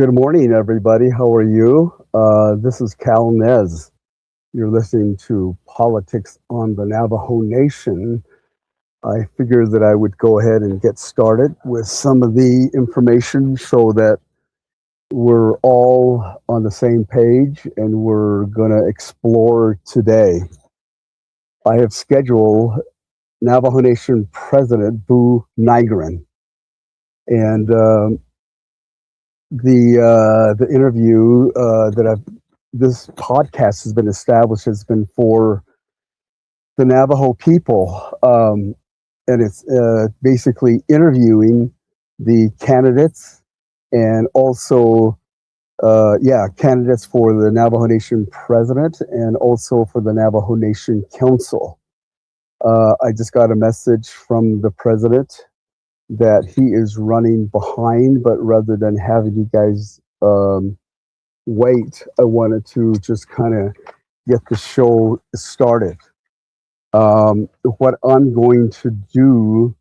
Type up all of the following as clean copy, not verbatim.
Good morning, everybody. How are you? This is Cal Nez. You're listening to Politics on the Navajo Nation. I figured that I would go ahead and get started with some of the information so that we're all on the same page and we're going to explore today. I have scheduled Navajo Nation President BUU VAN NYGREN, and the interview this podcast has been established has been for the Navajo people, and it's basically interviewing the candidates and also candidates for the Navajo Nation president and also for the Navajo Nation Council. I just got a message from the president that he is running behind, but rather than having you guys wait, I wanted to just kind of get the show started. What I'm going to do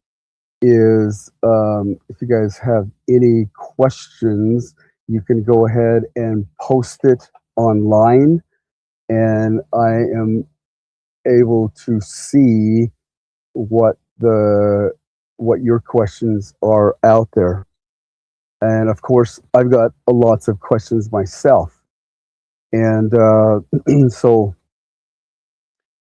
is, if you guys have any questions, you can go ahead and post it online, and I am able to see what your questions are out there. And of course, I've got lots of questions myself. And so,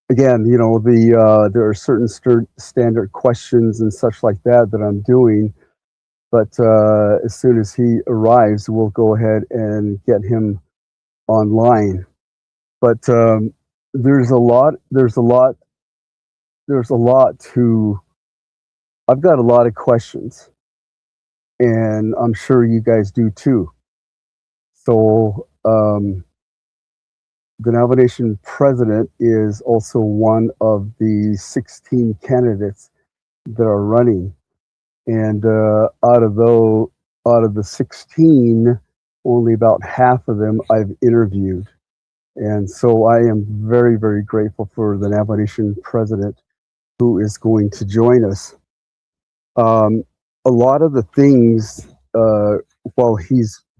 again, there are certain standard questions and such like that I'm doing. But as soon as he arrives, we'll go ahead and get him online. But there's a lot to. I've got a lot of questions, and I'm sure you guys do too. So the Navajo Nation president is also one of the 16 candidates that are running, and out of the 16, only about half of them I've interviewed, and so I am very, very grateful for the Navajo Nation president who is going to join us. A lot of the things while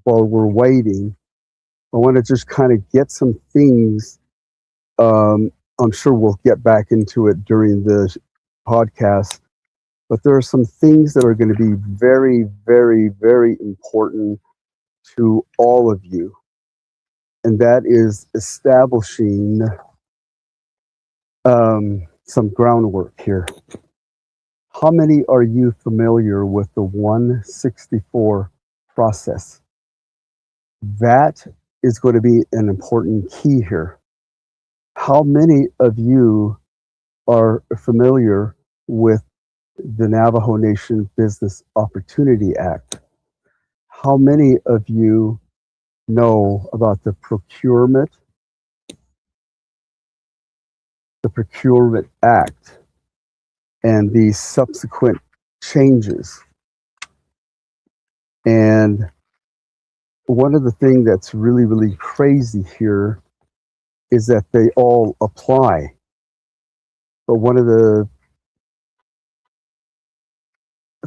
we're waiting, I want to just kind of get some things. I'm sure we'll get back into it during the podcast, but there are some things that are going to be very, very, very important to all of you, and that is establishing some groundwork here. How many are you familiar with the 164 process? That is going to be an important key here. How many of you are familiar with the Navajo Nation Business Opportunity Act? How many of you know about the Procurement Act and the subsequent changes? And one of the things that's really, really crazy here is that they all apply. But one of the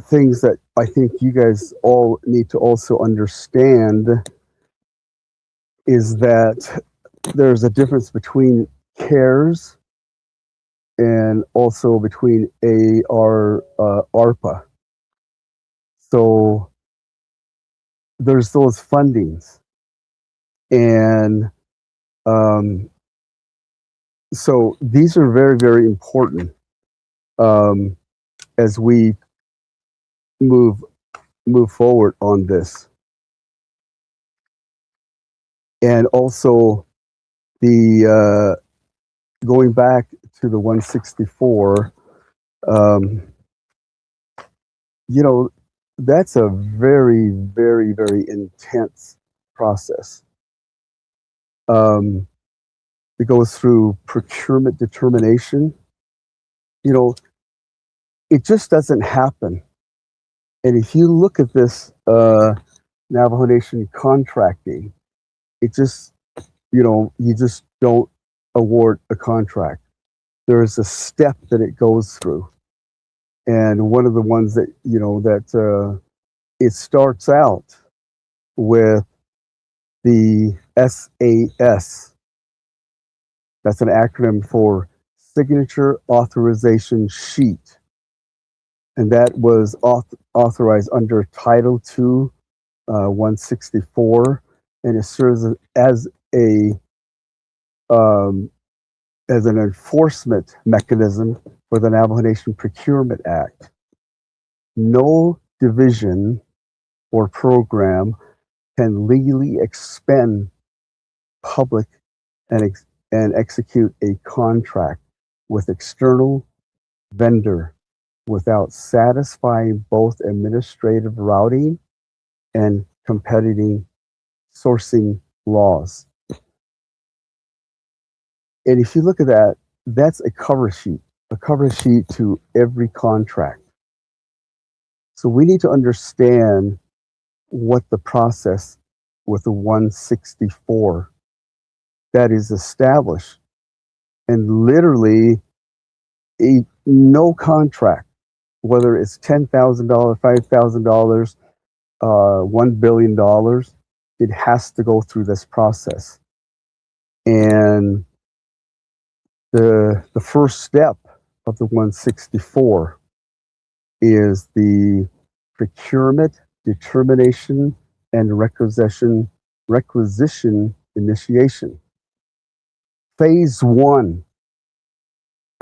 things that I think you guys all need to also understand is that there's a difference between CARES and also between ARPA. So there's those fundings, and so these are very, very important as we move forward on this. And also the going back to the 164, that's a very, very, very intense process. It goes through procurement determination. It just doesn't happen. And if you look at this Navajo Nation contracting, it just, you just don't award a contract. There is a step that it goes through. And one of the ones that, it starts out with the SAS. That's an acronym for Signature Authorization Sheet. And that was authorized under Title II, 164, and it serves as a as an enforcement mechanism for the Navajo Nation Procurement Act. No division or program can legally expend public and execute a contract with external vendor without satisfying both administrative routing and competitive sourcing laws. And if you look at that, that's a cover sheet to every contract. So we need to understand what the process with the 164 that is established. And literally, no contract, whether it's $10,000, $5,000, $1 billion, it has to go through this process. And the first step of the 164 is the procurement determination and requisition initiation. Phase 1,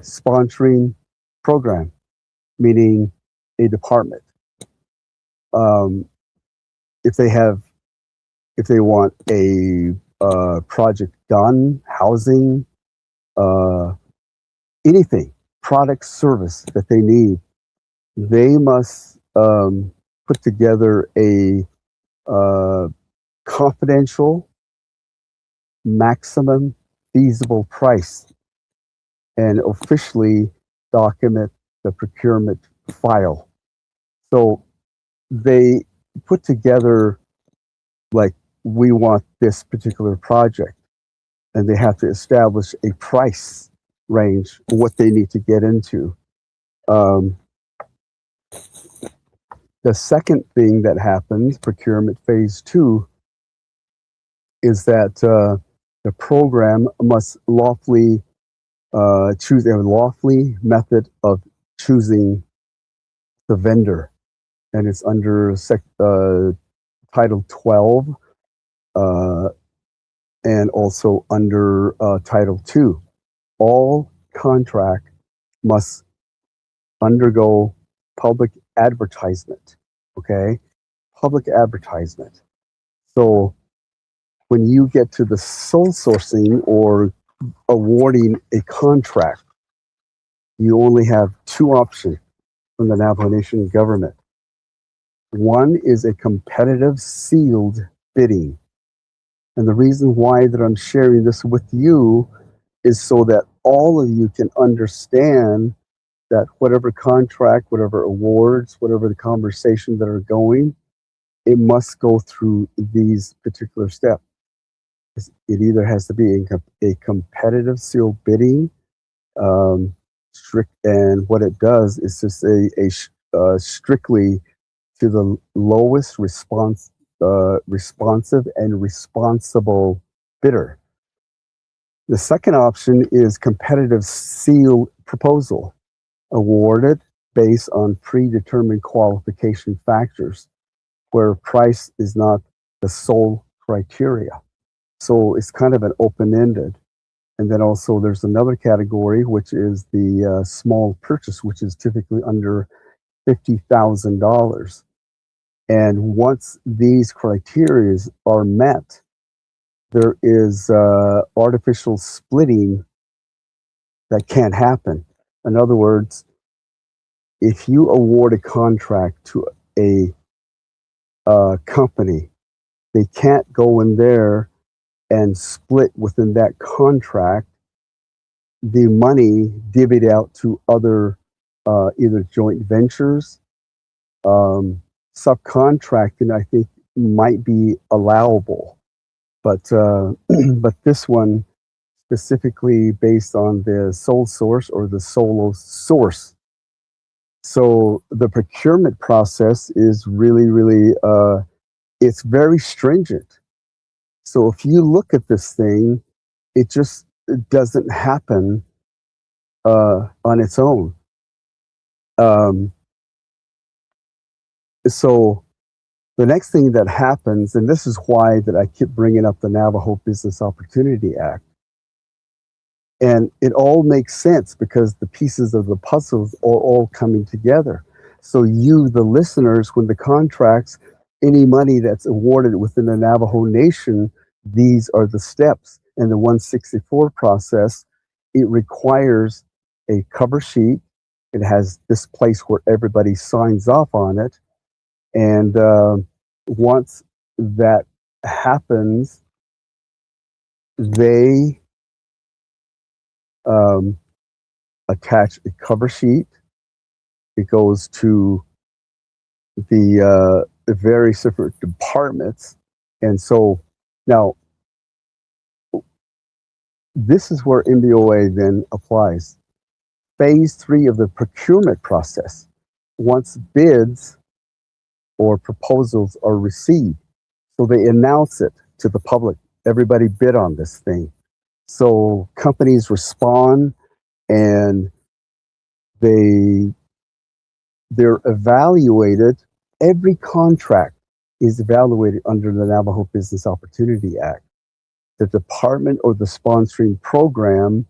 sponsoring program, meaning a department. If they want a project done, housing, anything, product, service that they need, they must put together a confidential maximum feasible price and officially document the procurement file. So they put together, like, we want this particular project, and they have to establish a price range for what they need to get into. The second thing that happens, procurement phase 2, is that the program must lawfully choose a lawfully method of choosing the vendor, and it's under Title 12 and also under Title II. All contract must undergo public advertisement. Okay, public advertisement. So when you get to the sole sourcing or awarding a contract, you only have two options from the Navajo Nation government. One is a competitive sealed bidding. And the reason why that I'm sharing this with you is so that all of you can understand that whatever contract, whatever awards, whatever the conversations that are going, it must go through these particular steps. It either has to be a competitive sealed bidding, strict, and what it does is to say strictly to the lowest responsive and responsible bidder. The second option is competitive sealed proposal, awarded based on predetermined qualification factors, where price is not the sole criteria. So it's kind of an open-ended. And then also there's another category, which is the small purchase, which is typically under $50,000. And once these criteria are met, there is artificial splitting that can't happen. In other words, if you award a contract to a company, they can't go in there and split within that contract the money divvied out to other either joint ventures, subcontracting, I think might be allowable, but but this one specifically based on the sole source or the solo source. So the procurement process is really, really it's very stringent. So if you look at this thing, it doesn't happen on its own. Um, so the next thing that happens, and this is why that I keep bringing up the Navajo Business Opportunity Act, and it all makes sense because the pieces of the puzzles are all coming together. So you, the listeners, when the contracts, any money that's awarded within the Navajo Nation, these are the steps. In the 164 process, it requires a cover sheet. It has this place where everybody signs off on it. And once that happens, they attach a cover sheet. It goes to the various different departments. And so now this is where MBOA then applies. Phase 3 of the procurement process, once bids or proposals are received, so they announce it to the public. Everybody bid on this thing. So companies respond and they're evaluated. Every contract is evaluated under the Navajo Business Opportunity Act. The department or the sponsoring program,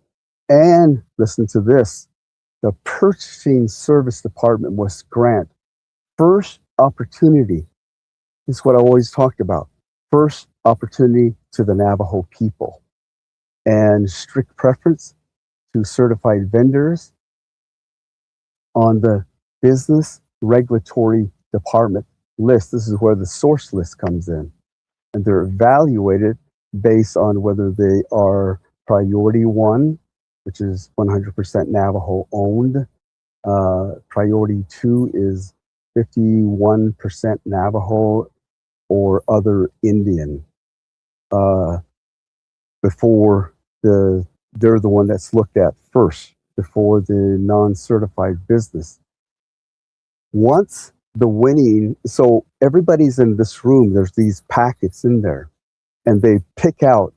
and listen to this, the purchasing service department must grant first opportunity. This is what I always talked about. First opportunity to the Navajo people, and strict preference to certified vendors on the business regulatory department list. This is where the source list comes in, and they're evaluated based on whether they are priority 1, which is 100% Navajo owned. Priority 2 is 51% Navajo or other Indian. Before they're the one that's looked at first before the non-certified business. Once the winning, so everybody's in this room, there's these packets in there, and they pick out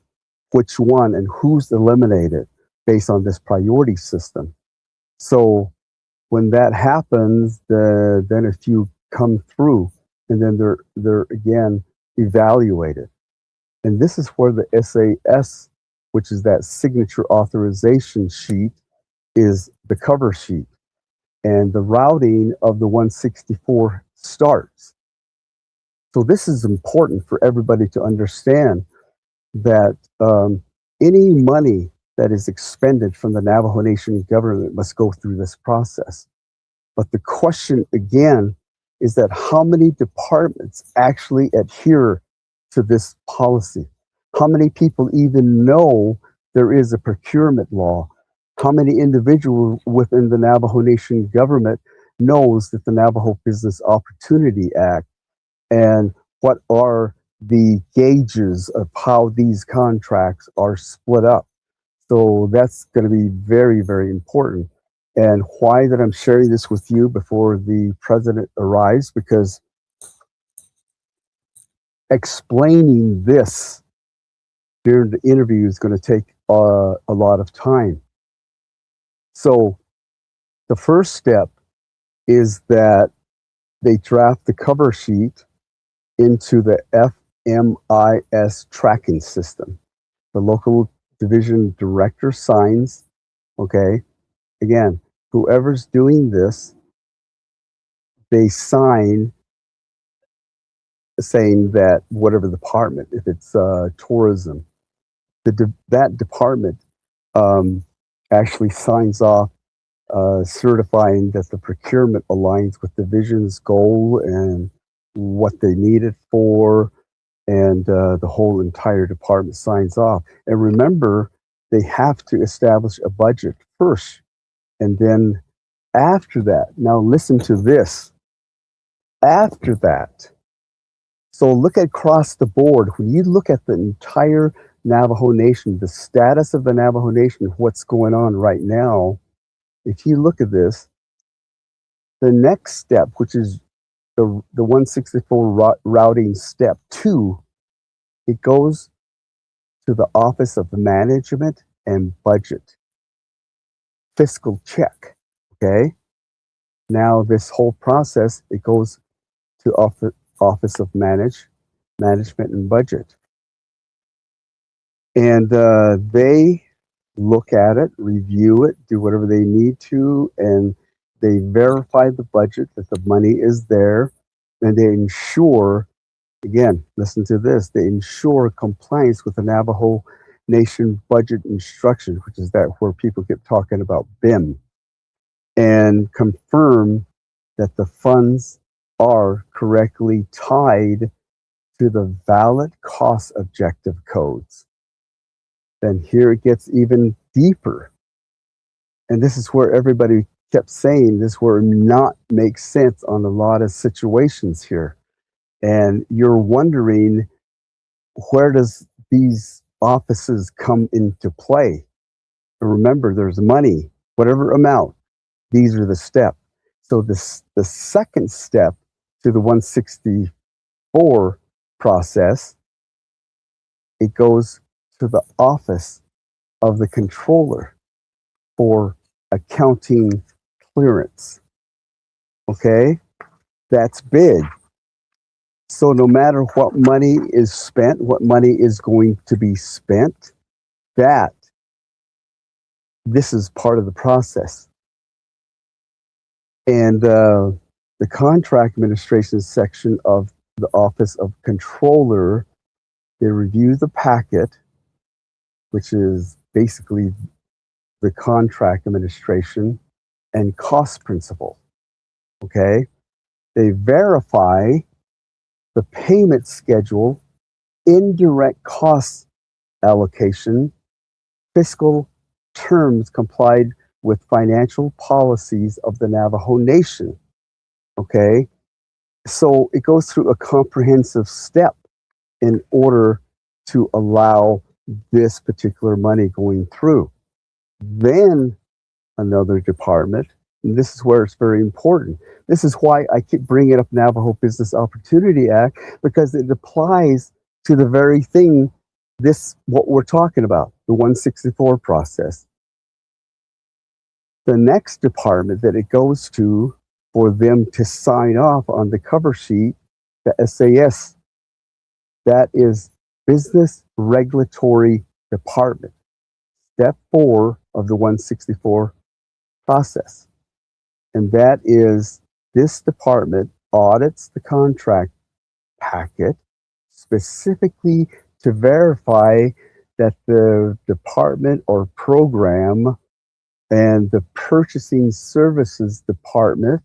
which one and who's eliminated based on this priority system. So when that happens, then if you come through, and then they're again evaluated. And this is where the SAS, which is that signature authorization sheet, is the cover sheet. And the routing of the 164 starts. So this is important for everybody to understand that any money that is expended from the Navajo Nation government must go through this process. But the question again is that how many departments actually adhere to this policy? How many people even know there is a procurement law? How many individuals within the Navajo Nation government knows that the Navajo Business Opportunity Act, and what are the gauges of how these contracts are split up? So that's going to be very, very important. And why that I'm sharing this with you before the president arrives, because explaining this during the interview is going to take a lot of time. So the first step is that they draft the cover sheet into the FMIS tracking system. The local division director signs, okay? Again, whoever's doing this, they sign saying that whatever department, if it's tourism, that department actually signs off certifying that the procurement aligns with the division's goal and what they need it for, and the whole entire department signs off. And remember, they have to establish a budget first, and then after that, now listen to this, after that, so look at across the board, when you look at the entire Navajo Nation, the status of the Navajo Nation, what's going on right now, if you look at this, the next step, which is the 164 routing step 2, it goes to the Office of Management and Budget. Fiscal check. Okay. Now this whole process, it goes to Office of Management and Budget. And they look at it, review it, do whatever they need to, and they verify the budget, that the money is there, and they ensure, again, listen to this, they ensure compliance with the Navajo Nation budget instruction, which is that where people get talking about BIM, and confirm that the funds are correctly tied to the valid cost objective codes. Then here it gets even deeper. And this is where everybody kept saying this where not makes sense on a lot of situations here. And you're wondering, where does these offices come into play? And remember, there's money, whatever amount, these are the steps. So the second step to the 164 process, it goes to the Office of the Controller for accounting clearance. Okay, that's big. So no matter what money is spent, what money is going to be spent, this is part of the process. And the contract administration section of the Office of Controller, they review the packet, which is basically the contract administration and cost principle. Okay, they verify the payment schedule, indirect cost allocation, fiscal terms complied with financial policies of the Navajo Nation. Okay, so it goes through a comprehensive step in order to allow this particular money going through. Then another department, and this is where it's very important. This is why I keep bringing up Navajo Business Opportunity Act, because it applies to the very thing, what we're talking about, the 164 process. The next department that it goes to for them to sign off on the cover sheet, the SAS, that is Business Regulatory Department, step 4 of the 164 process. And that is, this department audits the contract packet specifically to verify that the department or program and the purchasing services department,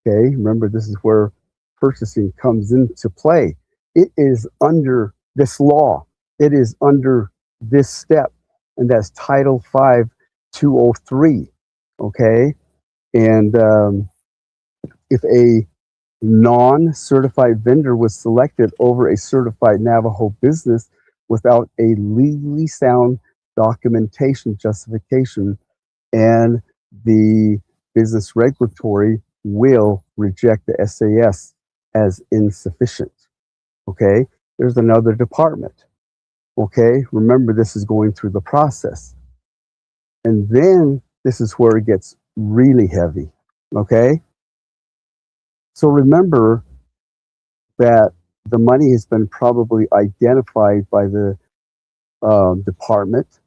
okay, remember this is where purchasing comes into play. It is under this law. It is under this step, and that's Title 5, 203, okay? And if a non-certified vendor was selected over a certified Navajo business without a legally sound documentation justification, and the business regulatory will reject the SAS as insufficient. Okay, there's another department. Okay, remember this is going through the process. And then this is where it gets really heavy. Okay, so remember that the money has been probably identified by the department,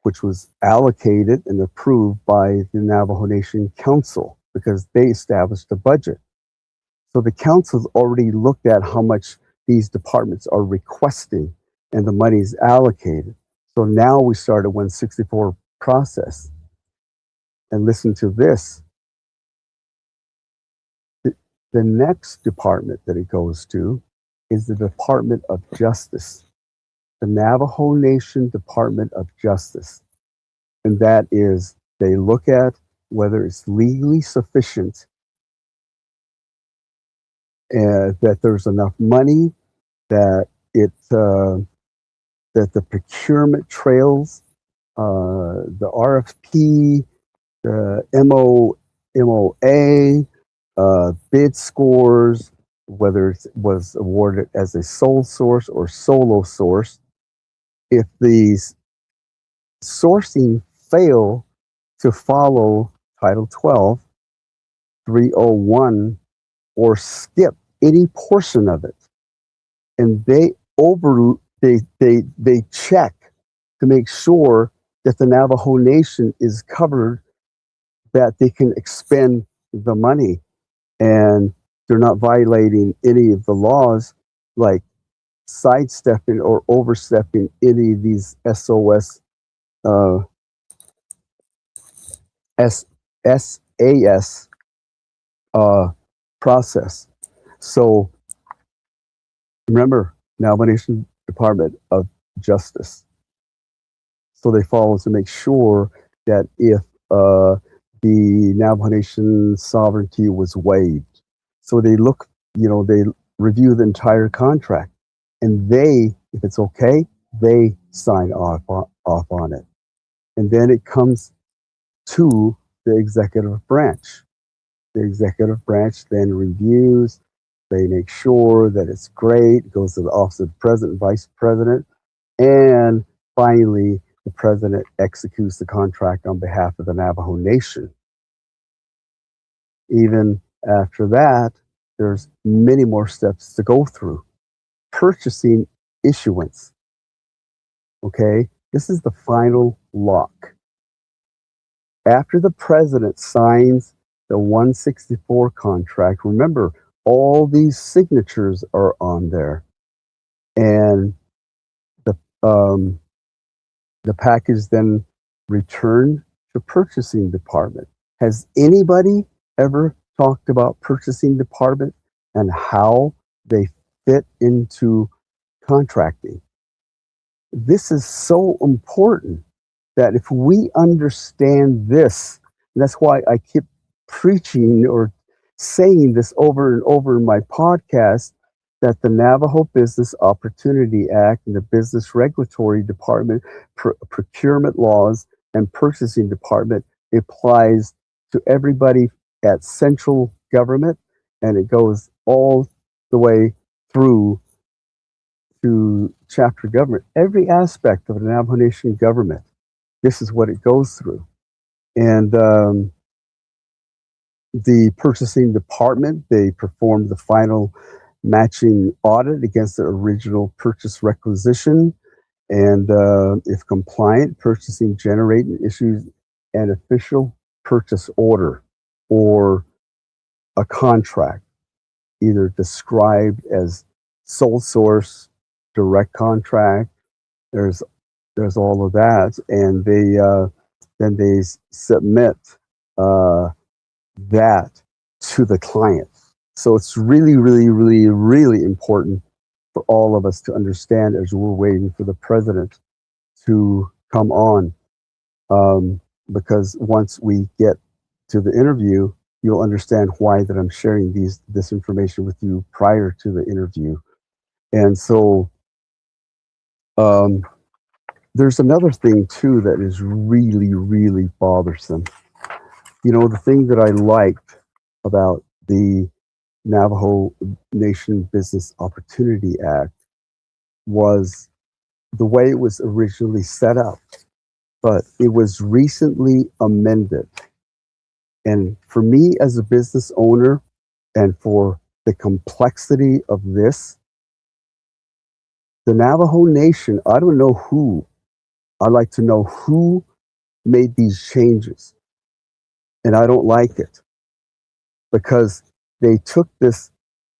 which was allocated and approved by the Navajo Nation Council, because they established a budget. So the council's already looked at how much these departments are requesting, and the money is allocated. So now we start a 164 process. And listen to this. The next department that it goes to is the Department of Justice, the Navajo Nation Department of Justice. And that is, they look at whether it's legally sufficient, that there's enough money, that that the procurement trails, the RFP, the MOA, bid scores, whether it was awarded as a sole source or solo source, if these sourcing fail to follow Title 12, 301, or skip any portion of it, and they check to make sure that the Navajo Nation is covered, that they can expend the money, and they're not violating any of the laws, like sidestepping or overstepping any of these SOS, SAS process. So remember, Navajo Nation Department of Justice. So they follow to make sure that if the Navajo Nation sovereignty was waived, so they look, they review the entire contract, and they, if it's okay, they sign off on it, and then it comes to the executive branch. The executive branch then reviews. They make sure that it's great. It goes to the office of the president, vice president, and finally, the president executes the contract on behalf of the Navajo Nation. Even after that, there's many more steps to go through. Purchasing issuance. Okay, this is the final lock. After the president signs the 164 contract, remember, all these signatures are on there, and the package then returned to purchasing department. Has anybody ever talked about purchasing department and how they fit into contracting? This is so important that if we understand this, and that's why I keep preaching or saying this over and over in my podcast, that the Navajo Business Opportunity Act and the Business Regulatory Department, procurement laws, and purchasing department applies to everybody at central government, and it goes all the way through to chapter government. Every aspect of the Navajo Nation government, this is what it goes through. And the purchasing department, they performed the final matching audit against the original purchase requisition, and if compliant, purchasing generate and issues an official purchase order or a contract, either described as sole source, direct contract. There's all of that, and then they submit that to the client. So it's really, really, really, really important for all of us to understand as we're waiting for the president to come on, because once we get to the interview, you'll understand why that I'm sharing this information with you prior to the interview. And so there's another thing too that is really, really bothersome. The thing that I liked about the Navajo Nation Business Opportunity Act was the way it was originally set up, but it was recently amended. And for me as a business owner, and for the complexity of this, the Navajo Nation, I don't know who, I'd like to know who made these changes. And I don't like it, because they took this,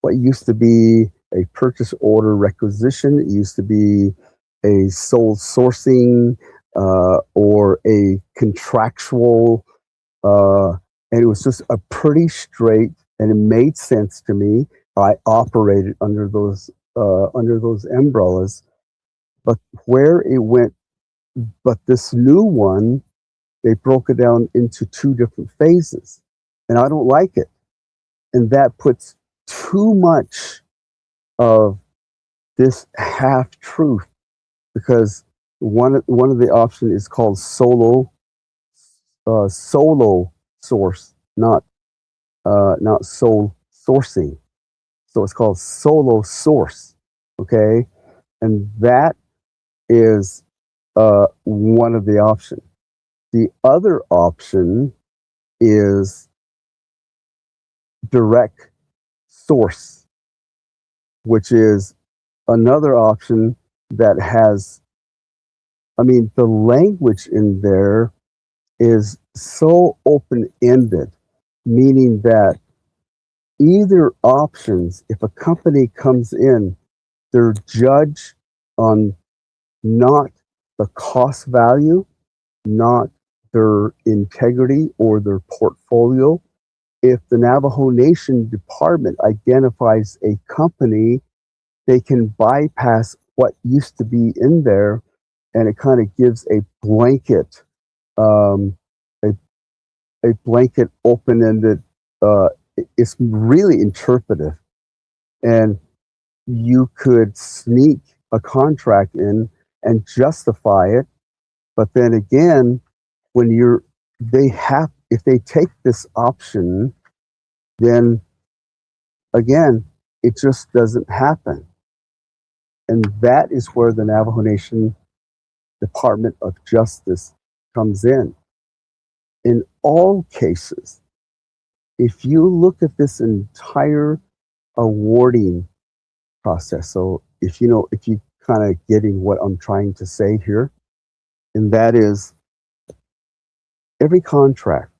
what used to be a purchase order requisition, it used to be a sole sourcing or a contractual, and it was just a pretty straight, and it made sense to me. I operated under those umbrellas, but where it went, but this new one, they broke it down into two different phases, and I don't like it. And that puts too much of this half truth, because one of the options is called solo source, not sole sourcing. So it's called solo source, okay? And that is one of the options. The other option is direct source, which is another option that has, I mean, the language in there is so open-ended, meaning that either options, if a company comes in, they're judged on not the cost value, not their integrity or their portfolio. If the Navajo Nation Department identifies a company, they can bypass what used to be in there, and it kind of gives a blanket, um, a, a blanket open-ended. It's really interpretive, and you could sneak a contract in and justify it, but then again, when if they take this option, then again, it just doesn't happen. And that is where the Navajo Nation Department of Justice comes in. In all cases, if you look at this entire awarding process, so if you kind of getting what I'm trying to say here, and that is every contract,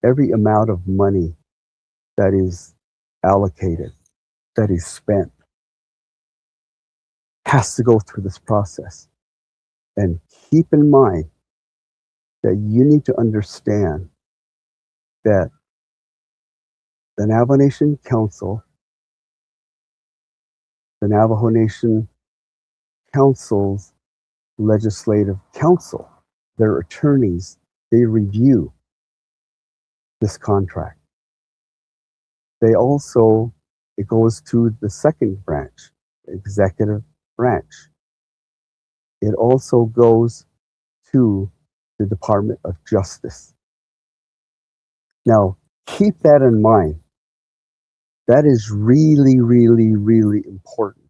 every amount of money that is allocated, that is spent, has to go through this process. And keep in mind that you need to understand that the Navajo Nation Council, the Navajo Nation Council's Legislative Council, their attorneys, they review this contract. They also, it goes to the second branch, the executive branch. It also goes to the Department of Justice. Now, keep that in mind. That is really, really, really important.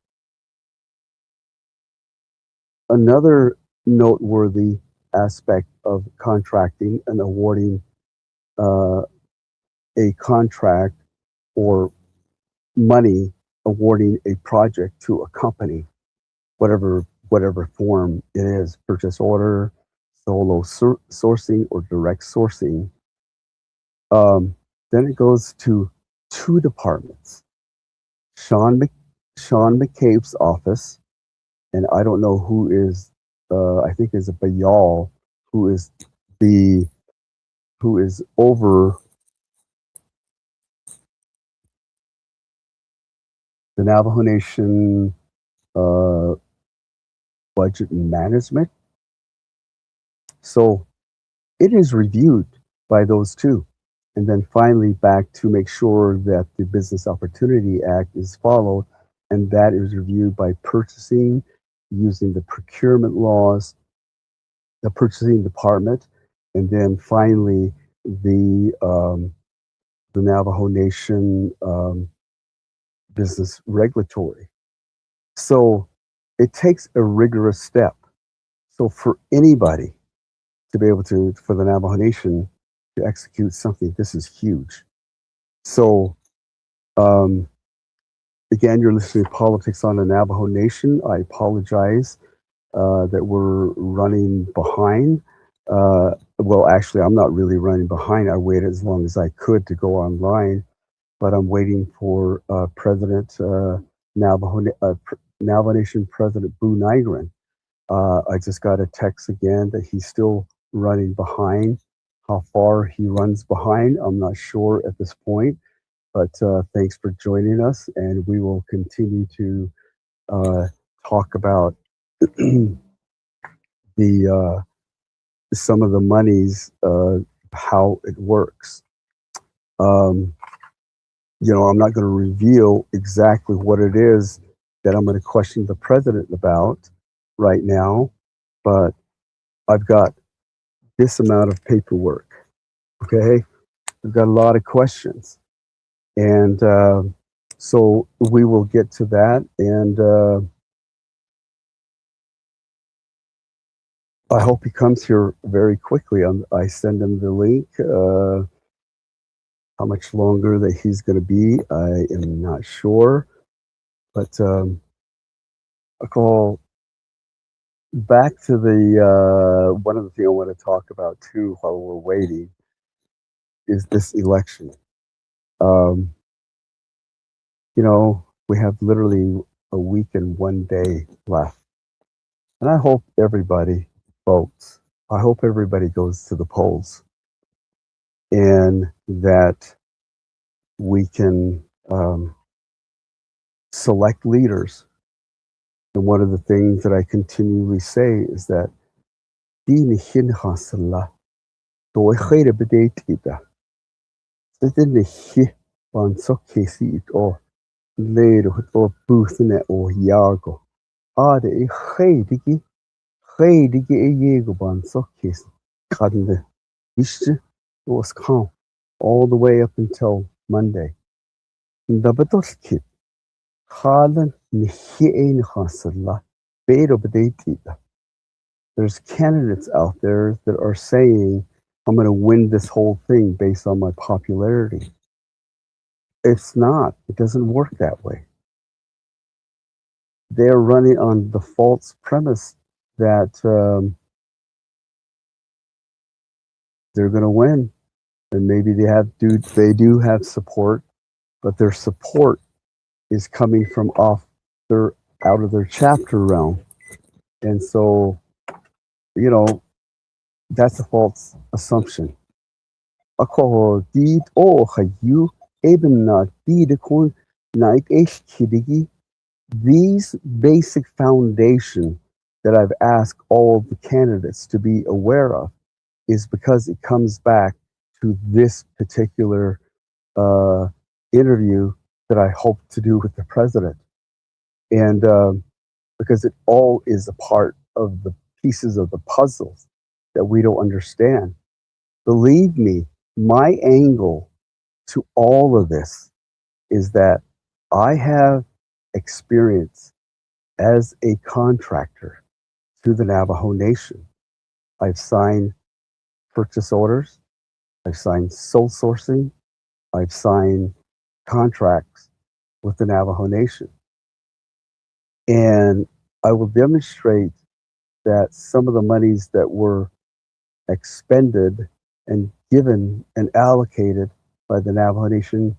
Another noteworthy aspect of contracting and awarding a contract or money, awarding a project to a company, whatever form it is, purchase order, solo sourcing, or direct sourcing. Then it goes to two departments, Sean McCabe's office, and I don't know who is, I think is a Bayal, who is over the Navajo Nation budget and management. So it is reviewed by those two. And then finally back to make sure that the Business Opportunity Act is followed, and that is reviewed by purchasing, using the procurement laws, the purchasing department, and then finally the Navajo Nation business regulatory. So it takes a rigorous step. So for anybody to be able to, for the Navajo Nation to execute something, this is huge. So again, you're listening to Politics on the Navajo Nation. I apologize that we're running behind. Well, actually, I'm not really running behind. I waited as long as I could to go online, but I'm waiting for Navajo Nation President BUU VAN NYGREN. I just got a text again that he's still running behind. How far he runs behind, I'm not sure at this point, but thanks for joining us, and we will continue to talk about the some of the monies, how it works. I'm not going to reveal exactly what it is that I'm going to question the president about right now, but I've got this amount of paperwork. Okay, I've got a lot of questions, and so we will get to that. And I hope he comes here very quickly. I send him the link. How much longer that he's going to be, I am not sure. But I call back to the one of the things I want to talk about too while we're waiting is this election. Um, we have literally a week and 1 day left. And I hope everybody votes. I hope everybody goes to the polls and that we can select leaders. And one of the things that I continually say is that Diné doi khayre b'deitida. Sidin hi ban so kesi it o leiro hut o boothne o yago. Ade I khaydigi e yego ban so kesi. Kadende ishte was calm all the way up until Monday. Ndabatos kit khalan nihi ein khasalla beiro b'deitida. There's candidates out there that are saying, I'm going to win this whole thing based on my popularity. It's not. It doesn't work that way. They're running on the false premise that they're going to win. And maybe they do have support, but their support is coming from out of their chapter realm. And so, that's a false assumption. Ako did o hayu eben na did kon night ish kidigi. These basic foundation that I've asked all the candidates to be aware of is because it comes back to this particular interview that I hope to do with the president. And because it all is a part of the pieces of the puzzles that we don't understand. Believe me, my angle to all of this is that I have experience as a contractor to the Navajo Nation. I've signed purchase orders, I've signed sole sourcing, I've signed contracts with the Navajo Nation. And I will demonstrate that some of the monies that were expended and given and allocated by the Navajo Nation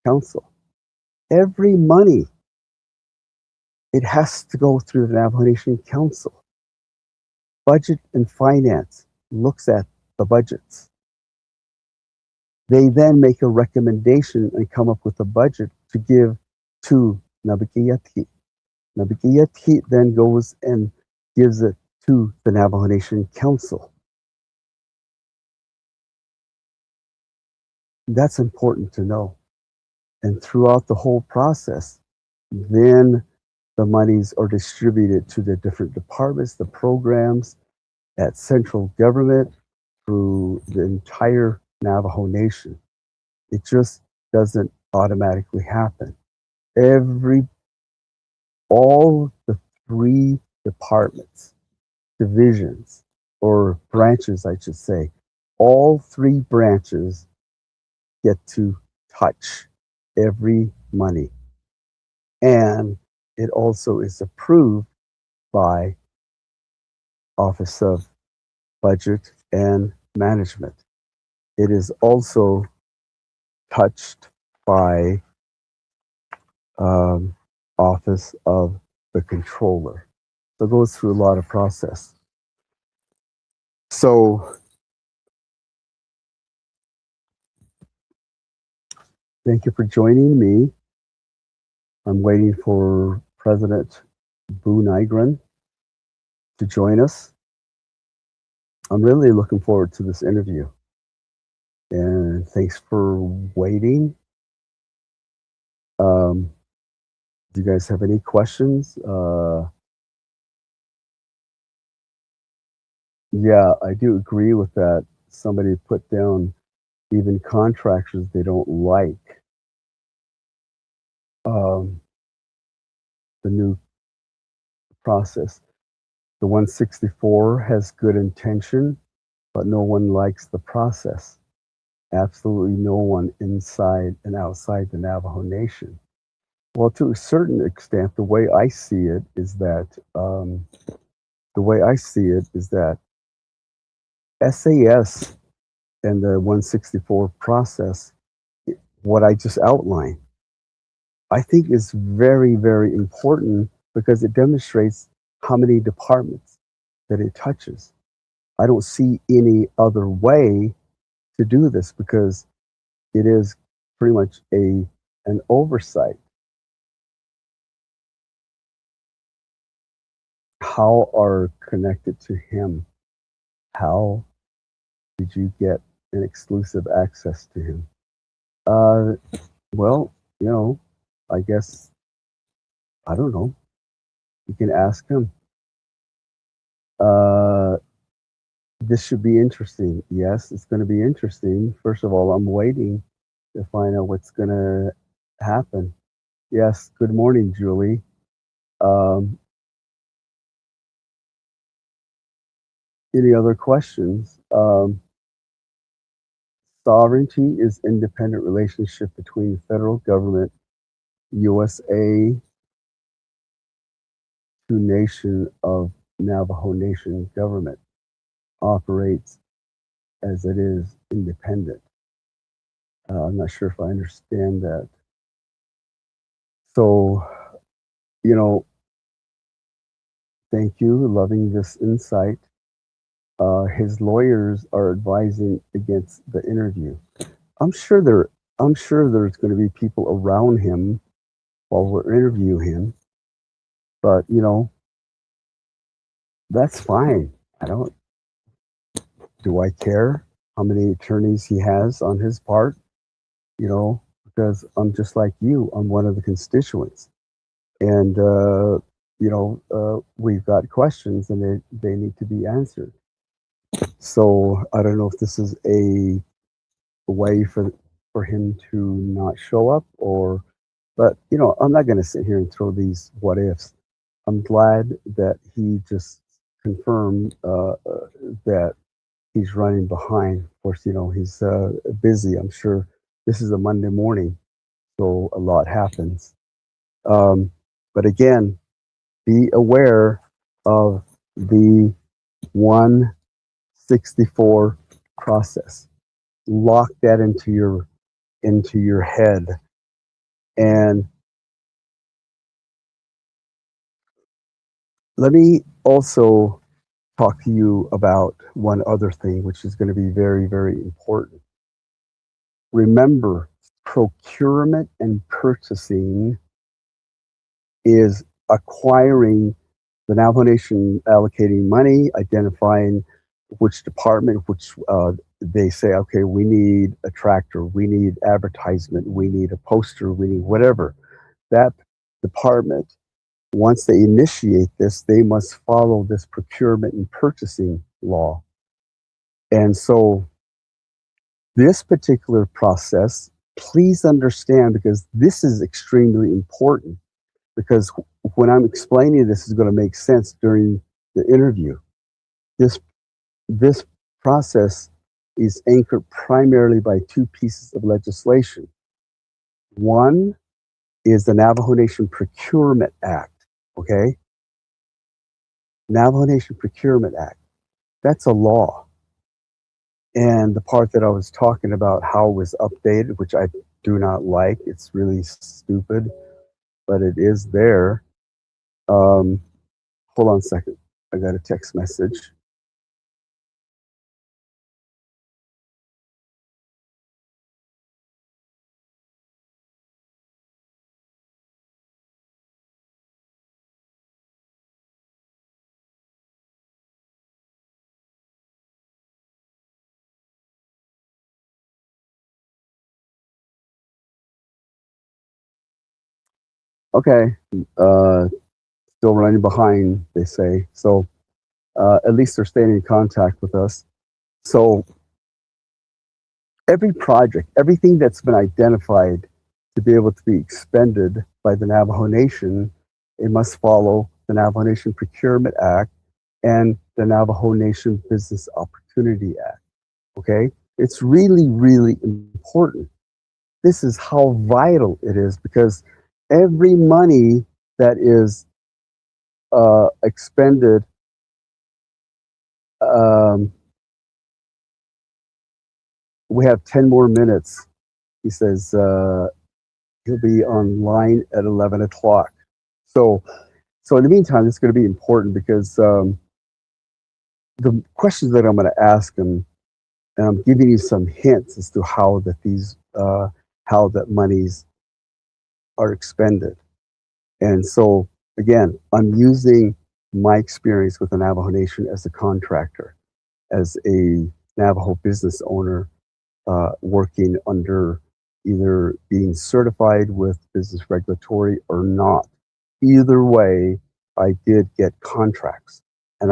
Council, every money, it has to go through the Navajo Nation Council. Budget and Finance looks at the budgets. They then make a recommendation and come up with a budget to give to Nabikiyati. Nabikiyati then goes and gives it to the Navajo Nation Council. That's important to know. And throughout the whole process, then the monies are distributed to the different departments, the programs at central government through the entire Navajo Nation. It just doesn't automatically happen. All the 3 departments, divisions, or branches, I should say, all 3 branches get to touch every money. And it also is approved by Office of Budget and Management. It is also touched by Office of the Controller. So it goes through a lot of process. So thank you for joining me. I'm waiting for President BUU NYGREN to join us. I'm really looking forward to this interview. And thanks for waiting. Do you guys have any questions? Yeah, I do agree with that. Somebody put down even contractors they don't like. The new process. The 164 has good intention, but no one likes the process. Absolutely no one inside and outside the Navajo Nation. Well, to a certain extent, the way I see it is that SAS and the 164 process, what I just outlined, I think is very, very important because it demonstrates how many departments that it touches. I don't see any other way to do this because it is pretty much an oversight. How are connected to him? How did you get an exclusive access to him? Well, I guess I don't know. You can ask him. Uh, this should be interesting. Yes, it's going to be interesting. First of all, I'm waiting to find out what's going to happen. Yes, good morning, Julie. Um, any other questions? Sovereignty is independent relationship between the federal government, USA, to nation of Navajo Nation government operates as it is independent. I'm not sure if I understand that. So, you know, thank you, loving this insight. His lawyers are advising against the interview. I'm sure there. I'm sure there's going to be people around him while we're interviewing him, but that's fine. I don't. Do I care how many attorneys he has on his part? Because I'm just like you. I'm one of the constituents, and we've got questions, and they need to be answered. So I don't know if this is a way for him to not show up, but I'm not going to sit here and throw these what ifs. I'm glad that he just confirmed that he's running behind. Of course, he's busy. I'm sure this is a Monday morning, so a lot happens. But again, be aware of the 164 process. Lock that into your head. And let me also talk to you about one other thing, which is going to be very, very important. Remember, procurement and purchasing is acquiring the Navajo Nation allocating money, identifying which department, which they say, okay, we need a tractor, we need advertisement, we need a poster, we need whatever. That department, once they initiate this, they must follow this procurement and purchasing law. And so this particular process, please understand, because this is extremely important, because when I'm explaining this is going to make sense during the interview. This process is anchored primarily by two pieces of legislation. One is the Navajo Nation Procurement Act, okay? Navajo Nation Procurement Act. That's a law. And the part that I was talking about, how it was updated, which I do not like, it's really stupid, but it is there. Hold on a second. I got a text message. Okay, still running behind, they say. So at least they're staying in contact with us. So every project, everything that's been identified to be able to be expended by the Navajo Nation, it must follow the Navajo Nation Procurement Act and the Navajo Nation Business Opportunity Act. Okay, it's really, really important. This is how vital it is, because every money that is expended, um, we have 10 more minutes. He says he'll be online at 11 o'clock. So, in the meantime, it's going to be important, because the questions that I'm going to ask him, and I'm giving you some hints as to how that monies are expended. And so, again, I'm using my experience with the Navajo Nation as a contractor, as a Navajo business owner, working under either being certified with business regulatory or not. Either way, I did get contracts, and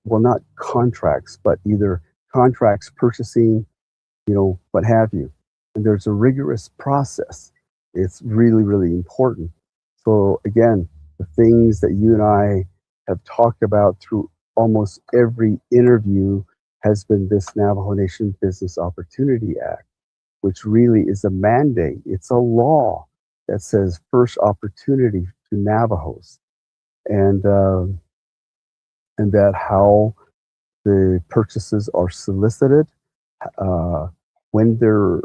well, not contracts, but either contracts, purchasing, what have you. And there's a rigorous process. It's really, really important. So again, the things that you and I have talked about through almost every interview has been this Navajo Nation Business Opportunity Act, which really is a mandate. It's a law that says first opportunity to Navajos, and that how the purchases are solicited, when they're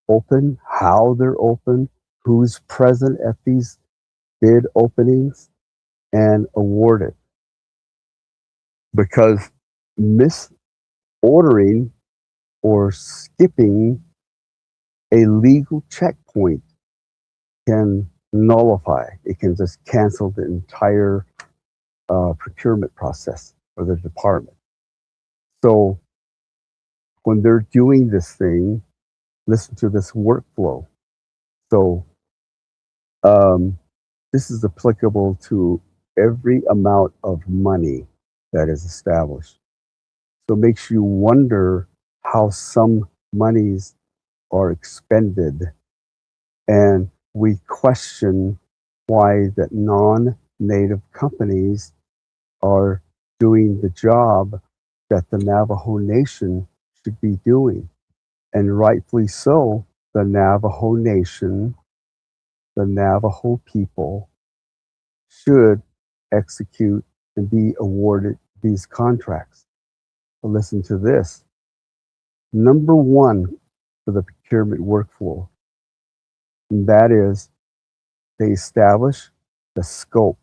open, how they're open, who's present at these bid openings, and awarded. Because misordering or skipping a legal checkpoint can nullify, it can just cancel the entire procurement process for the department. So when they're doing this thing, listen to this workflow. So this is applicable to every amount of money that is established. So it makes you wonder how some monies are expended, and we question why that non-native companies are doing the job that the Navajo Nation should be doing. And rightfully so, the Navajo Nation, the Navajo people, should execute and be awarded these contracts. But listen to this. Number one for the procurement workflow, and that is they establish the scope,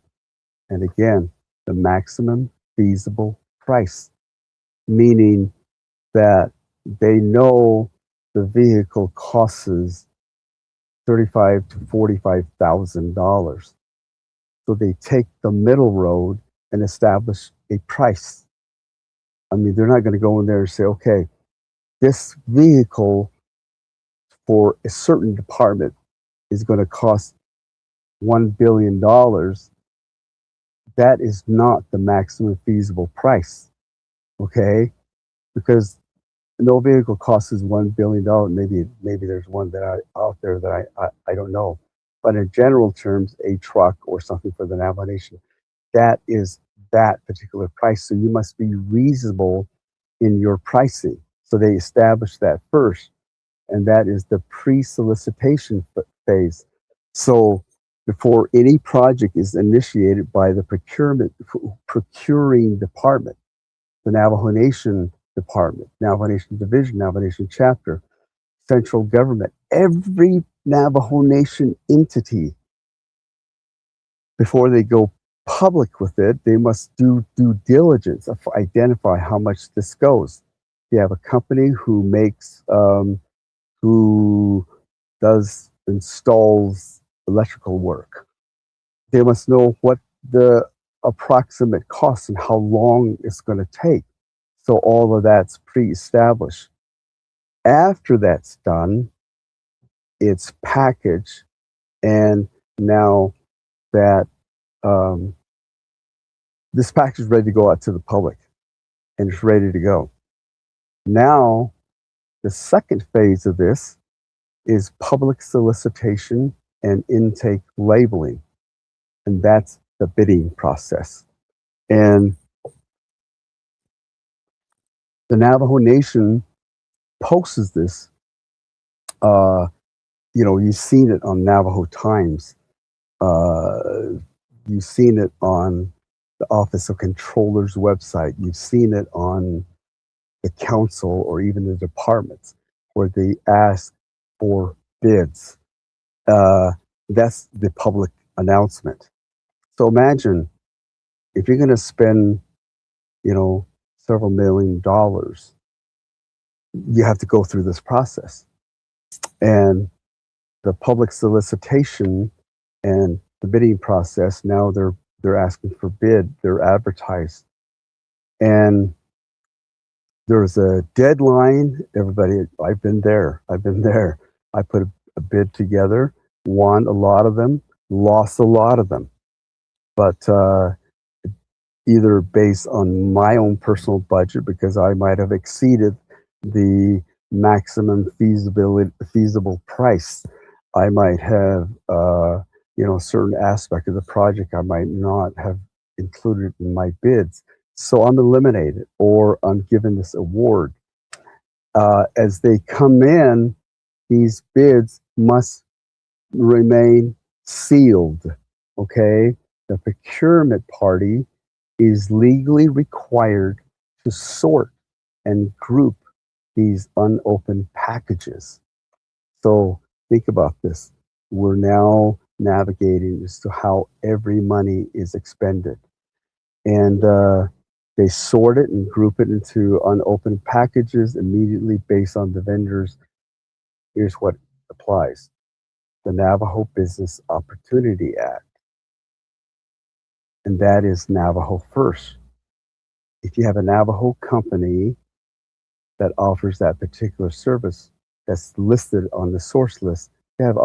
and again, the maximum feasible price, meaning that they know the vehicle costs $35,000 to $45,000. So they take the middle road and establish a price. I mean, they're not going to go in there and say, okay, this vehicle for a certain department is going to cost $1 billion. That is not the maximum feasible price, okay? Because no vehicle costs $1 billion. Maybe there's one out there that I don't know. But in general terms, a truck or something for the Navajo Nation, that is that particular price. So you must be reasonable in your pricing. So they establish that first, and that is the pre-solicitation phase. So before any project is initiated by the procuring department, the Navajo Nation Department, Navajo Nation Division, Navajo Nation Chapter, central government, every Navajo Nation entity, before they go public with it, they must do due diligence, identify how much this goes. You have a company who makes, who installs electrical work. They must know what the approximate cost and how long it's going to take. So all of that's pre-established. After that's done, it's packaged, and now that this package is ready to go out to the public, and it's ready to go. Now, the second phase of this is public solicitation and intake labeling, and that's the bidding process. And The Navajo Nation posts this. You've seen it on Navajo Times. You've seen it on the Office of Controller's website. You've seen it on the council or even the departments where they ask for bids. That's the public announcement. So imagine if you're going to spend, several $1 million, you have to go through this process. And the public solicitation and the bidding process, now they're asking for bid, they're advertised. And there's a deadline. Everybody, I've been there. I put a bid together, won a lot of them, lost a lot of them. But either based on my own personal budget, because I might have exceeded the maximum feasible price. I might have, a certain aspect of the project I might not have included in my bids. So I'm eliminated or I'm given this award. As they come in, these bids must remain sealed. Okay? The procurement party is legally required to sort and group these unopened packages. So think about this. We're now navigating as to how every money is expended. And they sort it and group it into unopened packages immediately based on the vendors. Here's what applies. The Navajo Business Opportunity Act. And that is Navajo first. If you have a Navajo company that offers that particular service that's listed on the source list, they have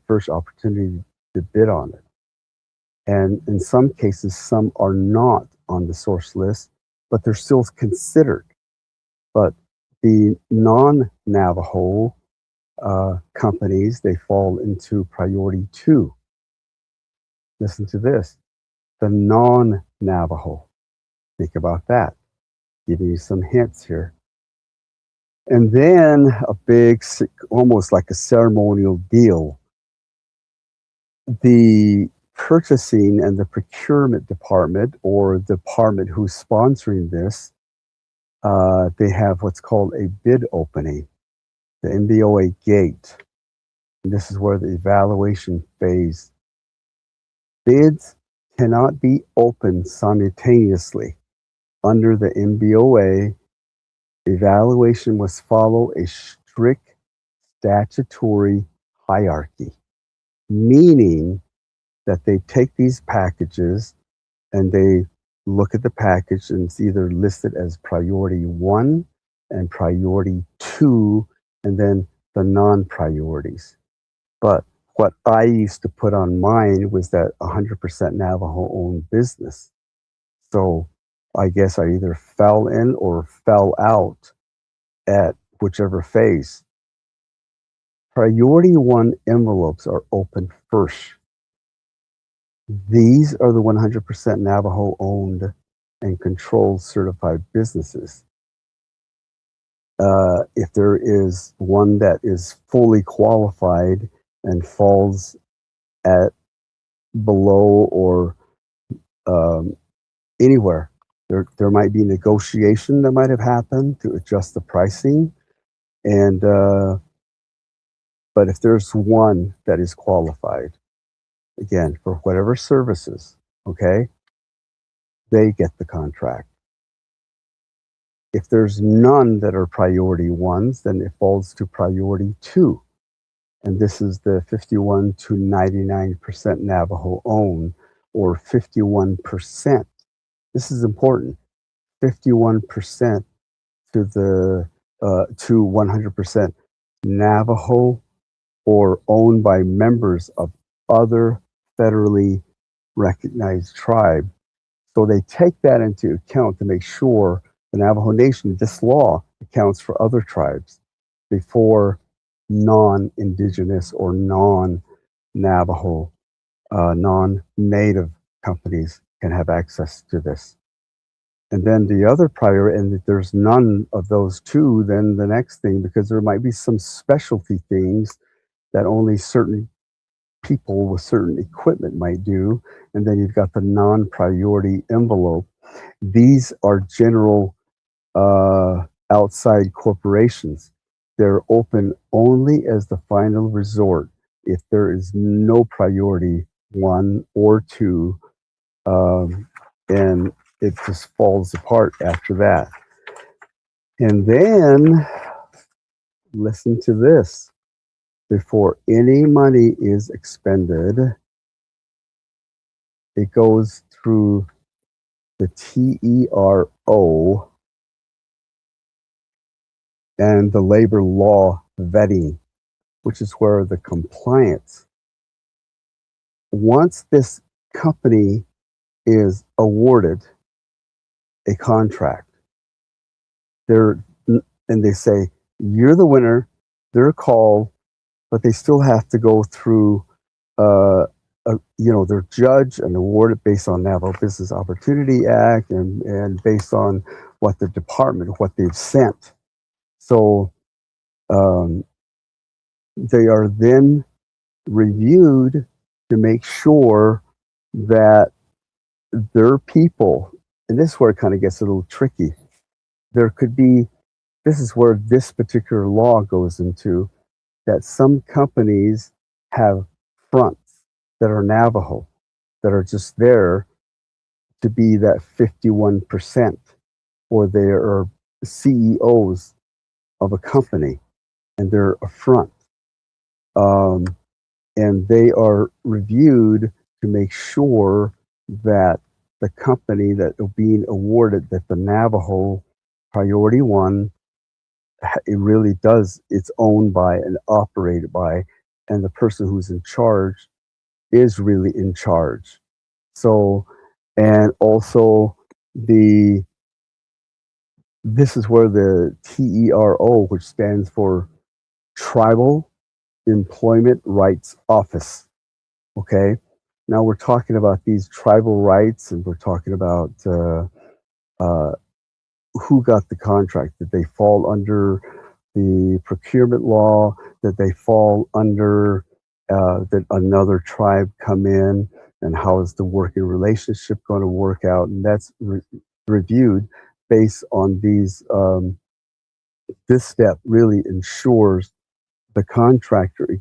first opportunity to bid on it. And in some cases, some are not on the source list, but they're still considered. But the non-Navajo companies, they fall into priority 2. Listen to this. The non-Navajo. Think about that. Giving you some hints here. And then a big, almost like a ceremonial deal. The purchasing and the procurement department, or the department who's sponsoring this, they have what's called a bid opening, the MBOA gate. And this is where the evaluation phase. Bids cannot be opened simultaneously. Under the MBOA, evaluation must follow a strict statutory hierarchy, meaning that they take these packages and they look at the package and it's either listed as priority 1 and priority 2 and then the non-priorities. But what I used to put on mine was that 100% Navajo owned business. So I guess I either fell in or fell out at whichever phase. Priority 1 envelopes are opened first. These are the 100% Navajo owned and controlled certified businesses. If there is one that is fully qualified and falls at below or anywhere, there might be negotiation that might have happened to adjust the pricing. And but if there's one that is qualified, again, for whatever services, okay, they get the contract. If there's none that are priority 1s, then it falls to priority 2. And this is the 51 to 99% Navajo owned, or 51%. This is important. 51% to the to 100% Navajo or owned by members of other federally recognized tribe. So they take that into account to make sure the Navajo Nation, this law accounts for other tribes before non-indigenous or non-Navajo, non-native companies can have access to this. And then the other priority, and if there's none of those two, then the next thing, because there might be some specialty things that only certain people with certain equipment might do. And then you've got the non-priority envelope. These are general outside corporations. They're open only as the final resort if there is no priority one or two, and it just falls apart after that. And then listen to this. Before any money is expended, it goes through the TERO and the labor law vetting, which is where the compliance. Once this company is awarded a contract, and they say, you're the winner, they're called, but they still have to go through their judge and award it based on Navajo Business Opportunity Act and based on what the department, what they've sent. So they are then reviewed to make sure that their people, and this is where it kind of gets a little tricky. There could be, this is where this particular law goes into, that some companies have fronts that are Navajo, that are just there to be that 51%, or they are CEOs of a company and they're a front. And they are reviewed to make sure that the company that are being awarded, that the Navajo priority one, it really does, it's owned by and operated by, and the person who's in charge is really in charge. So, and also this is where the TERO, which stands for Tribal Employment Rights Office. Okay. Now we're talking about these tribal rights, and we're talking about who got the contract. Did they fall under the procurement law? Did they fall under did another tribe come in? And how is the working relationship going to work out? And that's reviewed based on these. This step really ensures the contractor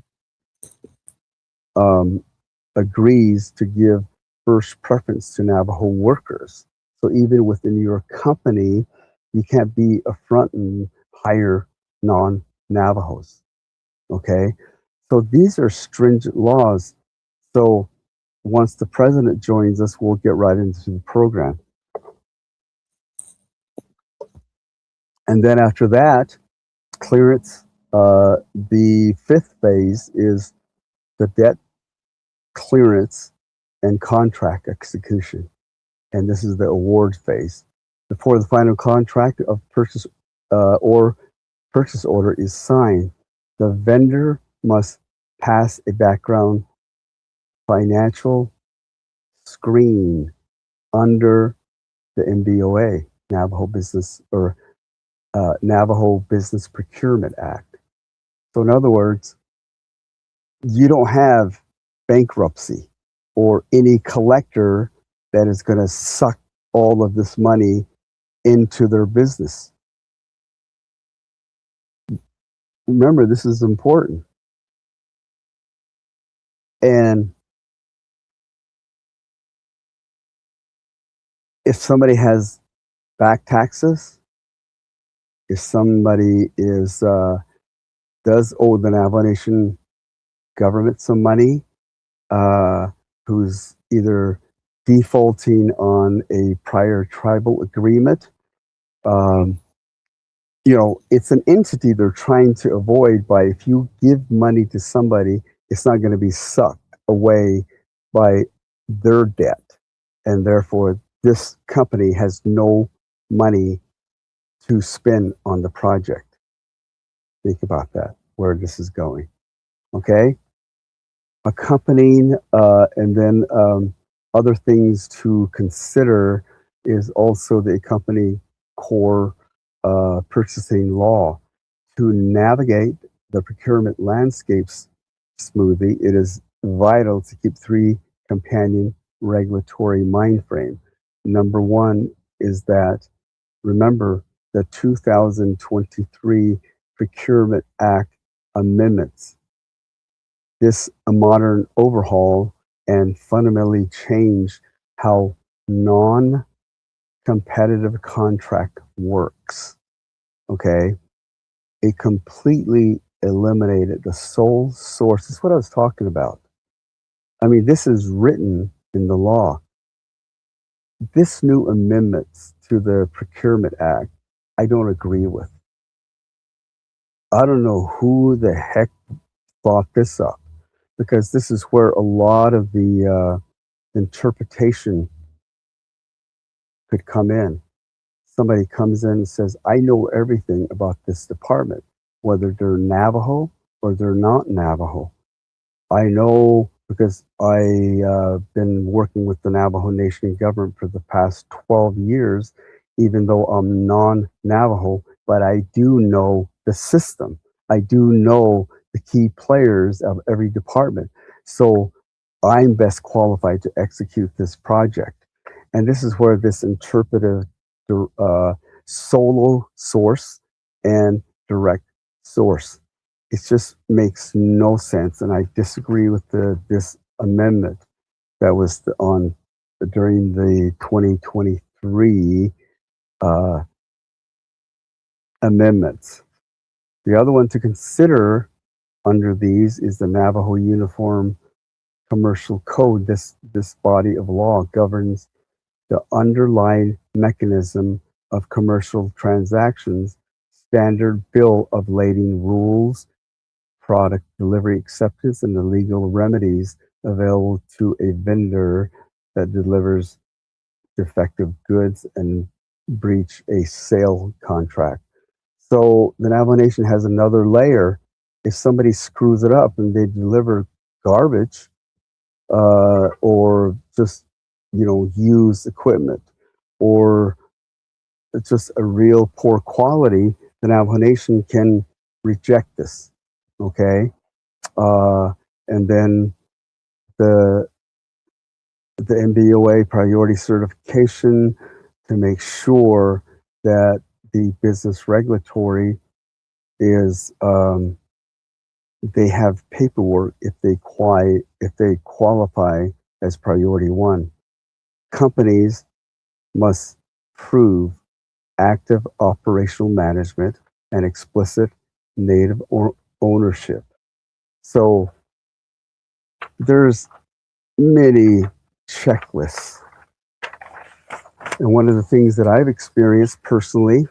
agrees to give first preference to Navajo workers. So even within your company, you can't be a front and hire non-Navajos. Okay, so these are stringent laws. So once the president joins us, we'll get right into the program. And then after that, clearance. The fifth phase is the debt clearance and contract execution. And this is the award phase. Before the final contract of purchase or purchase order is signed, the vendor must pass a background financial screen under the NBOA, Navajo Business Procurement Act. So in other words, you don't have bankruptcy or any collector that is going to suck all of this money into their business. Remember, this is important. And if somebody has back taxes, if somebody does owe the Navajo Nation government some money, who's either defaulting on a prior tribal agreement, it's an entity they're trying to avoid by, if you give money to somebody, it's not going to be sucked away by their debt. And therefore, this company has no money to spend on the project. Think about that, where this is going. Okay? Accompanying, and then other things to consider is also the company core purchasing law. To navigate the procurement landscapes smoothly, it is vital to keep three companion regulatory mind frame. Number one is that remember the 2023 Procurement Act amendments. This a modern overhaul and fundamentally change how non-competitive contract works. Okay, it completely eliminated the sole source. This is what I was talking about. I mean, this is written in the law. This new amendments to the Procurement Act, I don't agree with. I don't know who the heck thought this up because this is where a lot of the interpretation could come in. Somebody comes in and says, I know everything about this department, whether they're Navajo or they're not Navajo. I know because I've been working with the Navajo Nation government for the past 12 years, even though I'm non-Navajo, but I do know the system. I do know the key players of every department. So I'm best qualified to execute this project. And this is where this interpretive solo source and direct source, it just makes no sense. And I disagree with this amendment that was on during the 2023 amendments. The other one to consider under these is the Navajo Uniform Commercial Code. This body of law governs the underlying mechanism of commercial transactions, standard bill of lading rules, product delivery acceptance, and the legal remedies available to a vendor that delivers defective goods and breach a sale contract. So the Navajo Nation has another layer. If somebody screws it up and they deliver garbage or just used equipment or it's just a real poor quality, the Navajo Nation can reject this. Okay, and then the MBOA priority certification to make sure that the business regulatory is they have paperwork if they qualify as priority one. Companies must prove active operational management and explicit native ownership. So there's many checklists. And one of the things that I've experienced personally,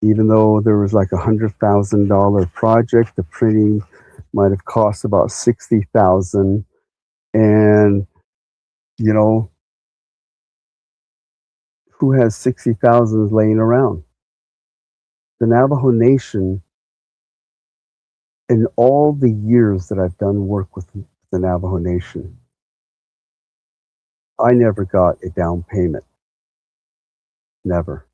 even though there was like $100,000 project, the printing might have cost about 60,000. And, who has 60,000 laying around? The Navajo Nation, in all the years that I've done work with the Navajo Nation, I never got a down payment. Never.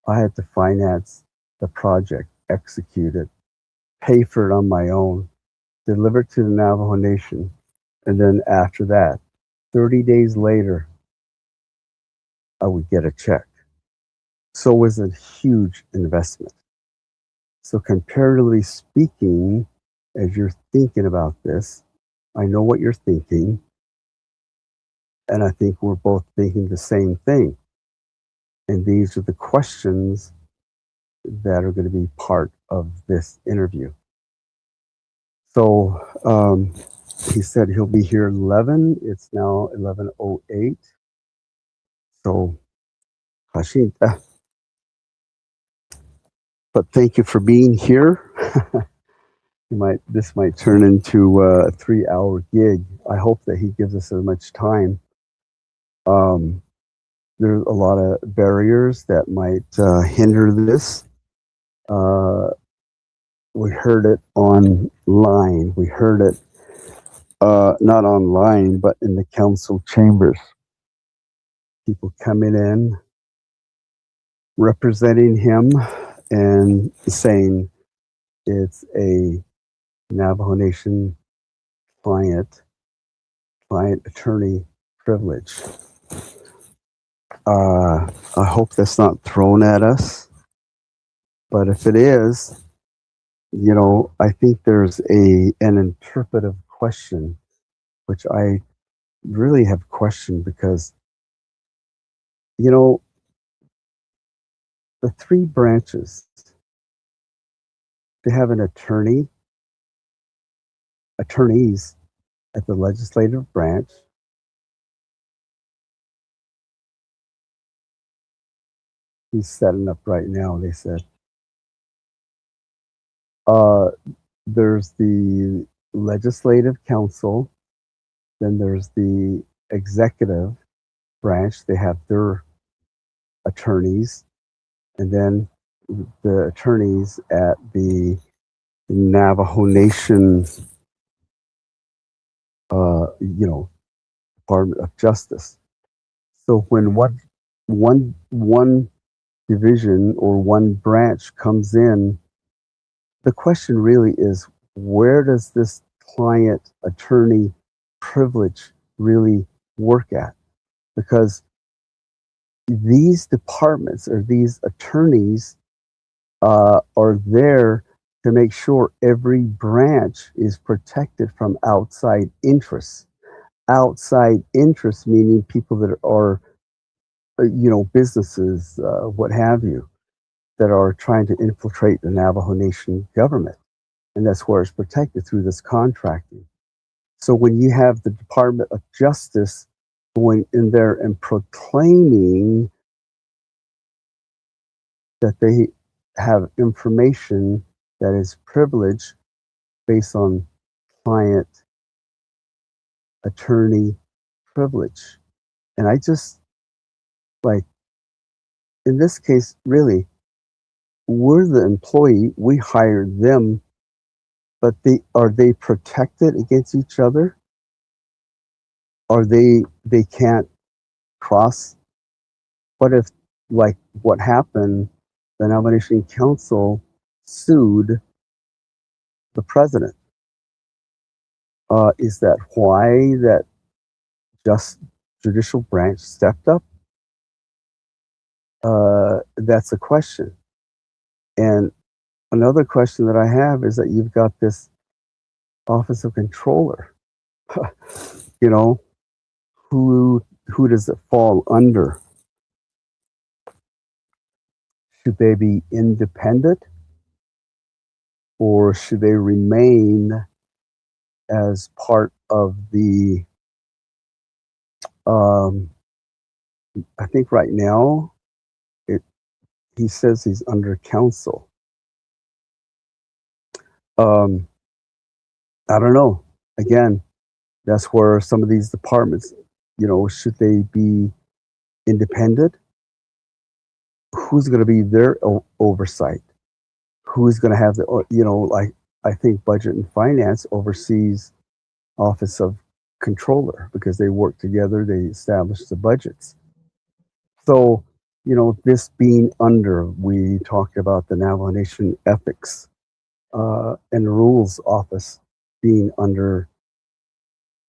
I had to finance the project, execute it, pay for it on my own, deliver it to the Navajo Nation, and then after that, 30 days later, I would get a check. So it was a huge investment. So comparatively speaking, as you're thinking about this, I know what you're thinking, and I think we're both thinking the same thing. And these are the questions that are going to be part of this interview. So he said he'll be here 11. It's now 11:08. So, Kashinta. But thank you for being here. This might turn into a 3-hour gig. I hope that he gives us as much time. There's a lot of barriers that might hinder this. We heard it online. We heard it not online, but in the council chambers. people coming in, representing him, and saying it's a Navajo Nation client attorney privilege. I hope that's not thrown at us, but if it is, I think there's an interpretive question, which I really have questioned because, the three branches, they have attorneys at the legislative branch. He's setting up right now, they said. There's the legislative council, then there's the executive branch, they have their attorneys, and then the attorneys at the Navajo Nation, Department of Justice. So when one division or one branch comes in, the question really is, where does this client attorney privilege really work at? Because these departments or these attorneys are there to make sure every branch is protected from outside interests. Outside interests meaning people that are, businesses, what have you, that are trying to infiltrate the Navajo Nation government. And that's where it's protected through this contracting. So when you have the Department of Justice going in there and proclaiming that they have information that is privileged based on client attorney privilege. And I just, like, in this case, really, we're the employee, we hired them, but are they protected against each other? Are they can't cross? What if, like what happened, the nomination council sued the president? Is that why that just judicial branch stepped up? That's a question. And another question that I have is that you've got this office of controller. Who does it fall under? Should they be independent, or should they remain as part of the, I think right now he says he's under council. I don't know. Again, that's where some of these departments, should they be independent? Who's going to be their oversight? Who's going to have the, like, I think Budget and Finance oversees Office of Controller because they work together, they establish the budgets. So, this being under, we talked about the Navajo Nation Ethics and Rules Office being under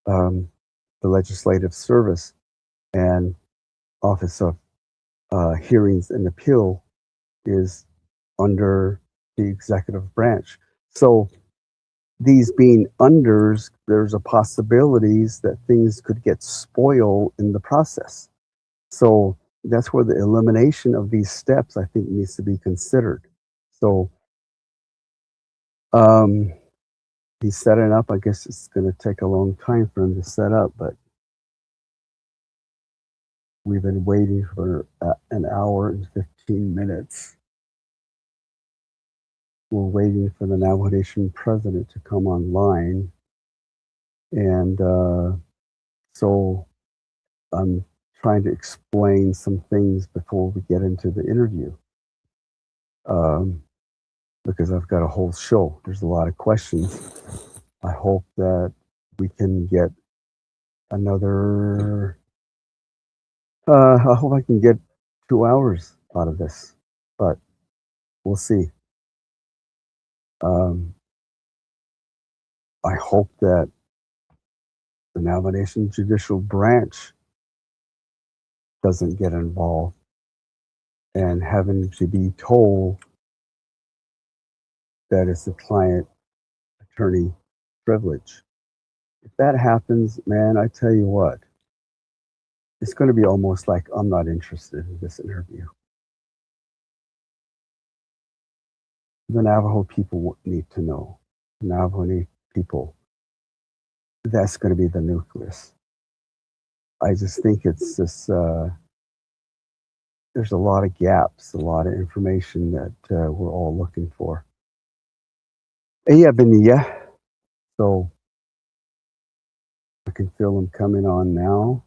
the Legislative Service, and Office of Hearings and Appeal is under the executive branch. So these being unders, there's a possibilities that things could get spoiled in the process. So that's where the elimination of these steps, I think, needs to be considered. So he's setting up. I guess it's going to take a long time for him to set up, but we've been waiting for an hour and 15 minutes. We're waiting for the Navajo Nation president to come online. And so I'm trying to explain some things before we get into the interview. Because I've got a whole show. There's a lot of questions. I hope that we can get another I hope I can get 2 hours out of this, but we'll see. Um, I hope that the Navajo Nation judicial branch doesn't get involved and having to be told that it's a client attorney privilege. If that happens, man, I tell you what, it's going to be almost like I'm not interested in this interview. The Navajo people need to know. The Navajo people, that's going to be the nucleus. I just think it's just, there's a lot of gaps, a lot of information that we're all looking for. Yeah, Benia. So I can feel them coming on now.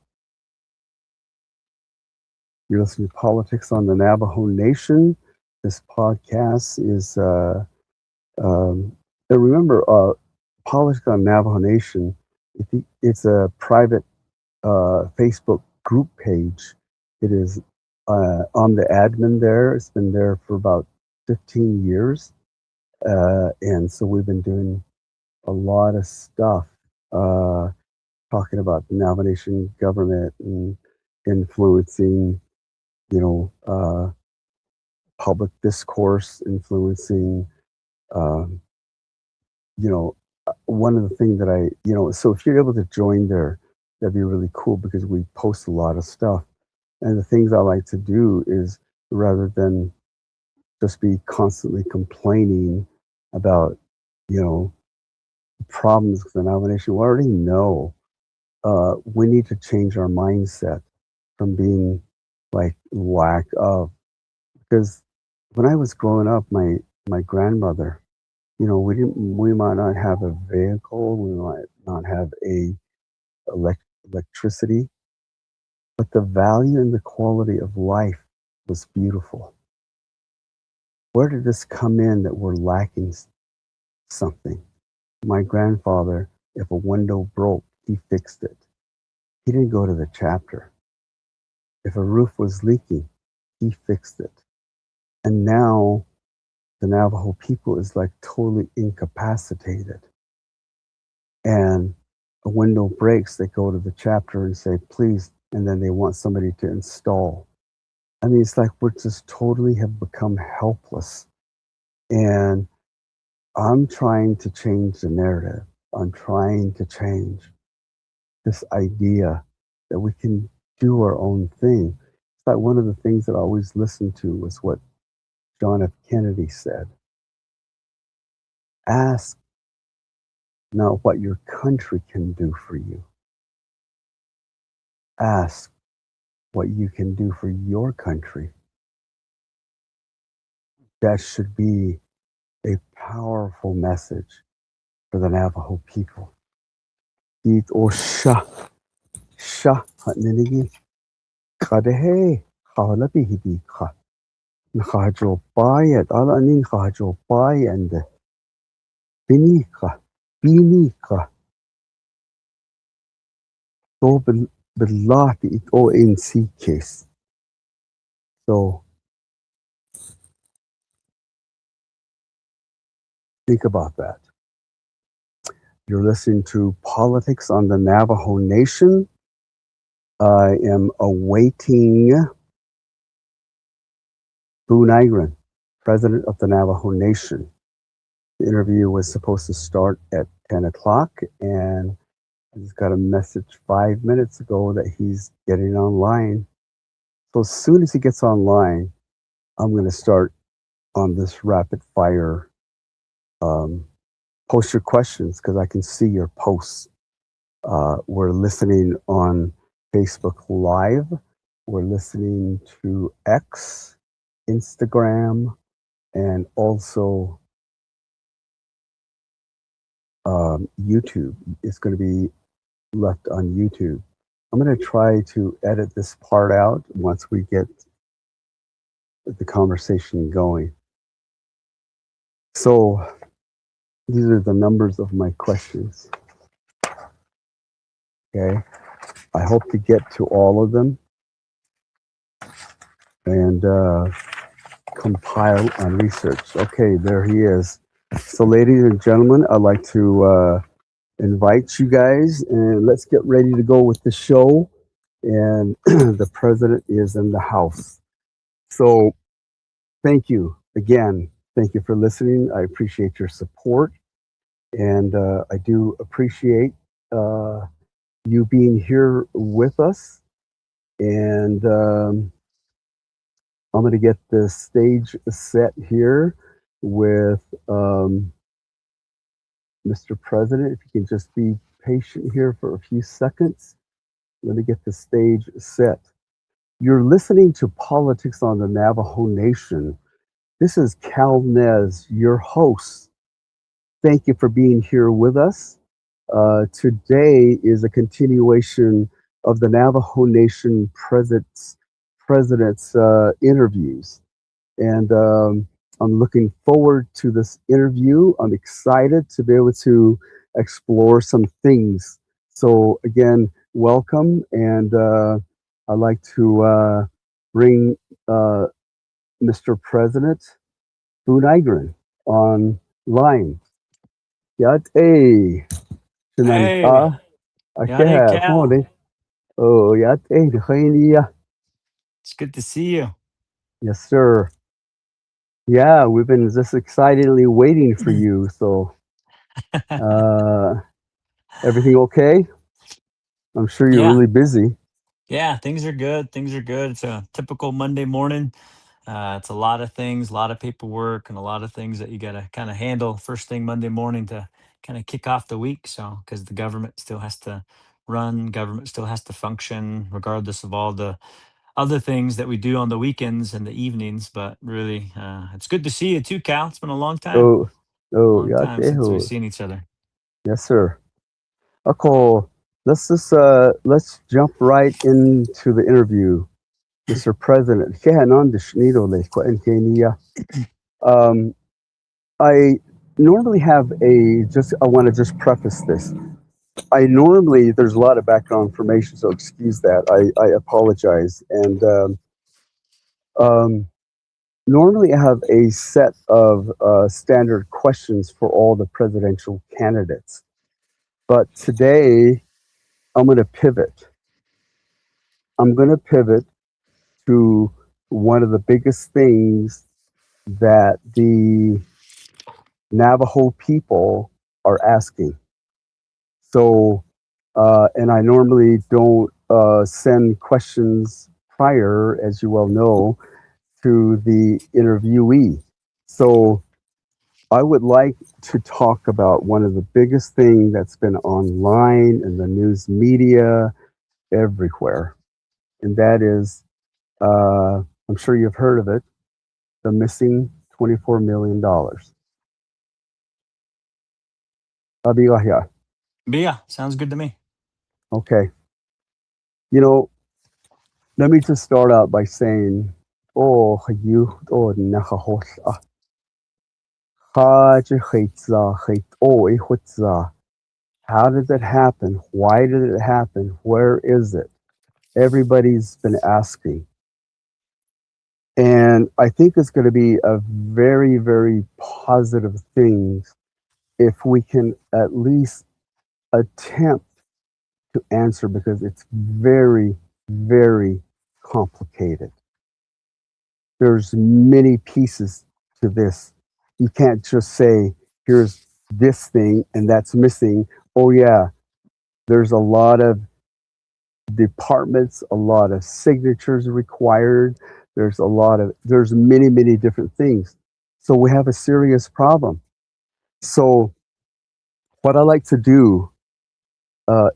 You're listening to Politics on the Navajo Nation. This podcast is, remember, Politics on Navajo Nation, it's a private Facebook group page. It is on the admin there. It's been there for about 15 years. And so we've been doing a lot of stuff, talking about the Navajo Nation government and influencing, public discourse, influencing, um, one of the things that so if you're able to join there, that'd be really cool because we post a lot of stuff. And the things I like to do is rather than just be constantly complaining about, problems with the Navajo Nation, we already know we need to change our mindset from being like lack of, because when I was growing up, my grandmother, we might not have a vehicle, we might not have electricity, but the value and the quality of life was beautiful. Where did this come in that we're lacking something? My grandfather, if a window broke, he fixed it. He didn't go to the chapter. If a roof was leaking, he fixed it. And now the Navajo people is like totally incapacitated. And a window breaks, they go to the chapter and say, please, and then they want somebody to install. I mean, it's like we're just totally have become helpless. And I'm trying to change the narrative. I'm trying to change this idea that we can do our own thing. It's like one of the things that I always listened to was what John F. Kennedy said. Ask not what your country can do for you. Ask what you can do for your country. That should be a powerful message for the Navajo people. Eat o sha hatninigi kadehe kahalabi hidi ka nakajo bayat ala aning kajo bayande binika binika to belati it ONC case. So think about that. You're listening to Politics on the Navajo Nation. I am awaiting BUU VAN NYGREN, President of the Navajo Nation. The interview was supposed to start at 10 o'clock, and I just got a message 5 minutes ago that he's getting online. So as soon as he gets online, I'm going to start on this rapid fire. Post your questions because I can see your posts. We're listening on Facebook Live. We're listening to X, Instagram, and also YouTube. It's going to be left on YouTube. I'm going to try to edit this part out once we get the conversation going. So these are the numbers of my questions. Okay. I hope to get to all of them. and compile and research. Okay, there he is. So, ladies and gentlemen, I'd like to invite you guys and let's get ready to go with the show. And the president is in the house. So, thank you again. Thank you for listening. I appreciate your support. And I do appreciate uh, you being here with us. And I'm going to get the stage set here with Mr. President. If you can just be patient here for a few seconds. Let me get the stage set. You're listening to Politics on the Navajo Nation. This is Cal Nez, your host. Thank you for being here with us. Today is a continuation of the Navajo Nation president's interviews. And I'm looking forward to this interview. I'm excited to be able to explore some things. So, again, welcome. And I'd like to bring uh, Mr. President BUU VAN NYGREN online. Yat A. Hey, Shinanta. Yade Ake. Cal. Oh, yat A. It's good to see you. Yes, sir. Yeah, we've been just excitedly waiting for you. So, uh, everything okay? I'm sure you're Yeah, really busy. yeah, things are good. Things are good. It's a typical Monday morning. It's a lot of things, a lot of paperwork, and a lot of things that you got to kind of handle first thing Monday morning to kind of kick off the week. So, because the government still has to run, government still has to function, regardless of all the other things that we do on the weekends and the evenings. But really, it's good to see you too, Cal. It's been Oh, oh, long yeah, time since we've seen each other. yes, sir. Okay, let's jump right into the interview, Mr. President. Um, I normally have a just. I want to just preface this. I normally there's a lot of background information, so excuse that. I apologize. And um, normally I have a set of standard questions for all the presidential candidates, but today I'm going to pivot. I'm going to pivot to one of the biggest things that the Navajo people are asking. So, and I normally don't send questions prior, as you well know, to the interviewee. So, I would like to talk about one of the biggest things that's been online in the news media everywhere, and that is, I'm sure you've heard of it, the missing $24 million. Abiyahya. But yeah, sounds good to me. Okay. You know, let me just start out by saying, oh, you, oh, nakahos, how did that happen? Why did it happen? Where is it? Everybody's been asking. And I think it's going to be a very, very positive thing if we can at least attempt to answer because it's very, very complicated. There's many pieces to this. You can't just say, here's this thing and that's missing. Oh, yeah, there's a lot of departments, a lot of signatures required. There's many, many different things. So we have a serious problem. So, what I like to do,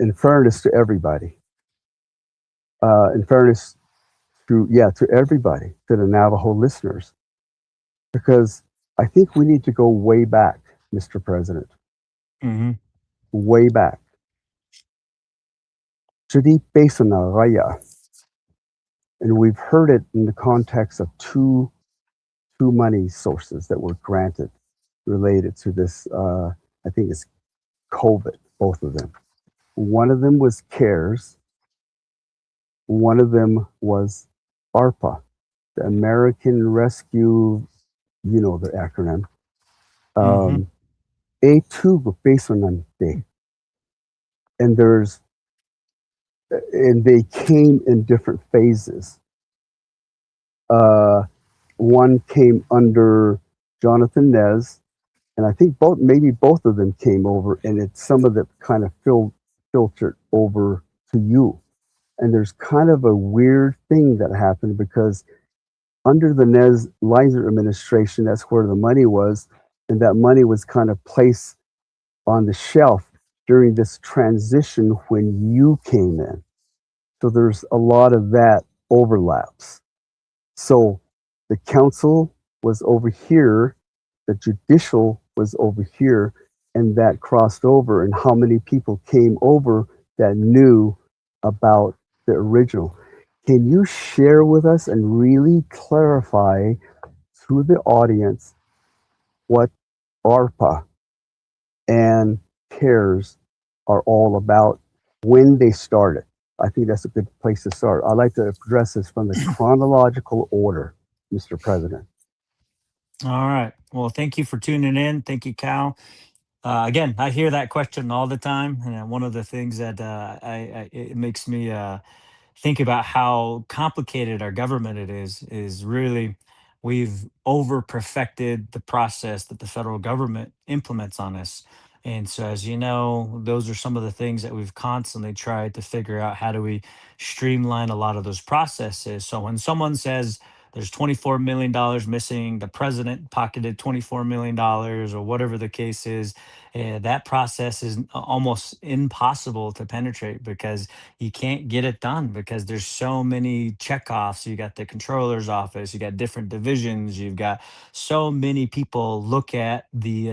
in fairness to everybody, in fairness to everybody, to the Navajo listeners, because I think we need to go way back, Mr. President, Hmm. way back. Chidi Besana Raya, and we've heard it in the context of two money sources that were granted related to this. I think it's COVID, both of them. One of them was CARES. One of them was ARPA. the American Rescue, you know the acronym. Mm-hmm. A2 Basonante. And they came in different phases. Uh, One came under Jonathan Nez, and I think maybe both of them came over, and it's some of it kind of filtered over to you. And there's kind of a weird thing that happened because under the Nez Leiser administration, that's where the money was, and that money was kind of placed on the shelf during this transition when you came in. So there's a lot of that overlaps. So the council was over here, the judicial was over here, and that crossed over. And how many people came over that knew about the original? Can you share with us and really clarify to the audience what ARPA and CARES are all about, when they started? I think that's a good place to start. I'd like to address this from the chronological order, Mr. President. All right. Well, thank you for tuning in. Thank you, Cal. Again, I hear that question all the time, and one of the things that it makes me think about how complicated our government it is really we've over perfected the process that the federal government implements on us. And so, as you know, those are some of the things that we've constantly tried to figure out, how do we streamline a lot of those processes. So when someone says there's $24 million missing, the president pocketed $24 million, or whatever the case is, that process is almost impossible to penetrate because you can't get it done because there's so many checkoffs. You got the controller's office, you got different divisions, you've got so many people look at the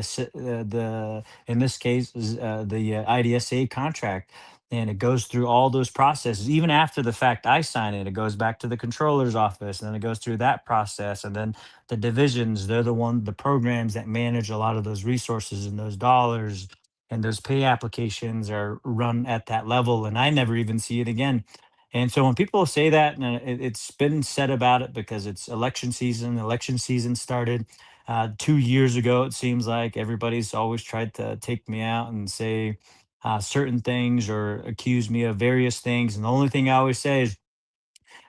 in this case the IDSA contract, and it goes through all those processes. Even after the fact I sign it, it goes back to the controller's office, and then it goes through that process, and then the divisions, they're the programs that manage a lot of those resources and those dollars, and those pay applications are run at that level, and I never even see it again. And so when people say that, and it's been said about it because it's election season. Election season started 2 years ago. It seems like everybody's always tried to take me out and say certain things or accuse me of various things. And the only thing I always say is,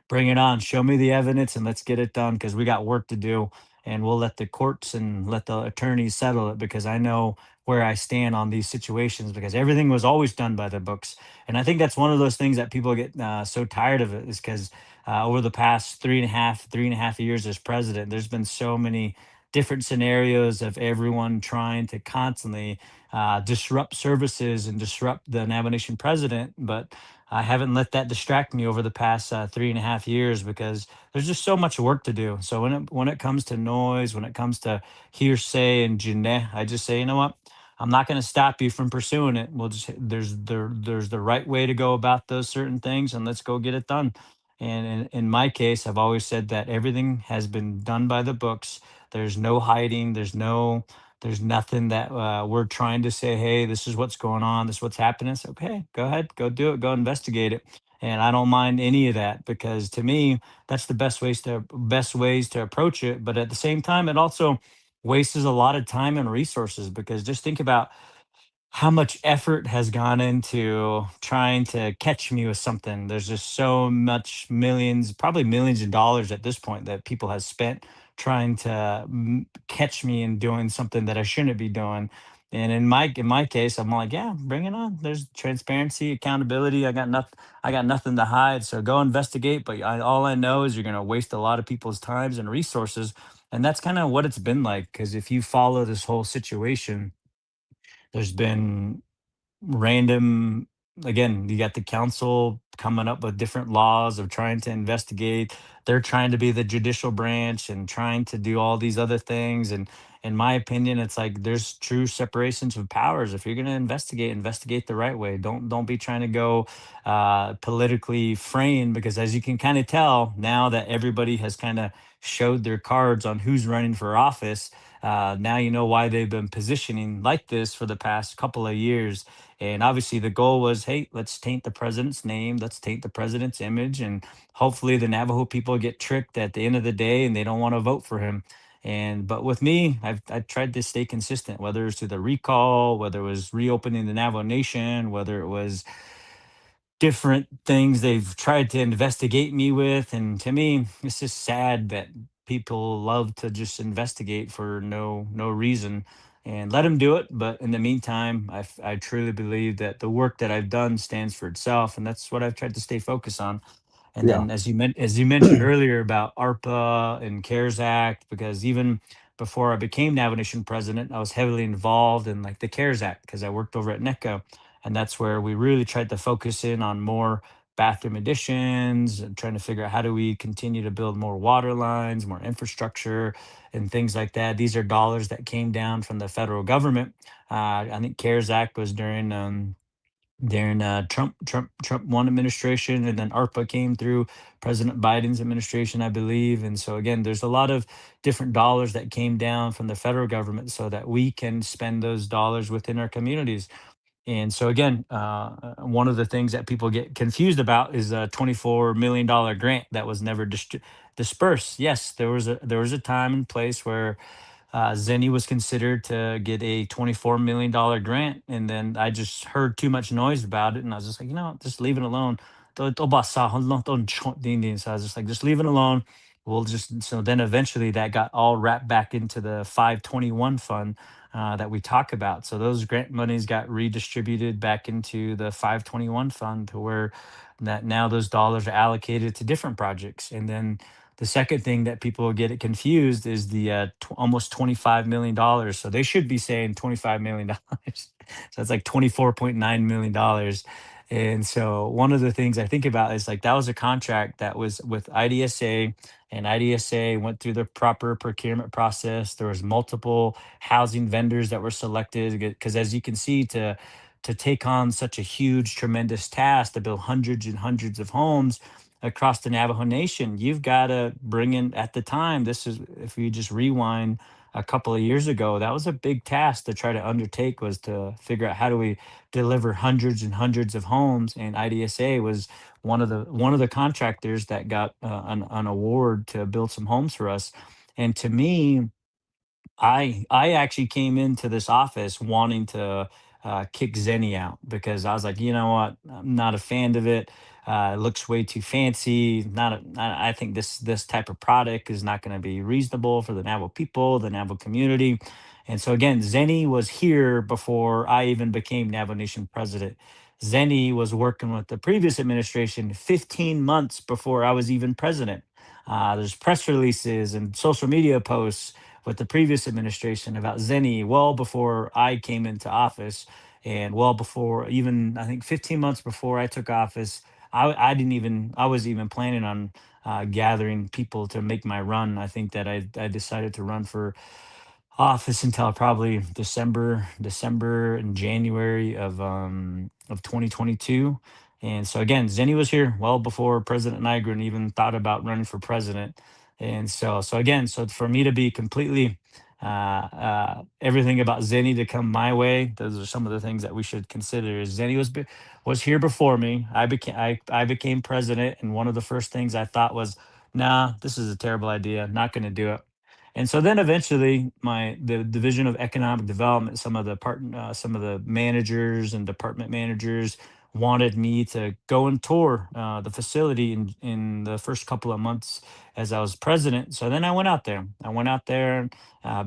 bring it on. Show me the evidence and let's get it done because we got work to do. And we'll let the courts and let the attorneys settle it because I know where I stand on these situations because everything was always done by the books. And I think that's one of those things that people get so tired of it is because over the past 3.5 years as president, there's been so many different scenarios of everyone trying to constantly disrupt services and disrupt the Navajo Nation president. But I haven't let that distract me over the past 3.5 years because there's just so much work to do. So when it comes to noise, when it comes to hearsay and Diné, I just say, you know what? I'm not going to stop you from pursuing it. We'll just there's the right way to go about those certain things, and let's go get it done. And in my case, I've always said that everything has been done by the books. There's no hiding. There's nothing that we're trying to say, hey, this is what's going on. This is what's happening. It's okay. Go ahead. Go do it. Go investigate it. And I don't mind any of that because to me, that's the best ways to approach it. But at the same time, it also wastes a lot of time and resources because just think about how much effort has gone into trying to catch me with something. There's just so much millions, probably millions of dollars at this point that people have spent trying to catch me in doing something that I shouldn't be doing. And in my case, I'm like, yeah, bring it on. There's transparency, accountability. I got nothing to hide. So go investigate. But all I know is you're going to waste a lot of people's times and resources. And that's kind of what it's been like. Because if you follow this whole situation, there's been random, again, you got the council coming up with different laws of trying to investigate. They're trying to be the judicial branch and trying to do all these other things. And in my opinion, it's like there's true separations of powers. If you're going to investigate the right way. Don't be trying to go politically framed because as you can kind of tell now that everybody has kind of showed their cards on who's running for office. Now you know why they've been positioning like this for the past couple of years. And obviously, the goal was, hey, let's taint the president's name. let's taint the president's image, and hopefully the Navajo people get tricked at the end of the day and they don't want to vote for him. And but with me, I tried to stay consistent, whether it's to the recall, whether it was reopening the Navajo Nation, whether it was different things they've tried to investigate me with. And to me, it's just sad that people love to just investigate for no reason, and let them do it. But in the meantime, I truly believe that the work that I've done stands for itself, and that's what I've tried to stay focused on. And Yeah. then, as you mentioned earlier about ARPA and CARES Act, because even before I became Navajo Nation president, I was heavily involved in like the CARES Act because I worked over at NECA, and that's where we really tried to focus in on more bathroom additions and trying to figure out how do we continue to build more water lines, more infrastructure, and things like that. These are dollars that came down from the federal government. I think CARES Act was during Trump one administration, and then ARPA came through President Biden's administration, I believe. And so again, there's a lot of different dollars that came down from the federal government so that we can spend those dollars within our communities. And so again, one of the things that people get confused about is a $24 million grant that was never dispersed. Yes, there was a time and place where Zenny was considered to get a $24 million grant, and then I just heard too much noise about it, and I was just like, just leave it alone. So I was just like, just leave it alone. We'll just so then eventually that got all wrapped back into the 521 fund that we talk about. So those grant monies got redistributed back into the 521 fund to where that now those dollars are allocated to different projects. And then the second thing that people get it confused is the almost $25 million. So they should be saying $25 million. So it's like $24.9 million. And so one of the things I think about is like that was a contract that was with IDSA, and IDSA went through the proper procurement process. There was multiple housing vendors that were selected because, as you can see, to take on such a huge, tremendous task to build hundreds and hundreds of homes across the Navajo Nation, you've got to bring in, at the time, this is, if you just rewind a couple of years ago, that was a big task to try to undertake, was to figure out how do we deliver hundreds and hundreds of homes. And IDSA was one of the contractors that got an award to build some homes for us. And to me, I actually came into this office wanting to kick Zenny out because I was like, you know what, I'm not a fan of it. It looks way too fancy. Not, I think this type of product is not going to be reasonable for the Navajo people, the Navajo community. And so again, Zenny was here before I even became Navajo Nation president. Zenny was working with the previous administration 15 months before I was even president. There's press releases and social media posts with the previous administration about Zenny well before I came into office, and well before, even I think 15 months before I took office. I didn't even I was even planning on gathering people to make my run. I think that I decided to run for office until probably December and January of 2022. And so again, Zenny was here well before President Nygren even thought about running for president. And so again, so for me to be completely everything about Zenny to come my way, those are some of the things that we should consider. Is Zenny was here before me. I became president, and one of the first things I thought was, nah, this is a terrible idea. Not going to do it. And so then eventually, the division of economic development, some of the managers and department managers wanted me to go and tour the facility in the first couple of months as I was president. So then I went out there.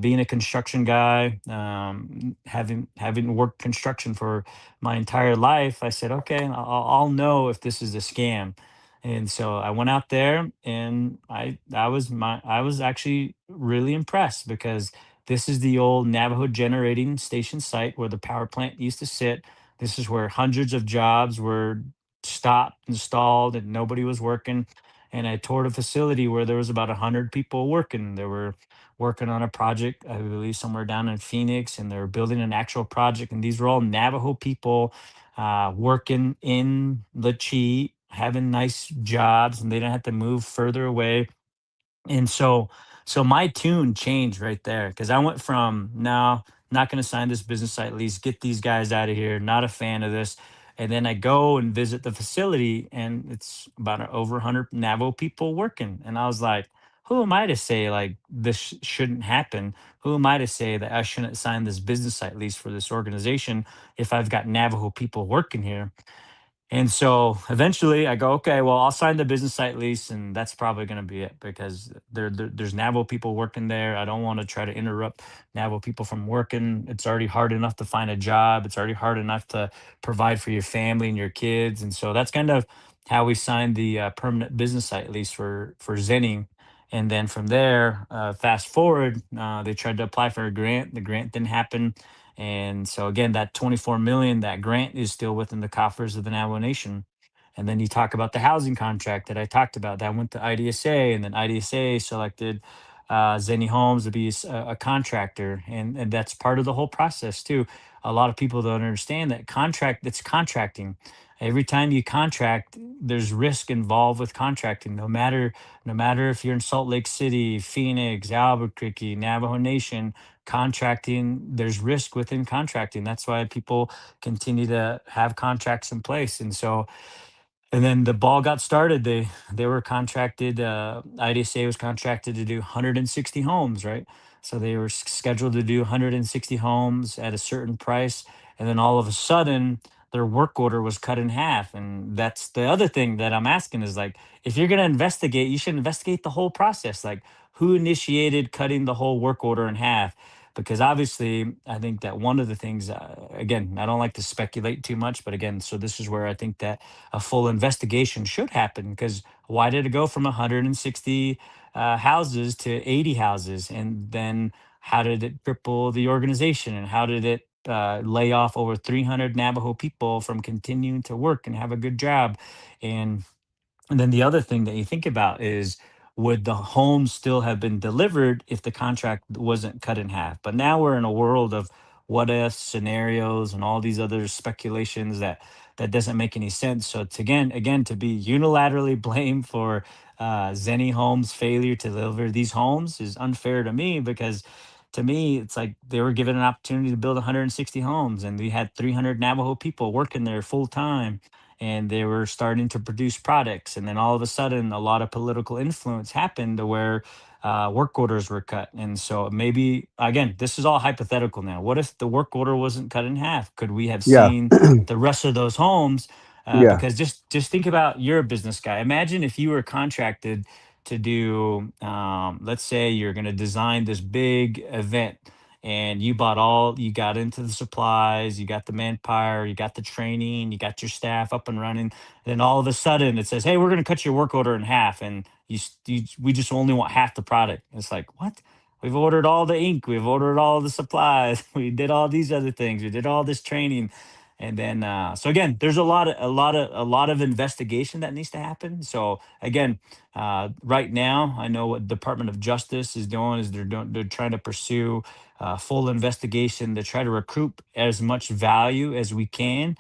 Being a construction guy, having worked construction for my entire life. I said, okay, I'll know if this is a scam. And so I went out there, and I was actually really impressed because this is the old Navajo generating station site where the power plant used to sit. This is where hundreds of jobs were stopped, installed, and nobody was working. And I toured a facility where there was about 100 people working. They were working on a project, I believe, somewhere down in Phoenix, and they were building an actual project. And these were all Navajo people working in the Chi, having nice jobs, and they didn't have to move further away. And so my tune changed right there because I went from, no, not going to sign this business site lease, get these guys out of here, not a fan of this. And then I go and visit the facility, and it's about over 100 Navajo people working. And I was like, who am I to say like this shouldn't happen? Who am I to say that I shouldn't sign this business site lease for this organization if I've got Navajo people working here? And so eventually I go, okay, well, I'll sign the business site lease, and that's probably going to be it because there's Navajo people working there. I don't want to try to interrupt Navajo people from working. It's already hard enough to find a job. It's already hard enough to provide for your family and your kids. And so that's kind of how we signed the permanent business site lease for Zenning. And then from there, fast forward, they tried to apply for a grant. The grant didn't happen, and so again, that 24 million, that grant is still within the coffers of the Navajo Nation. And then you talk about the housing contract that I talked about that went to IDSA, and then IDSA selected Zenny Homes to be a contractor, and that's part of the whole process too. A lot of people don't understand that contract. That's contracting. Every time you contract, there's risk involved with contracting. No matter if you're in Salt Lake City, Phoenix, Albuquerque, Navajo Nation, contracting, there's risk within contracting. That's why people continue to have contracts in place. And so, and then the ball got started. They were contracted. IDSA was contracted to do 160 homes, right? So they were scheduled to do 160 homes at a certain price, and then all of a sudden, their work order was cut in half. And that's the other thing that I'm asking is like, if you're going to investigate, you should investigate the whole process. Like, who initiated cutting the whole work order in half? Because obviously, I think that one of the things, again, I don't like to speculate too much, but again, so this is where I think that a full investigation should happen. Because why did it go from 160 houses to 80 houses? And then how did it cripple the organization? And how did it lay off over 300 Navajo people from continuing to work and have a good job? And then the other thing that you think about is, would the home still have been delivered if the contract wasn't cut in half? But now we're in a world of what if scenarios and all these other speculations that doesn't make any sense. So it's again to be unilaterally blamed for Zenny Homes' failure to deliver these homes is unfair to me, because to me it's like they were given an opportunity to build 160 homes, and we had 300 Navajo people working there full time, and they were starting to produce products. And then all of a sudden, a lot of political influence happened to where work orders were cut. And so maybe, again, this is all hypothetical now. What if the work order wasn't cut in half? Could we have Yeah. seen the rest of those homes? Yeah. Because just think about, you're a business guy. Imagine if you were contracted to do, let's say you're going to design this big event, and you got into the supplies, you got the manpower, you got the training, you got your staff up and running. Then all of a sudden it says, hey, we're going to cut your work order in half, and we just only want half the product. It's like, what? We've ordered all the ink, we've ordered all the supplies, we did all these other things, we did all this training. And then so again, there's a lot of investigation that needs to happen. So again, right now I know what Department of Justice is doing is they're trying to pursue full investigation to try to recoup as much value as we can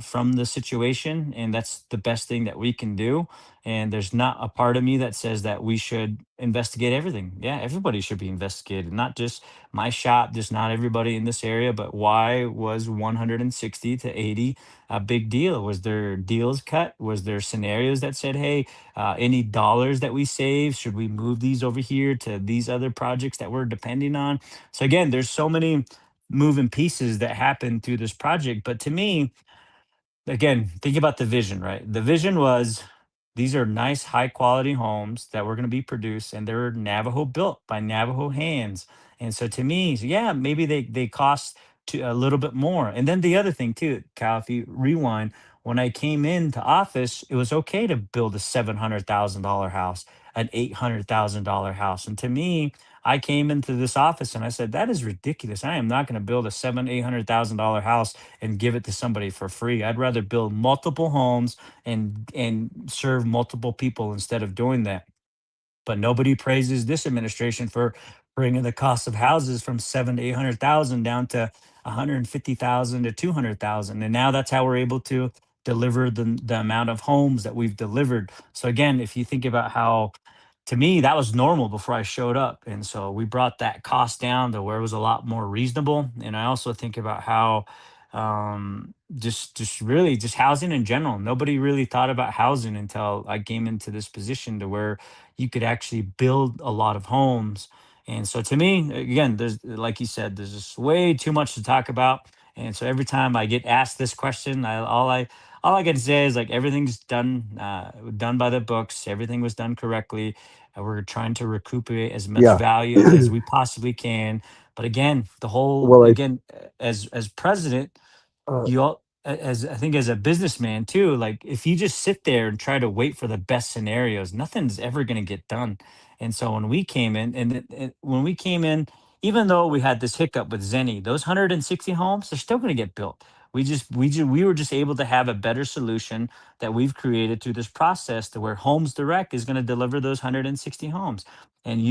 from the situation. And that's the best thing that we can do. And there's not a part of me that says that we should investigate everything. Yeah, everybody should be investigated, not just my shop, just not everybody in this area. But why was 160 to 80 a big deal? Was there deals cut? Was there scenarios that said, hey, any dollars that we save, should we move these over here to these other projects that we're depending on? So again, there's so many moving pieces that happen through this project. But to me, again, think about the vision, right? The vision was, these are nice, high quality homes that were going to be produced, and they're Navajo built by Navajo hands. And so to me, so yeah, maybe they cost a little bit more. And then the other thing too, Cal, if you rewind, when I came into office, it was okay to build a $700,000 house, an $800,000 house. And to me, I came into this office and I said, that is ridiculous. I am not going to build a $800,000 house and give it to somebody for free. I'd rather build multiple homes and serve multiple people instead of doing that. But nobody praises this administration for bringing the cost of houses from 7 to 800,000 down to 150,000 to 200,000, and now that's how we're able to deliver the amount of homes that we've delivered. So again, if you think about how, to me, that was normal before I showed up, and so we brought that cost down to where it was a lot more reasonable. And I also think about how Just really just housing in general. Nobody really thought about housing until I came into this position to where you could actually build a lot of homes. And so to me, again, there's like you said, there's just way too much to talk about. And so every time I get asked this question, all I can say is like everything's done by the books. Everything was done correctly. We're trying to recuperate as much Yeah. value as we possibly can. But again, the whole Well, again, as president, uh, you all as I think as a businessman too, like if you just sit there and try to wait for the best scenarios, nothing's ever going to get done. And so when we came in, when we came in, even though we had this hiccup with Zenny, those 160 homes, they're still going to get built. We were just able to have a better solution that we've created through this process to where Homes Direct is going to deliver those 160 homes. And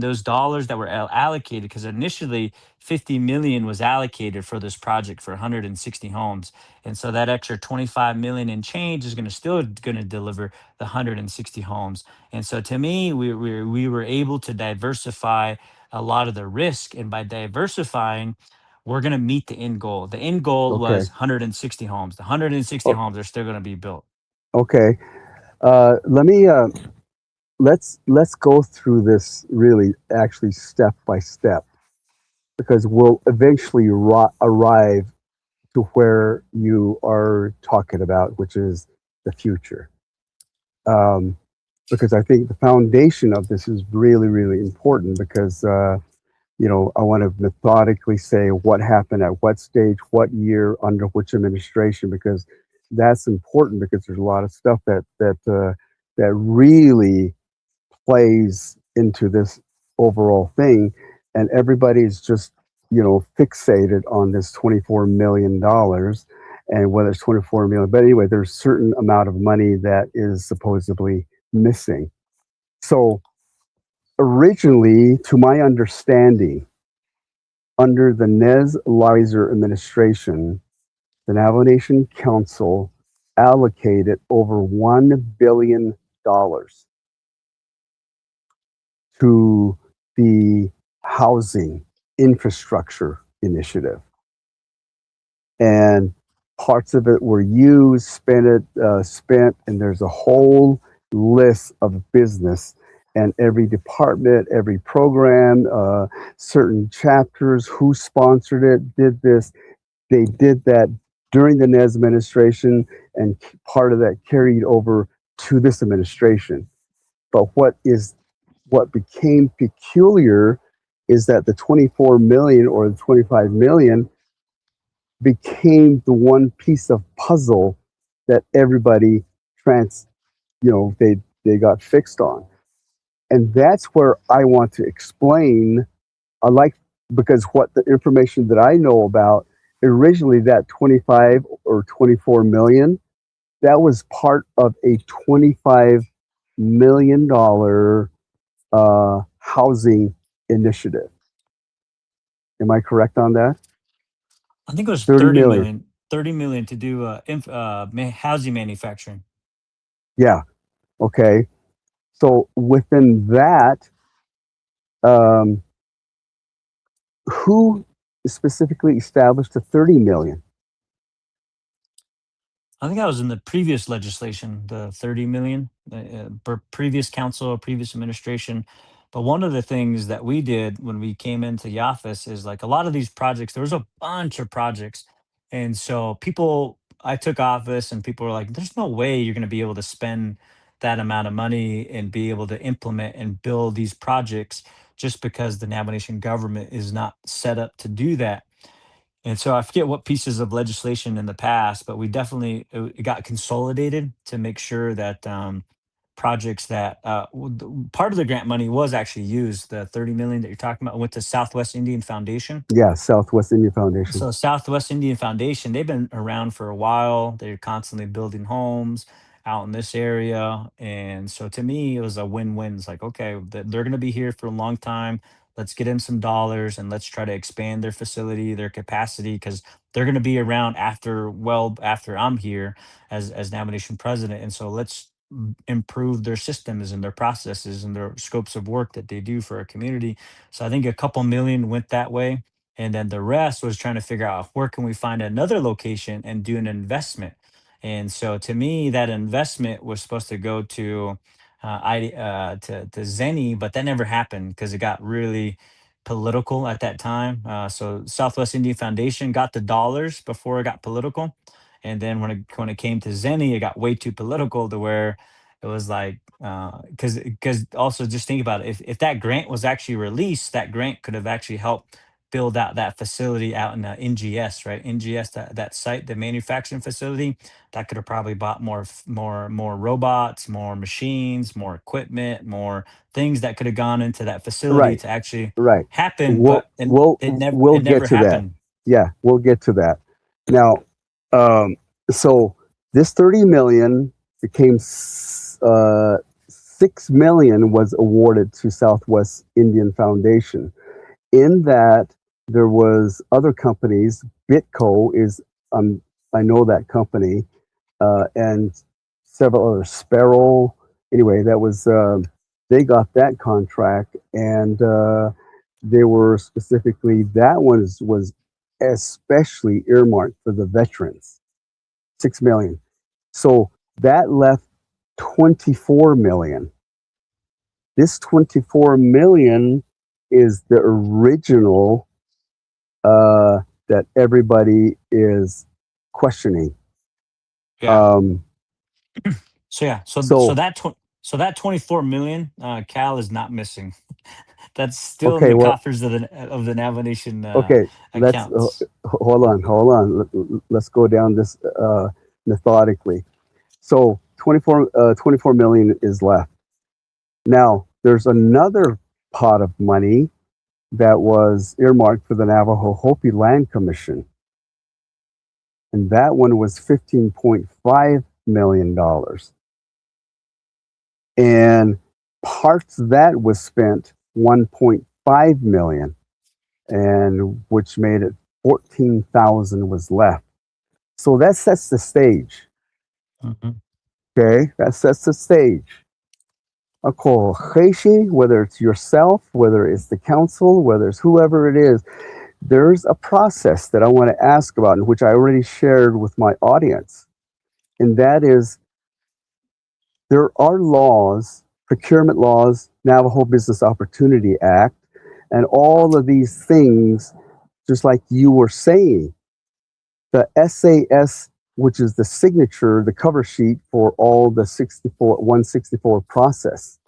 those dollars that were allocated, because initially 50 million was allocated for this project for 160 homes, and so that extra 25 million and change is going to still going to deliver the 160 homes. And so to me, we were able to diversify a lot of the risk, and by diversifying, we're going to meet the end goal. The end goal was okay. 160 homes. The 160 Oh, homes are still going to be built. okay. Let me let's go through this really actually step by step because we'll eventually arrive to where you are talking about, which is the future. Um, because I think the foundation of this is really, really important because, I want to methodically say what happened at what stage, what year, under which administration, because that's important because there's a lot of stuff that really plays into this overall thing, and everybody's just fixated on this $24 million, and whether it's 24 million. But anyway, there's a certain amount of money that is supposedly missing. So originally, to my understanding, under the Nez Lizer administration, the Navajo Nation Council allocated over $1 billion to the housing infrastructure initiative. And parts of it were used, spent, and there's a whole list of business. And every department, every program, certain chapters, who sponsored it, did this. They did that during the Nez administration, and part of that carried over to this administration. But what became peculiar is that the 24 million or the 25 million became the one piece of puzzle that everybody trans they got fixed on. And that's where I want to explain. I like, because what the information that I know about, originally that 25 or 24 million, that was part of a $25 million housing initiative. Am I correct on that? I think it was 30 million. 30 million to do housing manufacturing. Yeah. Okay. So within that, um, who specifically established the 30 million? I think that was in the previous legislation, the 30 million, previous council, previous administration. But one of the things that we did when we came into the office is like a lot of these projects, there was a bunch of projects. And so I took office and people were like, there's no way you're going to be able to spend that amount of money and be able to implement and build these projects just because the Navajo Nation government is not set up to do that. And so I forget what pieces of legislation in the past, but we definitely it got consolidated to make sure that projects that part of the grant money was actually used. The 30 million that you're talking about went to Southwest Indian Foundation. Yeah, Southwest Indian Foundation. So Southwest Indian Foundation, they've been around for a while. They're constantly building homes out in this area. And so to me, it was a win-win. It's like, okay, they're going to be here for a long time. Let's get in some dollars and let's try to expand their facility, their capacity, because they're going to be around after I'm here as nomination president. And so let's improve their systems and their processes and their scopes of work that they do for our community. So I think a couple million went that way, and then the rest was trying to figure out where can we find another location and do an investment. And so to me, that investment was supposed to go to to Zenny, but that never happened because it got really political at that time. So Southwest Indian Foundation got the dollars before it got political, and then when it came to Zenny, it got way too political to where it was like because also just think about it. If that grant was actually released, that grant could have actually helped build out that facility out in NGS, right? NGS, that site, the manufacturing facility, that could have probably bought more robots, more machines, more equipment, more things that could have gone into that facility Right, to actually right. happen, We'll but and we'll it we'll get never to that. happened. Yeah, we'll get to that. Now, um, so this 30 million became 6 million was awarded to Southwest Indian Foundation. In that, there was other companies. Bitco is I know that company, and several other Sparrow. Anyway, that was they got that contract, and they were specifically that one was especially earmarked for the veterans. 6 million. So that left 24 million. This 24 million is the original that everybody is questioning. Yeah. Um, So yeah. so So that 24 million, Cal is not missing. That's still in okay, the well, coffers of the Navajo Nation okay, let's accounts. hold on. Let's go down this methodically. So 24 million is left. Now, there's another pot of money that was earmarked for the Navajo Hopi Land Commission, and that one was $15.5 million. And parts of that was spent 1.5 million, and which made it 14,000 was left. So that sets the stage. Mhm. Okay, that sets the stage. Ako, whether it's yourself, whether it's the council, whether it's whoever it is, there's a process that I want to ask about, and which I already shared with my audience. And that is there are laws, procurement laws, Navajo Business Opportunity Act, and all of these things, just like you were saying, the SAS, which is the signature, the cover sheet for all the 164 process.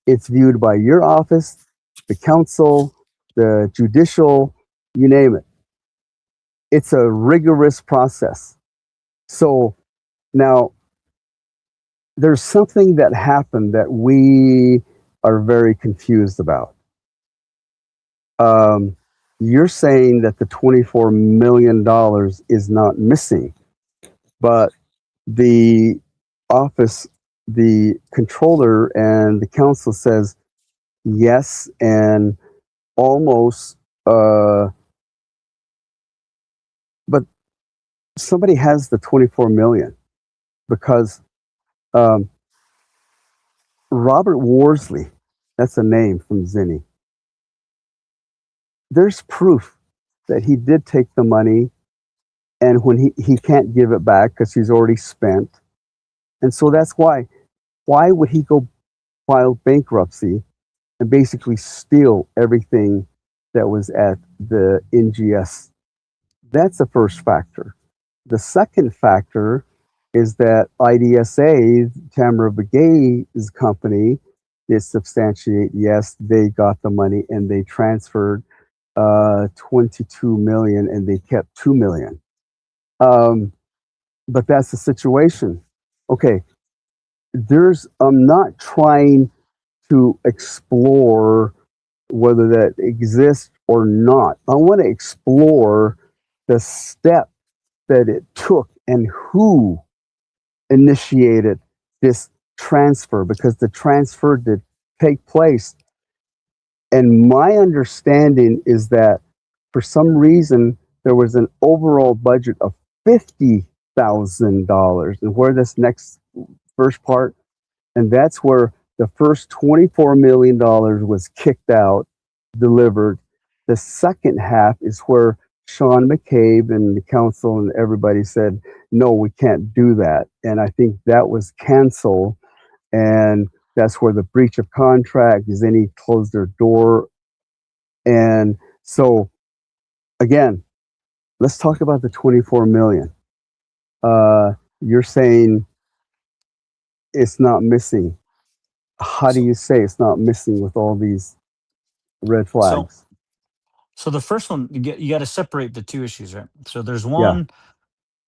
It's viewed by your office, the council, the judicial, you name it. It's a rigorous process. So now there's something that happened that we are very confused about. Um, you're saying that the $24 million is not missing, but the office, the controller, and the council says yes, and almost, but somebody has the 24 million because um, Robert Worsley, that's a name from Zinni. There's proof that he did take the money, and when he can't give it back because he's already spent. And so that's why would he go file bankruptcy and basically steal everything that was at the NGS? That's the first factor. The second factor is that IDSA, Tamara Begay's company, did substantiate, yes, they got the money and they transferred 22 million and they kept 2 million. But that's the situation. Okay, I'm not trying to explore whether that exists or not. I want to explore the step that it took and who initiated this transfer, because the transfer did take place. And my understanding is that for some reason there was an overall budget of $50,000, and where this next first part, and that's where the first $24 million was kicked out, delivered, The second half is where Sean McCabe and the council and everybody said, no, we can't do that. And I think that was canceled. And that's where the breach of contract is. Then he closed their door. And so, again, let's talk about the 24 million. You're saying it's not missing. How do So you say it's not missing with all these red so flags? so the first one, you got to separate the two issues, right? So there's Yeah. one,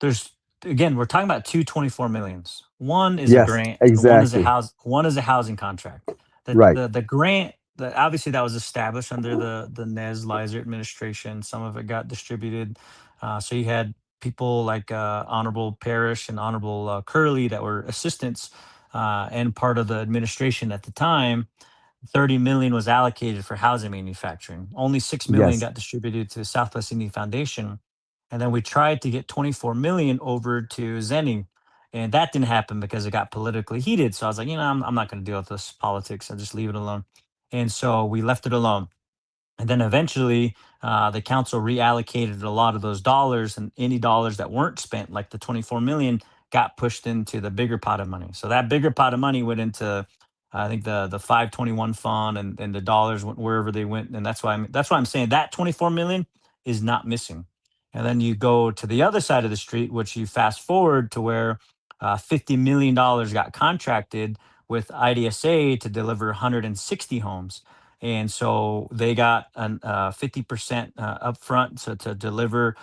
there's again, we're talking about two 24 millions. One is a Yes, grant and exactly. one is a housing contract. The Right. the the grant, obviously that was established under the Nez Lizer administration. Some of it got distributed. So you had people like Honorable Parrish and Honorable Curley that were assistants and part of the administration at the time. 30 million was allocated for housing manufacturing. Only 6 million Yes. got distributed to the Southwest Indian Foundation. And then we tried to get 24 million over to Zenny. And that didn't happen because it got politically heated. So I was like, I'm not going to deal with this politics. I'll just leave it alone. And so we left it alone. And then eventually, the council reallocated a lot of those dollars, and any dollars that weren't spent, like the 24 million, got pushed into the bigger pot of money. So that bigger pot of money went into, I think the 521 fund, and the dollars went wherever they went. And that's why I'm saying that 24 million is not missing. And then you go to the other side of the street, which you fast forward to where $50 million got contracted with IDSA to deliver 160 homes, and so they got an 50% upfront to deliver,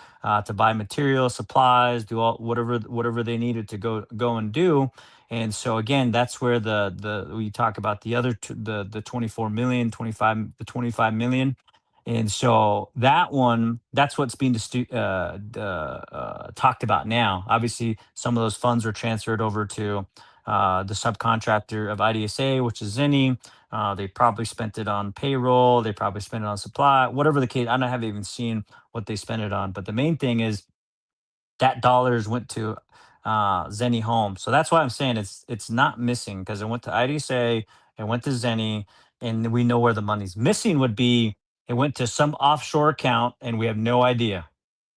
to buy material, supplies, do all whatever they needed to go and do. And so again, that's where the we talk about the other the 24 million, 25 the 25 million. And so that one, that's what's being talked about now. Obviously, some of those funds were transferred over to the subcontractor of IDSA, which is Zenny. They probably spent it on payroll. They probably spent it on supply, whatever the case. I don't have even seen what they spent it on. But the main thing is that dollars went to Zenny Home. So that's why I'm saying it's not missing, because it went to IDSA, it went to Zenny, and we know where the money's missing would be. It went to some offshore account, and we have no idea.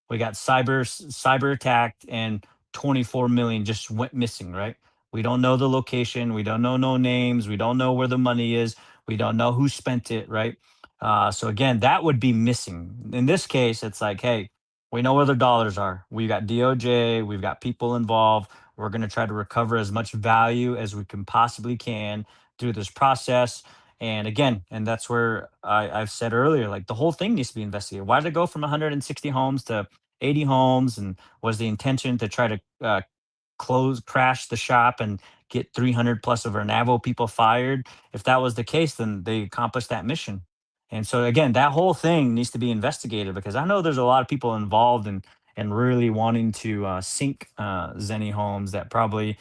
We got cyber attacked, and 24 million just went missing, right? We don't know the location, we don't know no names, we don't know where the money is, we don't know who spent it, right? So again, that would be missing. In this case, it's like, hey, we know where the dollars are. We got DOJ, we've got people involved. We're going to try to recover as much value as we can possibly can through this process. And again, and that's where I've said earlier, like the whole thing needs to be investigated. Why did it go from 160 homes to 80 homes? And was the intention to try to crash the shop and get 300 plus of our Navajo people fired? If that was the case, then they accomplished that mission. And so again, that whole thing needs to be investigated, because I know there's a lot of people involved in and really wanting to sink Zenny Homes that probably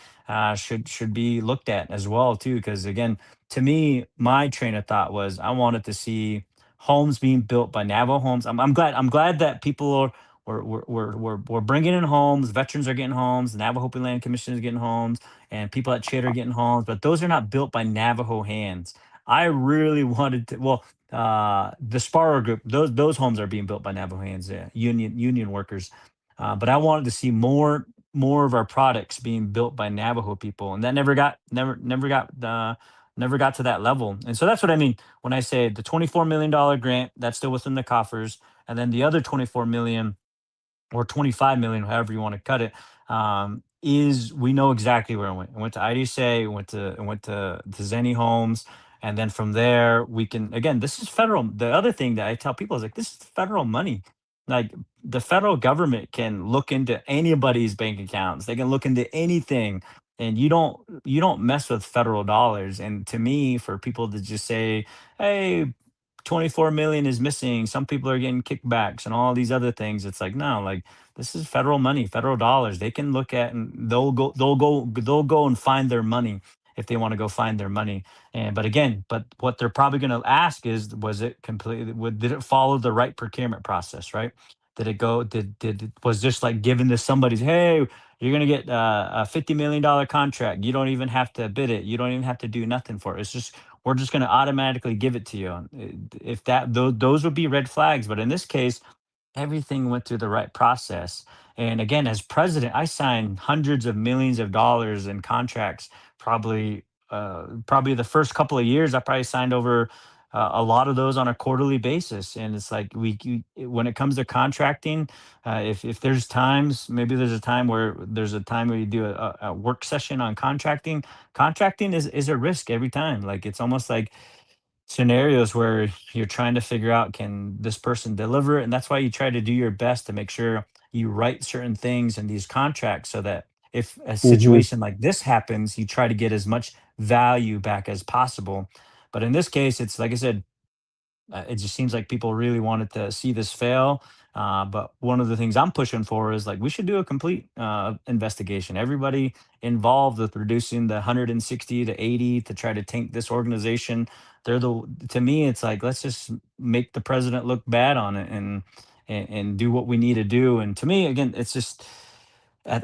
should be looked at as well too. Because again, to me, my train of thought was I wanted to see homes being built by Navajo homes. I'm glad that people are we're bringing in homes. Veterans are getting homes. The Navajo Land Commission is getting homes, and people at Chit are getting homes. But those are not built by Navajo hands. I really wanted to. Well, the Sparrow Group, those homes are being built by Navajo hands, union workers. But I wanted to see more of our products being built by Navajo people, and that never got to that level. And so that's what I mean when I say the $24 million grant, that's still within the coffers, and then the other 24 million or 25 million, however you want to cut it, is we know exactly where it went. It went to IDSA, it went to Zenny Homes, and then from there we can, again, this is federal. The other thing that I tell people is like, this is federal money. Like, the federal government can look into anybody's bank accounts. They can look into anything, and you don't mess with federal dollars. And to me, for people to just say, hey, 24 million is missing, some people are getting kickbacks and all these other things, it's like, no, like, this is federal money, federal dollars. They can look at, and they'll go and find their money if they want to go find their money. And but again, but what they're probably going to ask is, was it completely, did it follow the right procurement process, right? Did it go, did it was just like given to somebody's, hey, you're going to get a $50 million contract, you don't even have to bid it, you don't even have to do nothing for it, it's just, we're just going to automatically give it to you. If that those would be red flags, but in this case, everything went through the right process. And again, as president, I signed hundreds of millions of dollars in contracts. Probably the first couple of years, I probably signed over a lot of those on a quarterly basis. And it's like when it comes to contracting, if there's times, maybe there's a time where you do a work session on contracting. Contracting is a risk every time. Like it's almost like scenarios where you're trying to figure out, can this person deliver it, and that's why you try to do your best to make sure you write certain things in these contracts so that if a Mm-hmm. situation like this happens, you try to get as much value back as possible. But in this case, it's like I said, it just seems like people really wanted to see this fail. But one of the things I'm pushing for is like we should do a complete investigation. Everybody involved with reducing the 160 to 80 to try to tank this organization. To me, it's like let's just make the president look bad on it and do what we need to do. And to me, again, it's just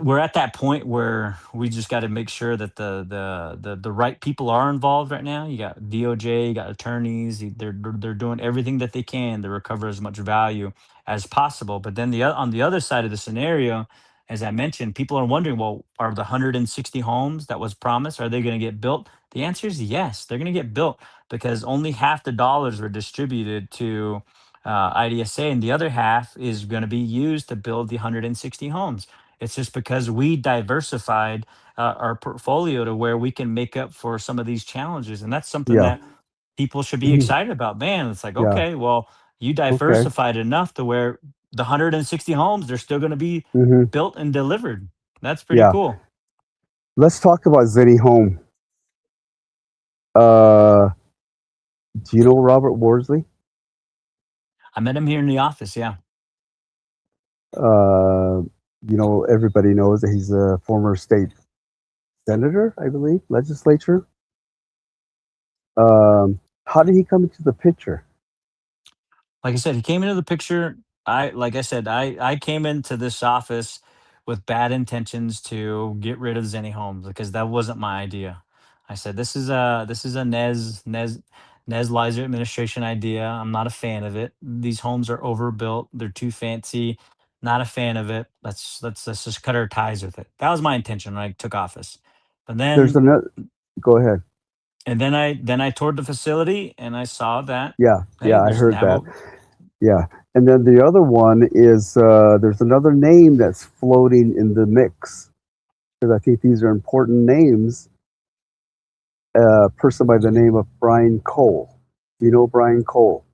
we're at that point where we just got to make sure that the right people are involved right now. You got DOJ, you got attorneys. They're doing everything that they can to recover as much value as possible. But then on the other side of the scenario, as I mentioned, people are wondering, well, are the 160 homes that was promised, are they going to get built? The answer is yes, they're going to get built because only half the dollars were distributed to IDSA, and the other half is going to be used to build the 160 homes. It's just because we diversified our portfolio to where we can make up for some of these challenges, and that's something Yeah. that people should be Mhm. excited about. Man, it's like Yeah. okay, well, you Okay. diversified enough to where the 160 homes they're still going to be Hmm. built and delivered. That's pretty Yeah. cool. Let's talk about Zenny Home. Uh, do you know Robert Worsley? I met him here in the office. Yeah, Uh, everybody knows that he's a former state senator, I believe, legislature. How did he come into the picture? like I said, he came into the picture. Like I said, I came into this office with bad intentions to get rid of Zenny Homes because that wasn't my idea. I said this is a Nez Lizer administration idea. I'm not a fan of it. These homes are overbuilt. They're too fancy. Not a fan of it. Let's just cut our ties with it. That was my intention when I took office. But There's then another. Go ahead. and then I toured the facility and I saw that Yeah, hey, yeah, I there's heard that. Navajo. Yeah, and then the other one is there's another name that's floating in the mix because I think these are important names. A person by the name of Brian Cole. Do you know Brian Cole?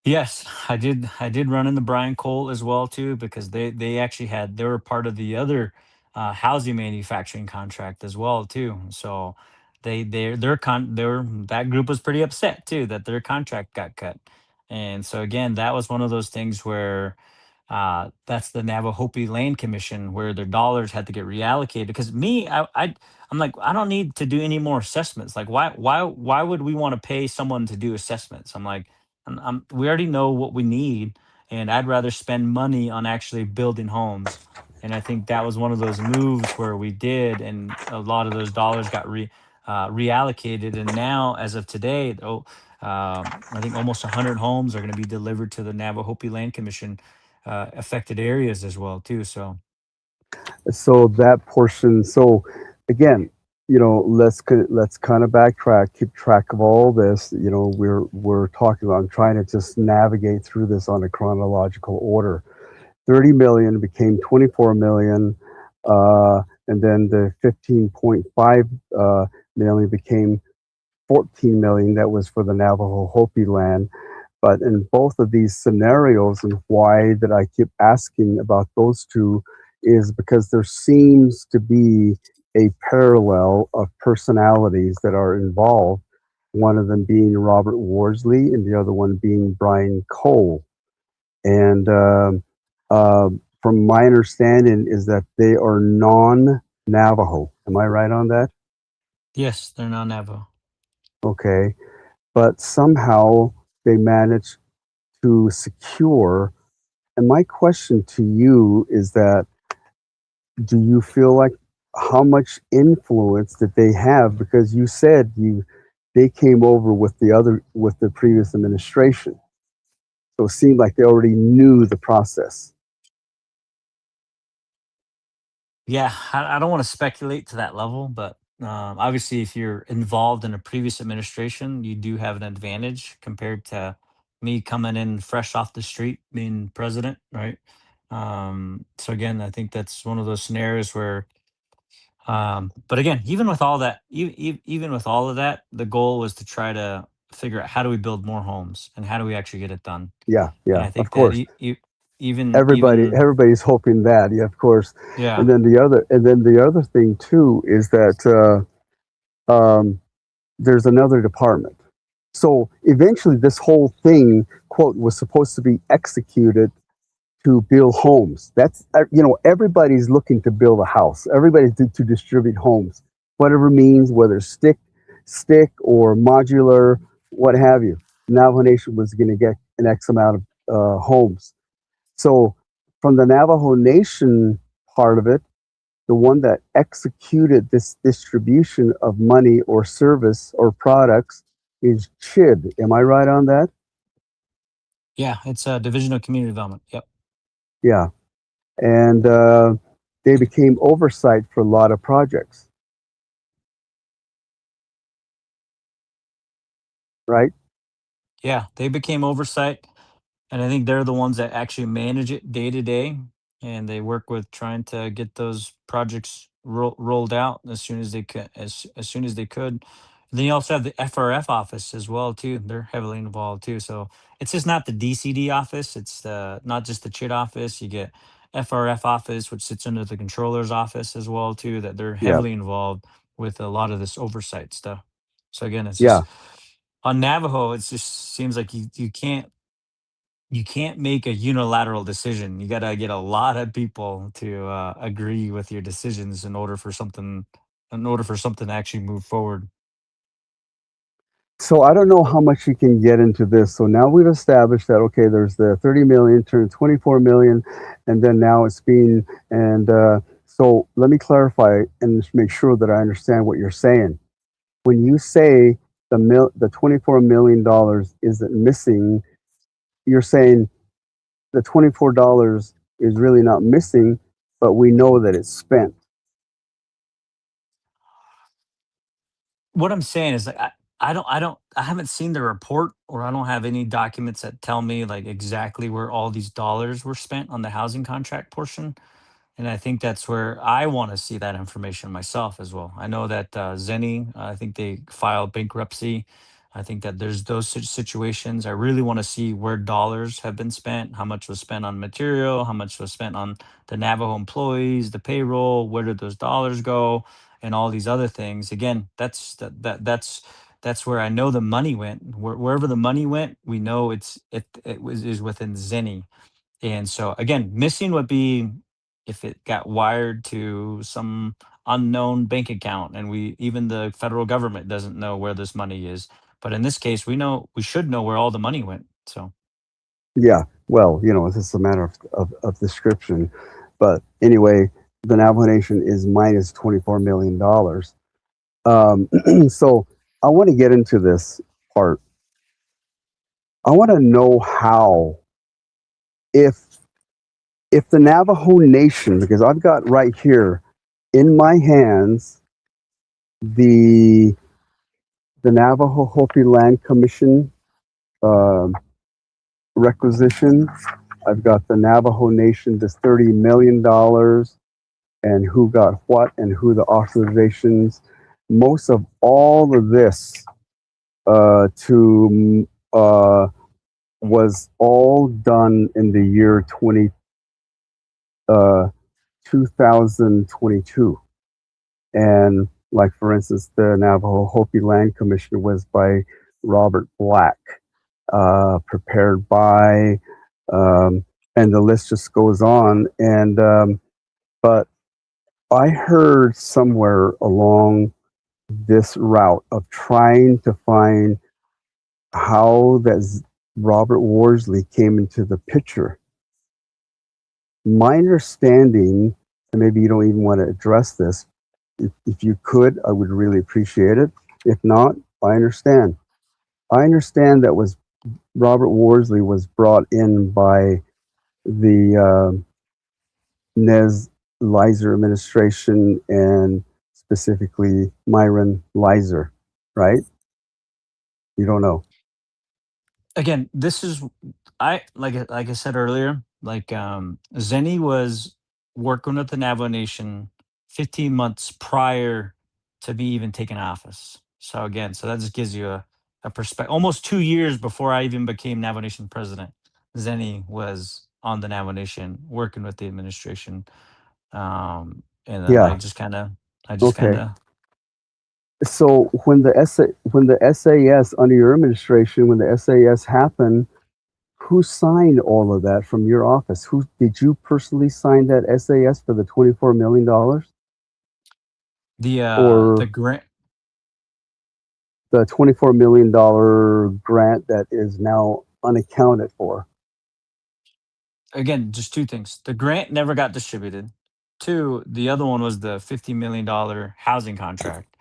Yes, I did run into Brian Cole as well too because they were part of the other housing manufacturing contract as well too. So that group was pretty upset too that their contract got cut. And so again, that was one of those things where that's the Navajo Land Commission where their dollars had to get reallocated. Because I'm like, I don't need to do any more assessments. Like, why would we want to pay someone to do assessments? I'm like, we already know what we need, and I'd rather spend money on actually building homes. And I think that was one of those moves where we did, and a lot of those dollars got reallocated. And now, as of today, I think almost 100 homes are going to be delivered to the Navajo Land Commission affected areas as well too. So So that portion. So again, let's kind of backtrack, keep track of all this. We're talking about. I'm trying to just navigate through this on a chronological order. 30 million became 24 million, and then the 15.5 million became 14 million. That was for the Navajo Hopi land. But in both of these scenarios, and why that I keep asking about those two is because there seems to be a parallel of personalities that are involved. One of them being Robert Worsley, and the other one being Brian Cole. And from my understanding, is that they are non-Navajo. Am I right on that? yes, they're not Navajo. Okay, but somehow they managed to secure. And my question to you is that do you feel like how much influence did they have? Because you said they came over with the previous administration. So it seemed like they already knew the process. Yeah, I don't want to speculate to that level, but obviously, if you're involved in a previous administration, you do have an advantage compared to me coming in fresh off the street, being president, right? So again, I think that's one of those scenarios where, but again, even with all that, even with all of that, the goal was to try to figure out how do we build more homes and how do we actually get it done. Yeah, And yeah, I of think that course. even Everybody's hoping that, yeah, of course. yeah. And then the other thing too is that there's another department. So eventually, this whole thing, quote, was supposed to be executed to build homes. Everybody's looking to build a house. Everybody to distribute homes, whatever means, whether stick or modular, what have you. Navajo Nation was going to get an X amount of homes. So from the Navajo Nation part of it, the one that executed this distribution of money or service or products is CHID. Am I right on that? Yeah, it's a division of community development. Yep. Yeah. And they became oversight for a lot of projects, right? Yeah, they became oversight, and I think they're the ones that actually manage it day to day, and they work with trying to get those projects rolled out as soon as they could, as soon as they could. And then you also have the FRF office as well too. They're heavily involved too. So it's just not the DCD office. It's not just the CHIT office. You get FRF office, which sits under the controller's office as well too. That they're Yeah. heavily involved with a lot of this oversight stuff. So again, it's Yeah. just on Navajo. It just seems like you can't make a unilateral decision. You got to get a lot of people to agree with your decisions in order for something to actually move forward. So I don't know how much you can get into this. So now we've established that okay, there's the 30 million turned 24 million, and then now it's being and so let me clarify and just make sure that I understand what you're saying. When you say the $24 million isn't missing, you're saying the $24 is really not missing, but we know that it's spent. What I'm saying is like I haven't seen the report, or I don't have any documents that tell me like exactly where all these dollars were spent on the housing contract portion. And I think that's where I want to see that information myself as well. I know that Zenny, I think they filed bankruptcy. I think that there's those situations. I really want to see where dollars have been spent, how much was spent on material, how much was spent on the Navajo employees, the payroll, where did those dollars go, and all these other things. Again, that's where I know the money went. Wherever the money went, we know it was is within Zenny. And so again, missing would be if it got wired to some unknown bank account and we even the federal government doesn't know where this money is. But in this case, we should know where all the money went. So Yeah, well, it's just a matter of description. But anyway, the Navajo Nation is minus $24 million. So I want to get into this part. I want to know how, if the Navajo Nation, because I've got right here in my hands the Navajo Hopi Land Commission uh, requisition. I've got the Navajo Nation, this $30 million, and who got what and who the authorizations. Most of all of this to was all done in the year 2022. And like, for instance, the Navajo Hopi Land Commission was by Robert Black, prepared by, and the list just goes on. And but I heard somewhere along this route of trying to find how Robert Worsley came into the picture. My understanding, and maybe you don't even want to address this, if you could, I would really appreciate it. If not, I understand. I understand that was Robert Worsley was brought in by the Nez Lizer administration and specifically Myron Lizer, right? You don't know. Again, this is I like I said earlier, like Zenny was working with the Navajo Nation 15 months prior to me even taking office. So again, so that just gives you a perspective. Almost 2 years before I even became Navajo Nation president, Zenny was on the Navajo Nation working with the administration. And then Yeah. I just kind Okay. of So when the SAS under your administration, when the SAS happened, who signed all of that from your office? Who did you personally sign that SAS for the $24 million the or grant. the $24 million grant that is now unaccounted for? Again, just two things. The grant never got distributed. Two, the other one was the $50 million housing contract.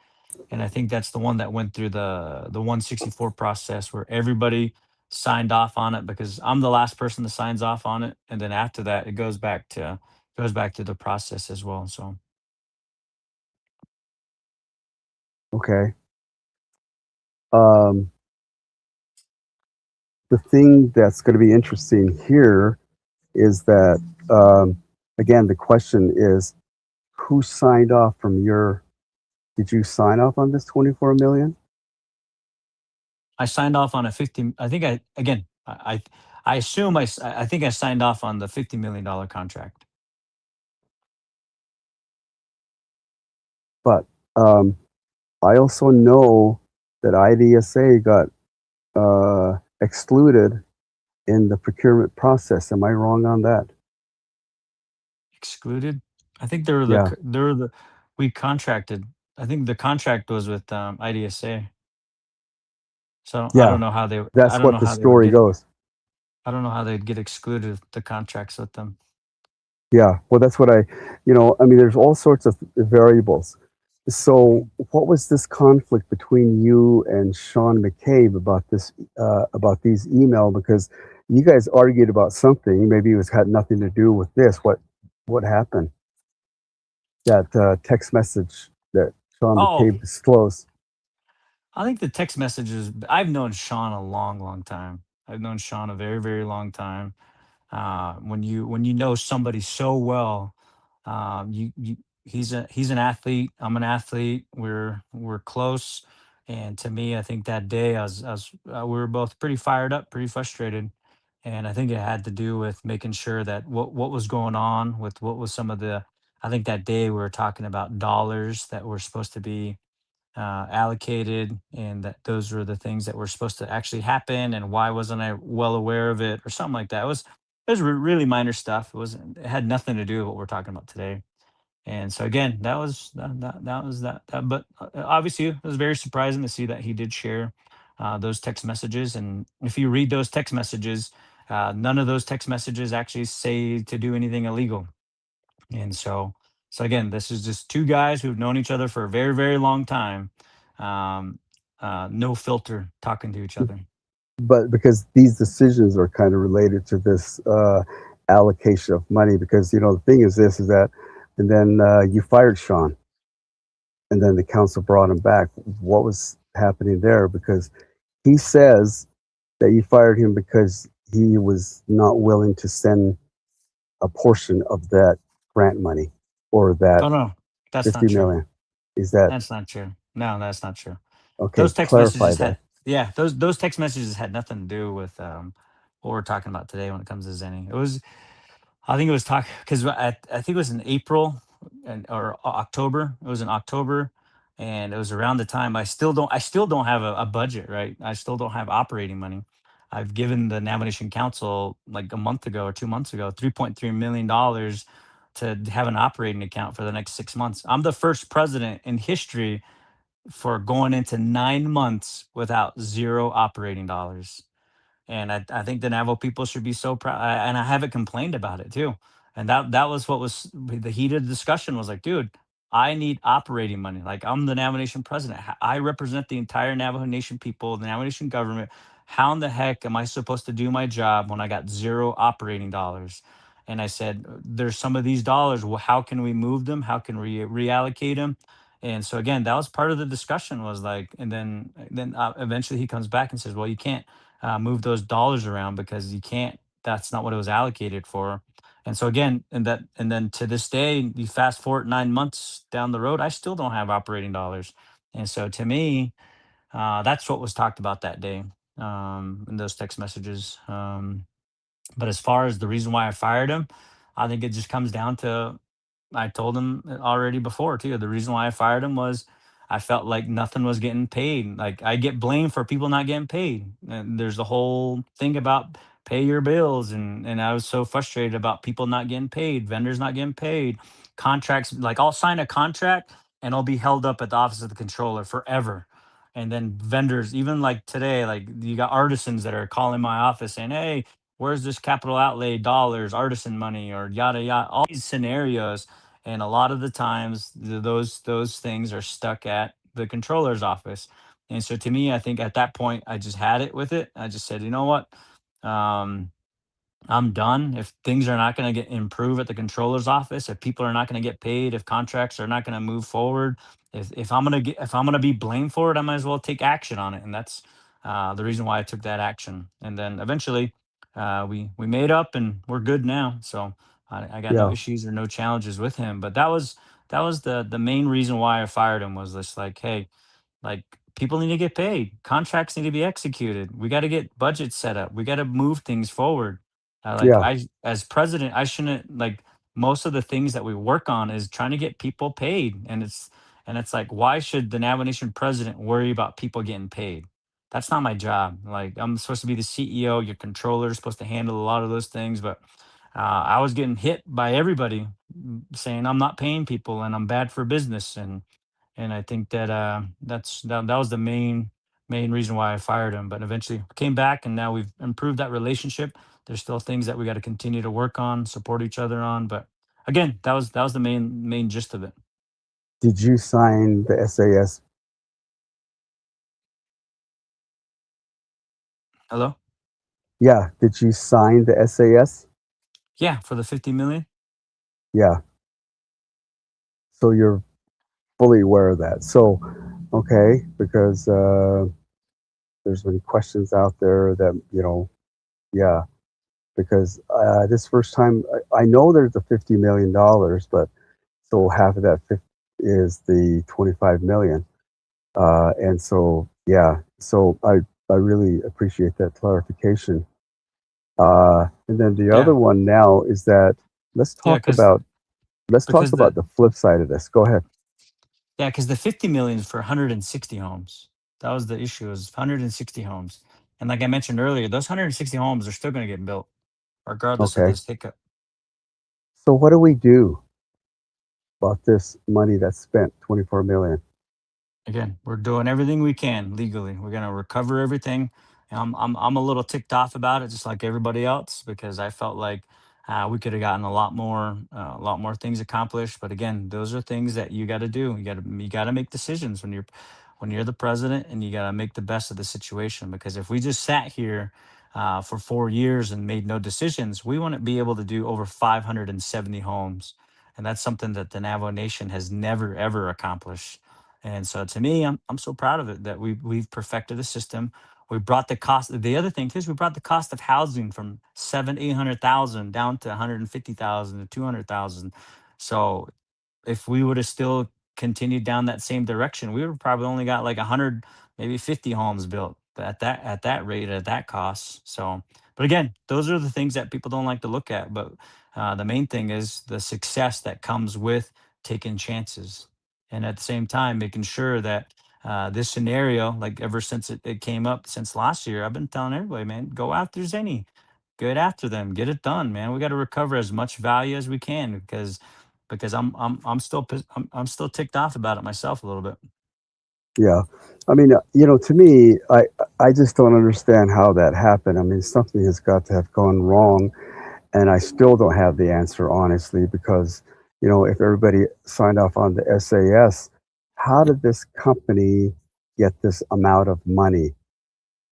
And I think that's the one that went through the 164 process where everybody signed off on it because I'm the last person that signs off on it. And then after that, it goes back to the process as well. So Okay. Um, the thing that's going to be interesting here is that, again, the question is who signed off from your, did you sign off on this 24 million? I signed off on a 50. I think I again I assume I think I signed off on the $50 million contract. But I also know that IDSA got excluded in the procurement process. Am I wrong on that? Excluded? I think Yeah, they're the we contracted. I think the contract was with IDSA. So yeah, I that's don't what know the how they would story get goes. I don't know how they'd get excluded if the contracts with them. Yeah, well, that's what I mean, there's all sorts of variables. So, what was this conflict between you and Sean McCabe about these email? Because you guys argued about something. Maybe it was had nothing to do with this. What happened? That text message that Sean Oh, McCabe disclosed. I think the text messages. I've known Sean a long, long time. I've known Sean a very, very long time. When you know somebody so well, you he's an athlete. I'm an athlete. We're close, and to me, I think that day we were both pretty fired up, pretty frustrated, and I think it had to do with making sure that what was going on with what was some of the. I think that day we were talking about dollars that were supposed to be allocated, and that those were the things that were supposed to actually happen. And why wasn't I well aware of it, or something like that? It was really minor stuff. It had nothing to do with what we're talking about today. And so again, that was that. But obviously, it was very surprising to see that he did share those text messages. And if you read those text messages, none of those text messages actually say to do anything illegal. And so again, this is just two guys who've known each other for a very, very long time. Um, no filter talking to each other. But because these decisions are kind of related to this allocation of money, because the thing is this is that, and then you fired Sean, and then the council brought him back. What was happening there? Because he says that you fired him because he was not willing to send a portion of that grant money or that Oh no, that's not 50 true. million. Is that That's not true. No, that's not true. okay? Those text Clarify messages that. had yeah, those text messages had nothing to do with what we're talking about today when it comes to Zenny. It was I think it was talk because I think it was in April or October. It was in October, and it was around the time I still don't have a budget. Right, I still don't have operating money. I've given the Navigation Council like a month ago or 2 months ago $3.3 million to have an operating account for the next 6 months. I'm the first president in history for going into 9 months without zero operating dollars. And I think the Navajo people should be so proud. And I haven't complained about it too. And that was what was the heated discussion was like, dude, I need operating money. Like, I'm the Navajo Nation president. I represent the entire Navajo Nation people, the Navajo Nation government. How in the heck am I supposed to do my job when I got zero operating dollars? And I said, there's some of these dollars. Well, how can we move them? How can we reallocate them? And so again, that was part of the discussion, was like, and then eventually he comes back and says, well, you can't move those dollars around because you can't. That's not what it was allocated for. And so again, and then to this day, you fast forward 9 months down the road, I still don't have operating dollars. And so to me, that's what was talked about that day, in those text messages. But as far as the reason why I fired him, I think it just comes down to, I told him already before too. The reason why I fired him was I felt like nothing was getting paid. Like, I get blamed for people not getting paid. And there's a whole thing about pay your bills, and I was so frustrated about people not getting paid, vendors not getting paid, contracts. Like, I'll sign a contract and I'll be held up at the office of the controller forever. And then vendors, even like today, like, you got artisans that are calling my office saying, "Hey, where's this capital outlay dollars, artisan money, or yada yada," all these scenarios. And a lot of the times, those things are stuck at the controller's office. And so to me, I think at that point I just had it with it. I just said, you know what, um, I'm done. If things are not going to get improve at the controller's office, if people are not going to get paid, if contracts are not going to move forward, if I'm going to get, if I'm going to be blamed for it, I might as well take action on it. And that's the reason why I took that action. And then eventually, we made up and we're good now. So I got no Yeah, issues or no challenges with him. But that was the main reason why I fired him, was this, like, hey, like, people need to get paid. Contracts need to be executed. We got to get budgets set up. We got to move things forward. Like, yeah, as president, I shouldn't, like, most of the things that we work on is trying to get people paid, and it's like, why should the Navajo Nation president worry about people getting paid? That's not my job. Like, I'm supposed to be the CEO. Your controller is supposed to handle a lot of those things, but I was getting hit by everybody, saying I'm not paying people and I'm bad for business, and I think that that was the main reason why I fired him. But eventually came back, and now we've improved that relationship. There's still things that we got to continue to work on, support each other on. But again, that was the main gist of it. did you sign the SAS? Hello. Yeah, did you sign the SAS? Yeah, for the 50 million. Yeah, so you're fully aware of that. So, okay, because there's been questions out there that, yeah, because this first time, I know there's the $50 million, but so half of that 50 is the 25 million. And so, yeah, so I really appreciate that clarification. And then the Yeah, other one now is that let's yeah, talk about because the flip side of this. Go ahead. because the 50 million is for 160 homes. That was the issue, is 160 homes. And like I mentioned earlier, those 160 homes are still going to get built regardless of Okay. this hiccup. So what do we do about this money that's spent, 24 million? Again, we're doing everything we can legally. We're gonna recover everything. And I'm a little ticked off about it, just like everybody else, because I felt like we could have gotten a lot more things accomplished. But again, those are things that you got to do. You got to make decisions when you're the president, and you got to make the best of the situation. Because if we just sat here for 4 years and made no decisions, we wouldn't be able to do over 570 homes, and that's something that the Navajo Nation has never ever accomplished. And so to me, I'm so proud of it that we've perfected a system. We brought the cost. The other thing too is we brought the cost of housing from 800,000 down to 150,000 to 200,000. So if we would have still continued down that same direction, we would probably only got like 100, maybe 50 homes built at that rate, at that cost. So, but again, those are the things that people don't like to look at. But the main thing is the success that comes with taking chances, and at the same time making sure that this scenario, like, ever since it came up since last year, I've been telling everybody, man, go after Zenny, get after them, get it done, man. We got to recover as much value as we can, because I'm still ticked off about it myself a little bit. Yeah. I mean, to me, I just don't understand how that happened. I mean, something has got to have gone wrong, and I still don't have the answer, honestly, because If everybody signed off on the SAS, how did this company get this amount of money?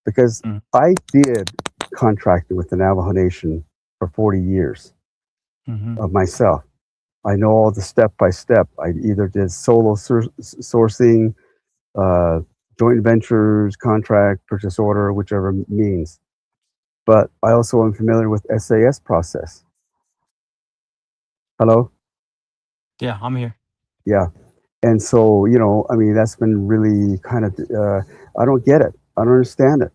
Because Mm, I did contracting with the Navajo Nation for 40 years mhm. of myself. I know all the step by step. I either did solo sourcing, uh, joint ventures, contract, purchase order, whichever means. But I also am familiar with SAS process. Hello? Yeah, I'm here. Yeah. And so, I mean, that's been really kind of, I don't get it. I don't understand it.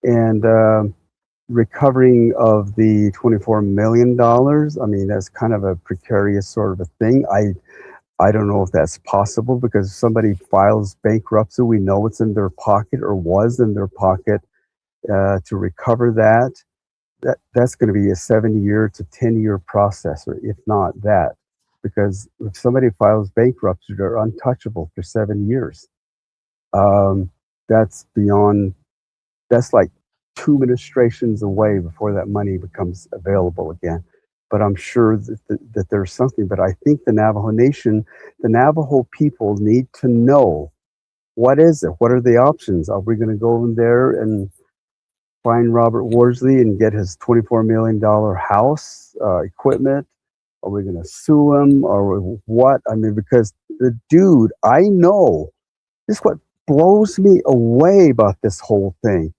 And recovering of the $24 million, I mean, that's kind of a precarious sort of a thing. I don't know if that's possible because if somebody files bankruptcy, we know it's in their pocket or was in their pocket. To recover that's going to be a 7 year to 10 year process, or if not that, because if somebody files bankruptcy, they're untouchable for 7 years. Um, that's beyond. That's like two administrations away before that money becomes available again. But I'm sure that there's something. But I think the Navajo Nation, the Navajo people need to know what is it? What are the options? Are we going to go in there and find Robert Worsley and get his $24 million house equipment? Are we going to sue him or what? I mean, because the dude, I know this is what blows me away about this whole thing.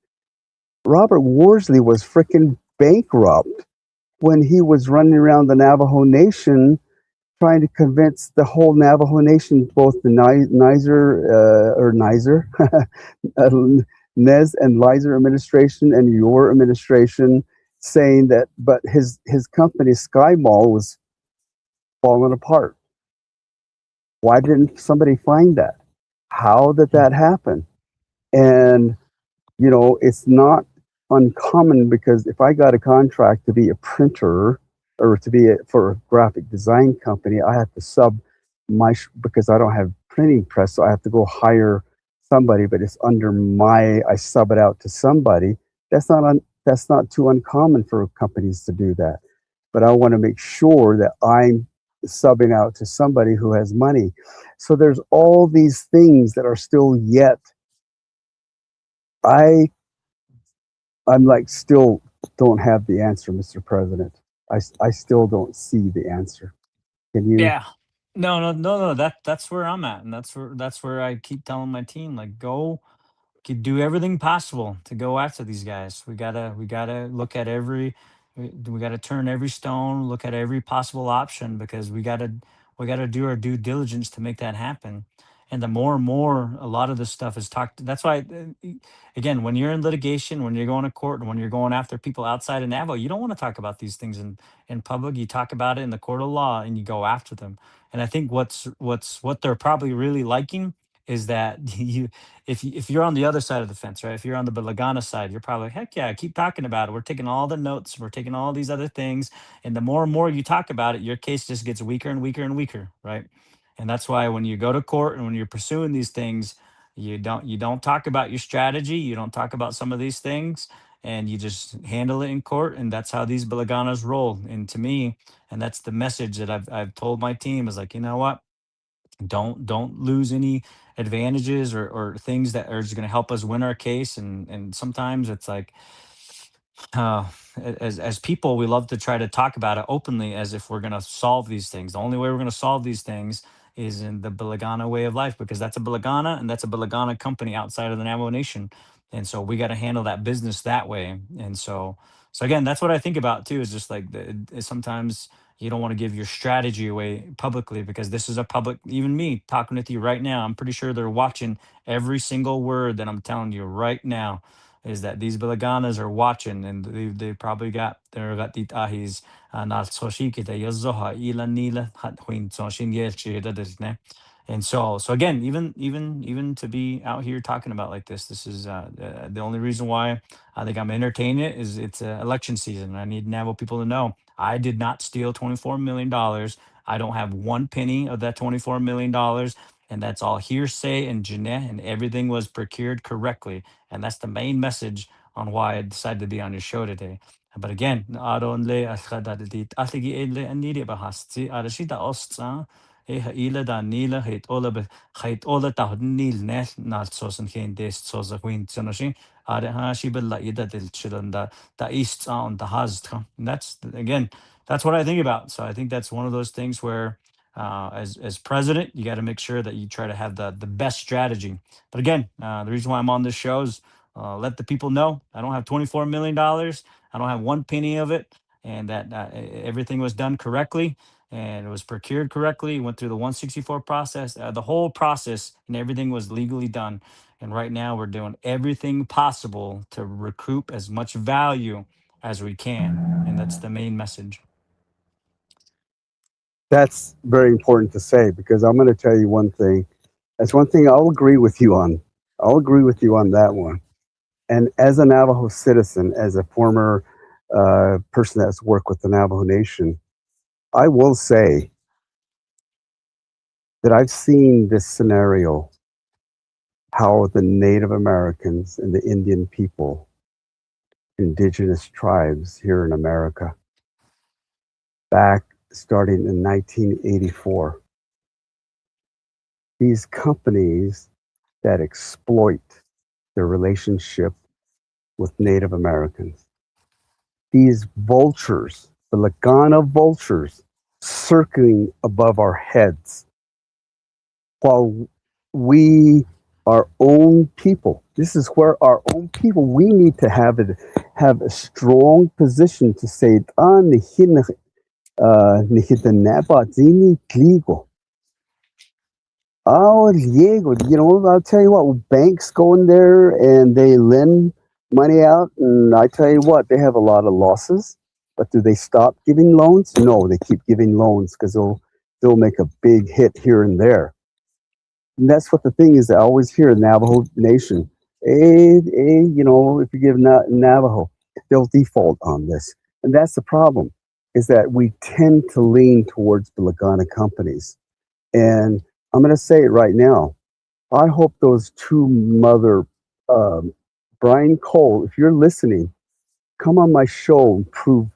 Robert Worsley was freaking bankrupt when he was running around the Navajo Nation trying to convince the whole Navajo Nation, both the Nizer, Nez and Lizer administration and your administration, saying that, but his company Sky Mall was falling apart. Why didn't somebody find that? How did Mm. that happen? And it's not uncommon because if I got a contract to be a printer or for a graphic design company, I have to sub because I don't have printing press, so I have to go hire somebody, but it's under I sub it out to somebody. That's not too uncommon for companies to do that. But I want to make sure that I'm subbing out to somebody who has money. So there's all these things that are still yet I I'm like still don't have the answer, Mr. President. I still don't see the answer. Can you? Yeah. No, no, no, no. That's where I'm at, and that's where I keep telling my team, like, go could do everything possible to go after these guys. We gotta look at we gotta turn every stone, look at every possible option because we gotta do our due diligence to make that happen. And the more and more a lot of this stuff is talked. That's why, again, when you're in litigation, when you're going to court, and when you're going after people outside of Navajo, you don't want to talk about these things in public. You talk about it in the court of law, and you go after them. And I think what they're probably really liking is that if you're on the other side of the fence, right? If you're on the Balagana side, you're probably, heck yeah, keep talking about it. We're taking all the notes, we're taking all these other things, and the more and more you talk about it, your case just gets weaker and weaker and weaker, right? And that's why when you go to court and when you're pursuing these things, you don't talk about your strategy, you don't talk about some of these things, and you just handle it in court, and that's how these Balaganas roll. And to me, and that's the message that I've told my team is like, you know what? Don't lose any advantages or things that are just going to help us win our case. And sometimes it's like, uh, as people, we love to try to talk about it openly as if we're going to solve these things. The only way we're going to solve these things is in the Bilagana way of life, because that's a Bilagana and that's a Bilagana company outside of the Navajo Nation. And so we got to handle that business that way. And so again, that's what I think about too, is just like sometimes you don't want to give your strategy away publicly, because this is a public, even me talking with you right now, I'm pretty sure they're watching every single word that I'm telling you right now, is that these Bilaganas are watching, and they probably got the ahis na soshi kita yozoha ila nila hat huin soshin yelchi da. And so again, even to be out here talking about like this is the only reason why I think I'm entertaining it is it's election season. I need Navajo people to know I did not steal $24 million. I don't have one penny of that $24 million, and that's all hearsay and Diné, and everything was procured correctly. And that's the main message on why I decided to be on your show today. But again, aron le ashada dit atligi ele anidi bahasti arashida ostsa ha ila da nila hait ola ta nil nes nal sosen geen des sosa queen sonashi are ha shi bella ida del chilanda da east on the hast. And that's again, that's what I think about. So I think that's one of those things where as president, you got to make sure that you try to have the best strategy. But again, the reason why I'm on this show is let the people know I don't have $24 million. I don't have one penny of it, and that everything was done correctly and it was procured correctly. Went through the 164 process, the whole process, and everything was legally done. And right now, we're doing everything possible to recoup as much value as we can, and that's the main message. That's very important to say because I'm going to tell you one thing. That's one thing I'll agree with you on. I'll agree with you on that one. And as a Navajo citizen, as a former person that's worked with the Navajo Nation, I will say that I've seen this scenario how the Native Americans and the Indian people, indigenous tribes here in America, back starting in 1984, these companies that exploit their relationship with Native Americans, these vultures, the Lagana vultures, circling above our heads, while we, our own people, this is where our own people, we need to have a strong position to say, "Ah, nihitanapa zini kligo." Oh, Diego, I'll tell you what, banks go in there and they lend money out, and I tell you what, they have a lot of losses. But do they stop giving loans? No, they keep giving loans because they'll make a big hit here and there. And that's what the thing is. I always hear Navajo Nation. If you give Navajo, they'll default on this, and that's the problem. Is that we tend to lean towards the Lagana companies, and I'm going to say it right now. I hope those two mother, um, Brian Cole, if you're listening, come on my show and prove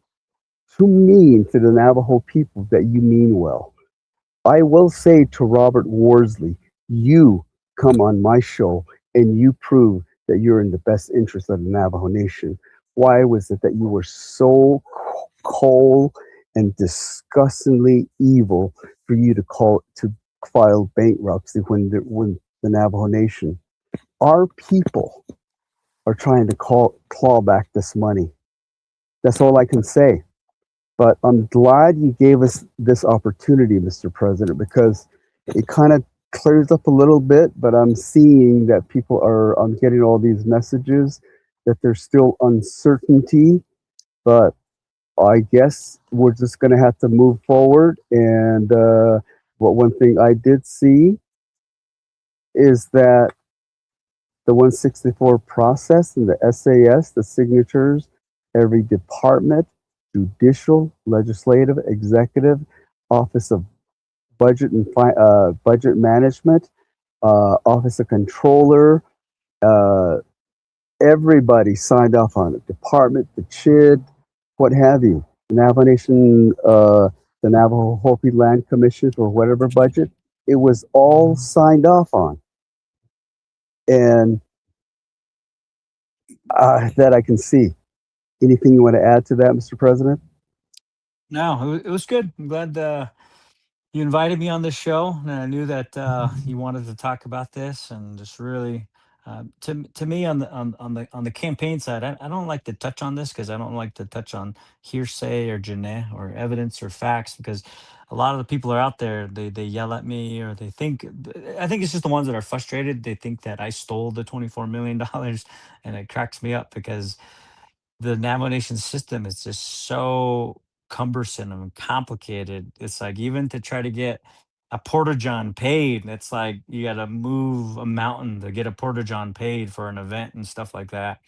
to me and to the Navajo people that you mean well. I will say to Robert Worsley, you come on my show and you prove that you're in the best interest of the Navajo Nation. Why was it that you were so cold and disgustingly evil for you to file bankruptcy when the Navajo Nation, our people, are trying to claw back this money? That's all I can say. But I'm glad you gave us this opportunity, Mr. President, because it kind of clears up a little bit. But I'm seeing that I'm getting all these messages that there's still uncertainty. But I guess we're just going to have to move forward. And one thing I did see is that the 164 process and the SAS, the signatures, every department, judicial, legislative, executive, office of budget and budget management, office of controller, uh, everybody signed off on it. Department, the CHID, what have you. The Navajo Nation, the Navajo Hopi Land Commission, or whatever budget, it was all signed off on. And that I can see. Anything you want to add to that, Mr. President? No, it was good. I'm glad you invited me on this show, and I knew that you wanted to talk about this, and just really, to me on the campaign side, I don't like to touch on this because I don't like to touch on hearsay or Diné or evidence or facts because a lot of the people are out there. They yell at me or they think. I think it's just the ones that are frustrated. They think that I stole the $24 million, and it cracks me up because the nomination system is just so cumbersome and complicated. It's like even to try to get a porta john paid, it's like you got to move a mountain to get a porta john paid for an event and stuff like that.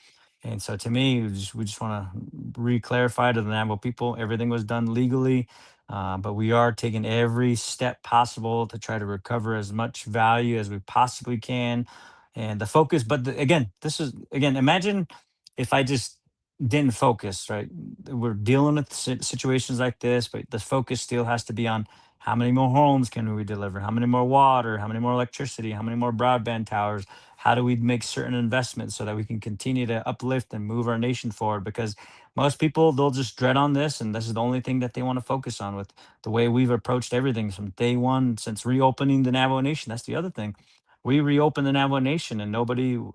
And so to me, we just want to re-clarify to the Navajo people, everything was done legally, but we are taking every step possible to try to recover as much value as we possibly can. And the focus, but again, this is again, imagine if I just didn't focus, right? We're dealing with situations like this, but the focus still has to be on how many more homes can we deliver? How many more water? How many more electricity? How many more broadband towers? How do we make certain investments so that we can continue to uplift and move our nation forward? Because most people, they'll just dread on this, and this is the only thing that they want to focus on with the way we've approached everything from day one since reopening the Navajo Nation. That's the other thing. We reopened the Navajo Nation, and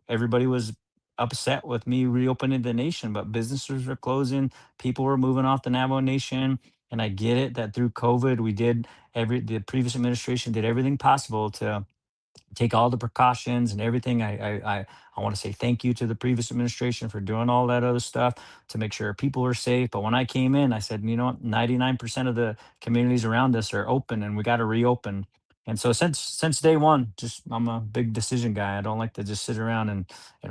everybody was upset with me reopening the nation, but businesses were closing, people were moving off the Navajo Nation. And I get it that through COVID, the previous administration did everything possible to take all the precautions and everything. I want to say thank you to the previous administration for doing all that other stuff to make sure people were safe. But when I came in, I said, you know what, 99% of the communities around us are open, and we got to reopen. And so since day one, just I'm a big decision guy. I don't like to just sit around and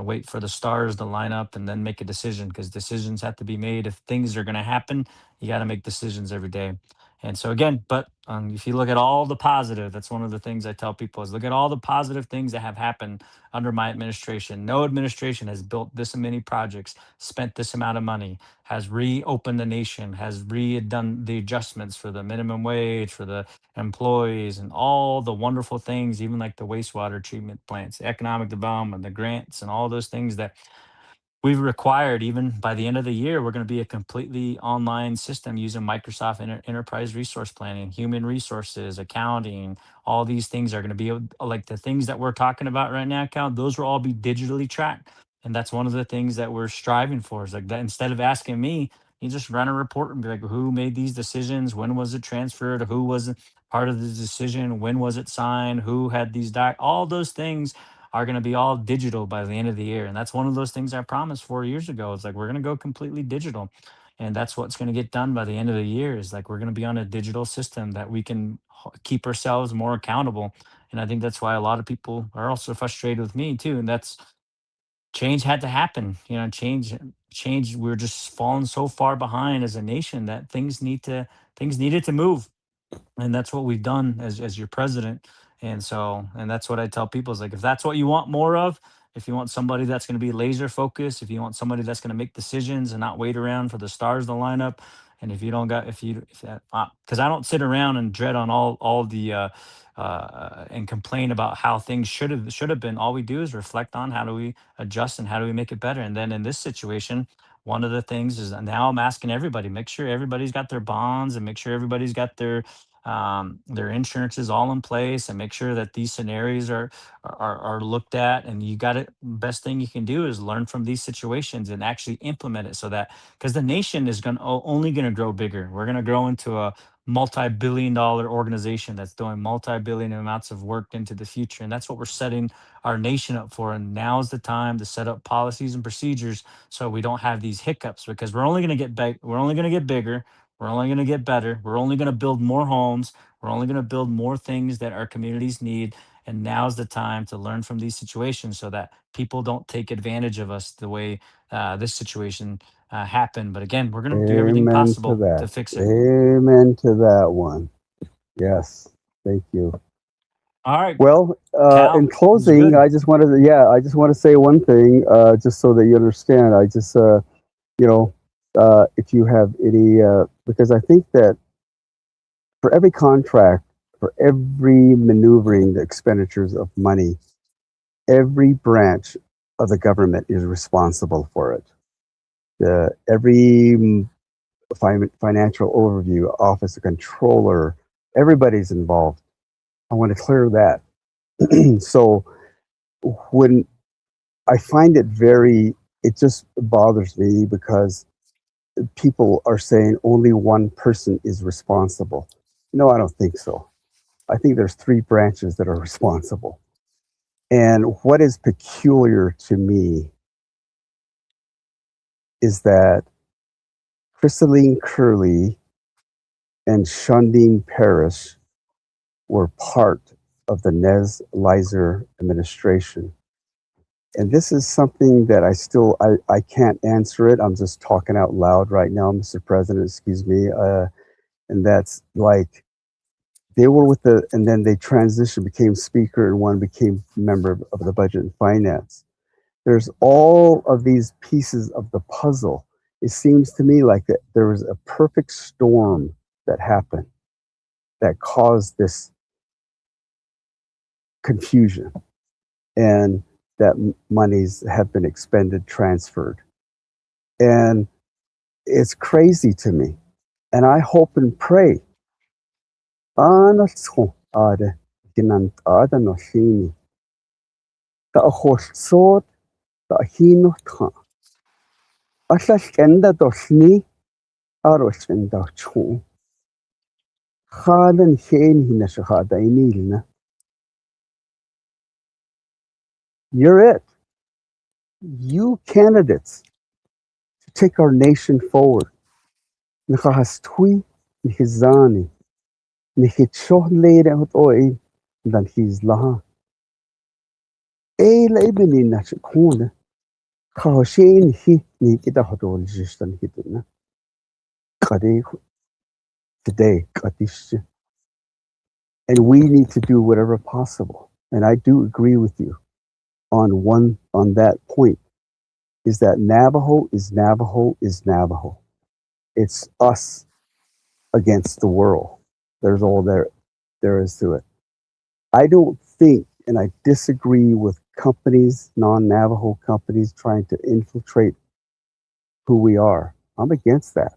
wait for the stars to line up and then make a decision, because decisions have to be made. If things are going to happen, you got to make decisions every day. And so again, but if you look at all the positive, that's one of the things I tell people is look at all the positive things that have happened under my administration. No administration has built this many projects, spent this amount of money, has reopened the nation, has redone the adjustments for the minimum wage for the employees, and all the wonderful things, even like the wastewater treatment plants, the economic development, the grants, and all those things that we've required. Even by the end of the year, we're going to be a completely online system using Microsoft Enterprise Resource Planning, human resources, accounting. All these things are going to be like the things that we're talking about right now, Cal. Those will all be digitally tracked, and that's one of the things that we're striving for. Is like that instead of asking me, you just run a report and be like, who made these decisions? When was it transferred? Who was part of the decision? When was it signed? Who had these all those things are going to be all digital by the end of the year. And that's one of those things I promised 4 years ago. It's like we're going to go completely digital. And that's what's going to get done by the end of the year is like we're going to be on a digital system that we can keep ourselves more accountable. And I think that's why a lot of people are also frustrated with me too. And that's change had to happen. Change. We're just falling so far behind as a nation that things needed to move, and that's what we've done as your president. And so, and that's what I tell people is like, if that's what you want more of, if you want somebody that's going to be laser focused, if you want somebody that's going to make decisions and not wait around for the stars to line up, and if you don't got if you if that because I don't sit around and dread on all the and complain about how things should have been. All we do is reflect on how do we adjust and how do we make it better. And then in this situation, one of the things is now I'm asking everybody, make sure everybody's got their bonds and make sure everybody's got their insurance is all in place, and make sure that these scenarios are looked at. And you got it. Best thing you can do is learn from these situations and actually implement it, so that because the nation is only going to grow bigger. We're going to grow into a multi-billion-dollar organization that's doing multi-billion amounts of work into the future, and that's what we're setting our nation up for. And now is the time to set up policies and procedures so we don't have these hiccups, because we're only going to get big. We're only going to get bigger, we're only going to get better. We're only going to build more homes. We're only going to build more things that our communities need. And now's the time to learn from these situations so that people don't take advantage of us the way this situation happened. But again, we're going to do everything Amen to possible that. to fix it. Amen to that one. Yes. Thank you. All right, Well, in Cal, it was closing, good. I just want to say one thing, just so that you understand. You know, if you have any, because I think that for every contract, for every maneuvering the expenditures of money, every branch of the government is responsible for it. Every financial overview, office of controller, everybody's involved. I want to clear that. So when I find it just bothers me because people are saying only one person is responsible. No, I don't think so. I think there's three branches that are responsible. And what is peculiar to me is that Crystalline Curley and Shunding Parrish were part of the Nez Lizer administration. And this is something that I can't answer it. I'm just talking out loud right now, Mr. President, excuse me. And that's like, they were and then they transitioned, became speaker, and one became member of the budget and finance. There's all of these pieces of the puzzle. It seems to me like that there was a perfect storm that happened that caused this confusion, and that monies have been expended, transferred. And it's crazy to me. And I hope and pray. Ana tso ade ginant ada no shini. Ta horsot ta hino ta. Asha skenda doshni aro skenda chu. Haden hen hina shahada inilna. You're it. You candidates to take our nation forward. Nahastui nihizani. Nihitsho lede hot oi. Dan he's laha. E leibini na shkuna. Khawshin hi ni kita hodol jistan hitna. Kade today kadish. And we need to do whatever possible. And I do agree with you on that point, is that Navajo is Navajo is Navajo. It's us against the world. There's all there is to it. I don't think, and I disagree with companies, non-Navajo companies trying to infiltrate who we are. I'm against that.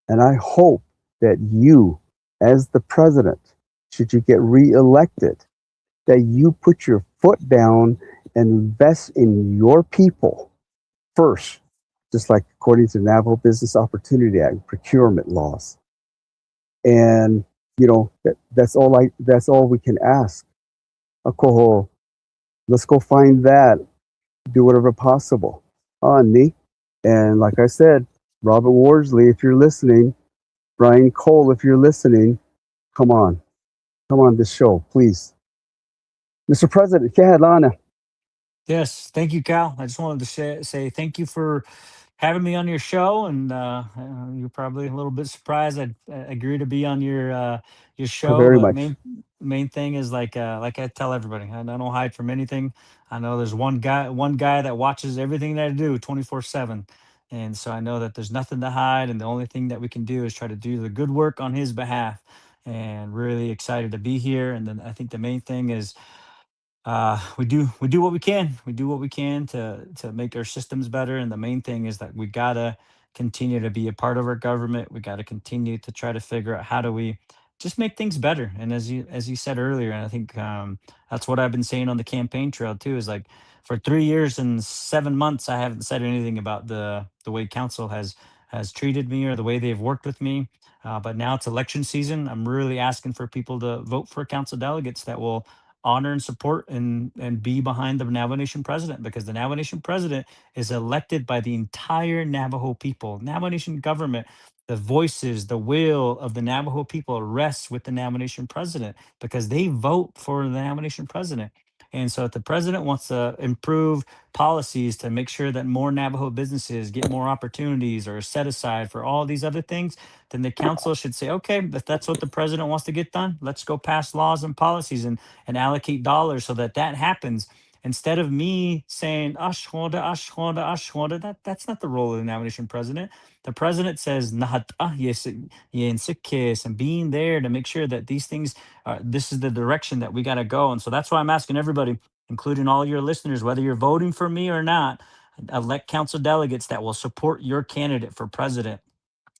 And I hope that you, as the president, should you get reelected, that you put your foot down and invest in your people first, just like according to Navajo Business Opportunity Act, procurement laws. And that's all we can ask. Akoho, let's go find that, do whatever possible. Me. And like I said, Robert Worsley, if you're listening, Brian Cole, if you're listening, come on. Come on this show, please. Mr. President, kaya Lana. Yes, thank you, Cal. I just wanted to say thank you for having me on your show, and you're probably a little bit surprised I agree to be on your show. Very But much. main thing is like I tell everybody, I don't hide from anything. I know there's one guy that watches everything that I do 24/7, and so I know that there's nothing to hide, and the only thing that we can do is try to do the good work on his behalf. And really excited to be here. And then I think the main thing is we do what we can. We do what we can to make our systems better. And the main thing is that we gotta continue to be a part of our government. We gotta continue to try to figure out how do we just make things better. And as you said earlier, and I think that's what I've been saying on the campaign trail too, is like for 3 years and 7 months, I haven't said anything about the way council has treated me or the way they've worked with me. But now it's election season. I'm really asking for people to vote for council delegates that will honor and support and be behind the Navajo Nation president, because the Navajo Nation president is elected by the entire Navajo people. Navajo Nation government, the voices, the will of the Navajo people rests with the Navajo Nation president because they vote for the Navajo Nation president. And so if the president wants to improve policies to make sure that more Navajo businesses get more opportunities or set aside for all these other things, then the council should say, okay, if that's what the president wants to get done, let's go pass laws and policies and allocate dollars so that that happens. Instead of me saying ashwada, ashwada, ashwada, that's not the role of the nomination president. The president says nahat yes and being there to make sure that these things this is the direction that we got to go. And so that's why I'm asking everybody, including all your listeners, whether you're voting for me or not, elect council delegates that will support your candidate for president.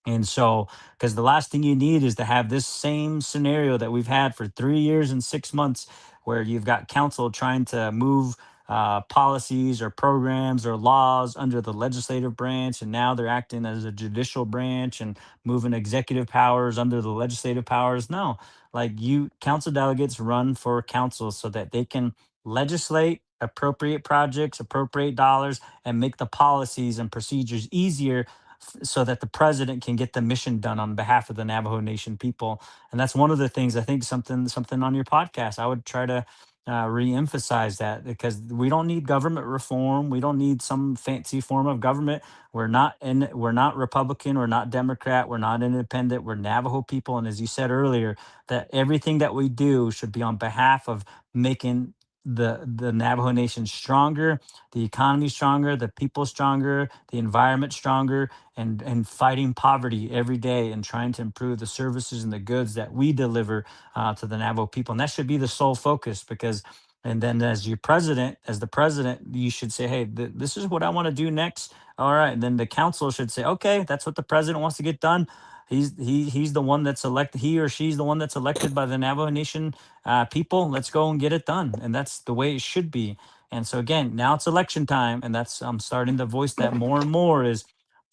And so, because the last thing you need is to have this same scenario that we've had for 3 years and 6 months, where you've got council trying to move policies or programs or laws under the legislative branch, and now they're acting as a judicial branch and moving executive powers under the legislative powers. No, like you, council delegates run for council so that they can legislate, appropriate projects, appropriate dollars, and make the policies and procedures easier so that the president can get the mission done on behalf of the Navajo Nation people. And that's one of the things I think something on your podcast I would try to re-emphasize that, because we don't need government reform. We don't need some fancy form of government. We're not Republican. We're not Democrat. We're not independent. We're Navajo people. And as you said earlier, that everything that we do should be on behalf of making the Navajo Nation stronger, the economy stronger, the people stronger, the environment stronger, and fighting poverty every day and trying to improve the services and the goods that we deliver to the Navajo people. And that should be the sole focus because. And then, as the president, you should say, "Hey, this is what I want to do next." All right, and then the council should say, "Okay, that's what the president wants to get done. He's the one that's elected. He or she's the one that's elected by the Navajo Nation people. Let's go and get it done." And that's the way it should be. And so again, now it's election time, and that's I'm starting to voice that more and more is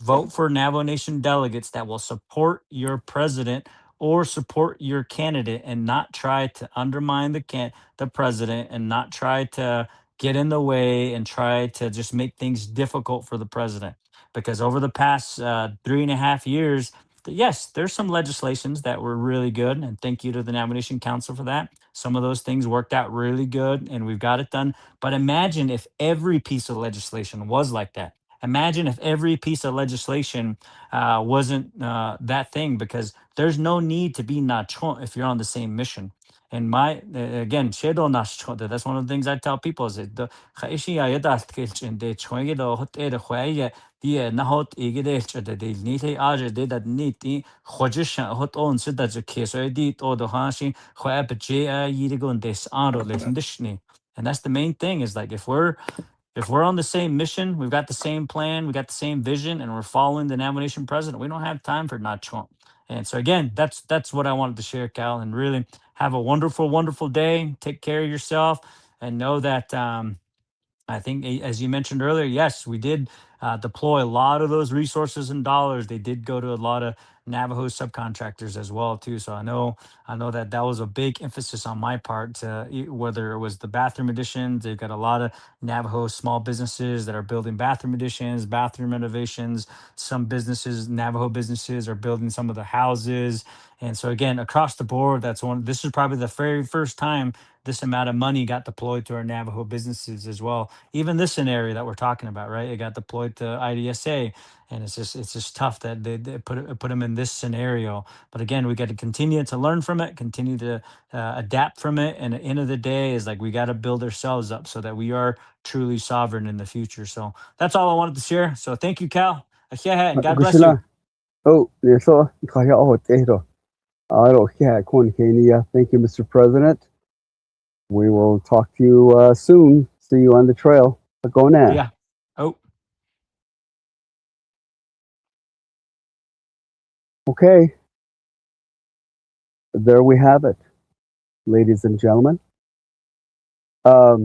vote for Navajo Nation delegates that will support your president or support your candidate and not try to undermine the president and not try to get in the way and try to just make things difficult for the president. Because over the past 3.5 years, yes, there's some legislations that were really good, and thank you to the Nomination Council for that. Some of those things worked out really good, and we've got it done. But imagine if every piece of legislation was like that. Imagine if every piece of legislation wasn't that thing, because there's no need to be nacho if you're on the same mission. And my again, shadow nacho. That's one of the things I tell people is that the die nahot igede de nite aje de that niti khojisha hot on so that the case di to the hashi khwab je yidigon des aro lishni. And that's the main thing is like if we're on the same mission, we've got the same plan, we got the same vision, and we're following the nomination president, we don't have time for not Trump. And so again, that's what I wanted to share, Cal, and really have a wonderful, wonderful day. Take care of yourself and know that I think, as you mentioned earlier, yes, we did deploy a lot of those resources and dollars. They did go to a lot of Navajo subcontractors as well, too. So I know that that was a big emphasis on my part. Whether it was the bathroom additions, they've got a lot of Navajo small businesses that are building bathroom additions, bathroom renovations. Some businesses, Navajo businesses, are building some of the houses. And so again, across the board, that's one. This is probably the very first time this amount of money got deployed to our Navajo businesses as well. Even this scenario that we're talking about, right? It got deployed to IDSA, and it's just tough that they put them in this scenario. But again, we got to continue to learn from it, continue to adapt from it, and at the end of the day, is like we got to build ourselves up so that we are truly sovereign in the future. So that's all I wanted to share. So thank you, Cal. And God bless you. Gushila. Oh, so kaya oh teto. Aro kya kon kenia. Thank you, Mr. President. We will talk to you soon. See you on the trail. Go now. Yeah. Oh. Okay. There we have it, ladies and gentlemen. I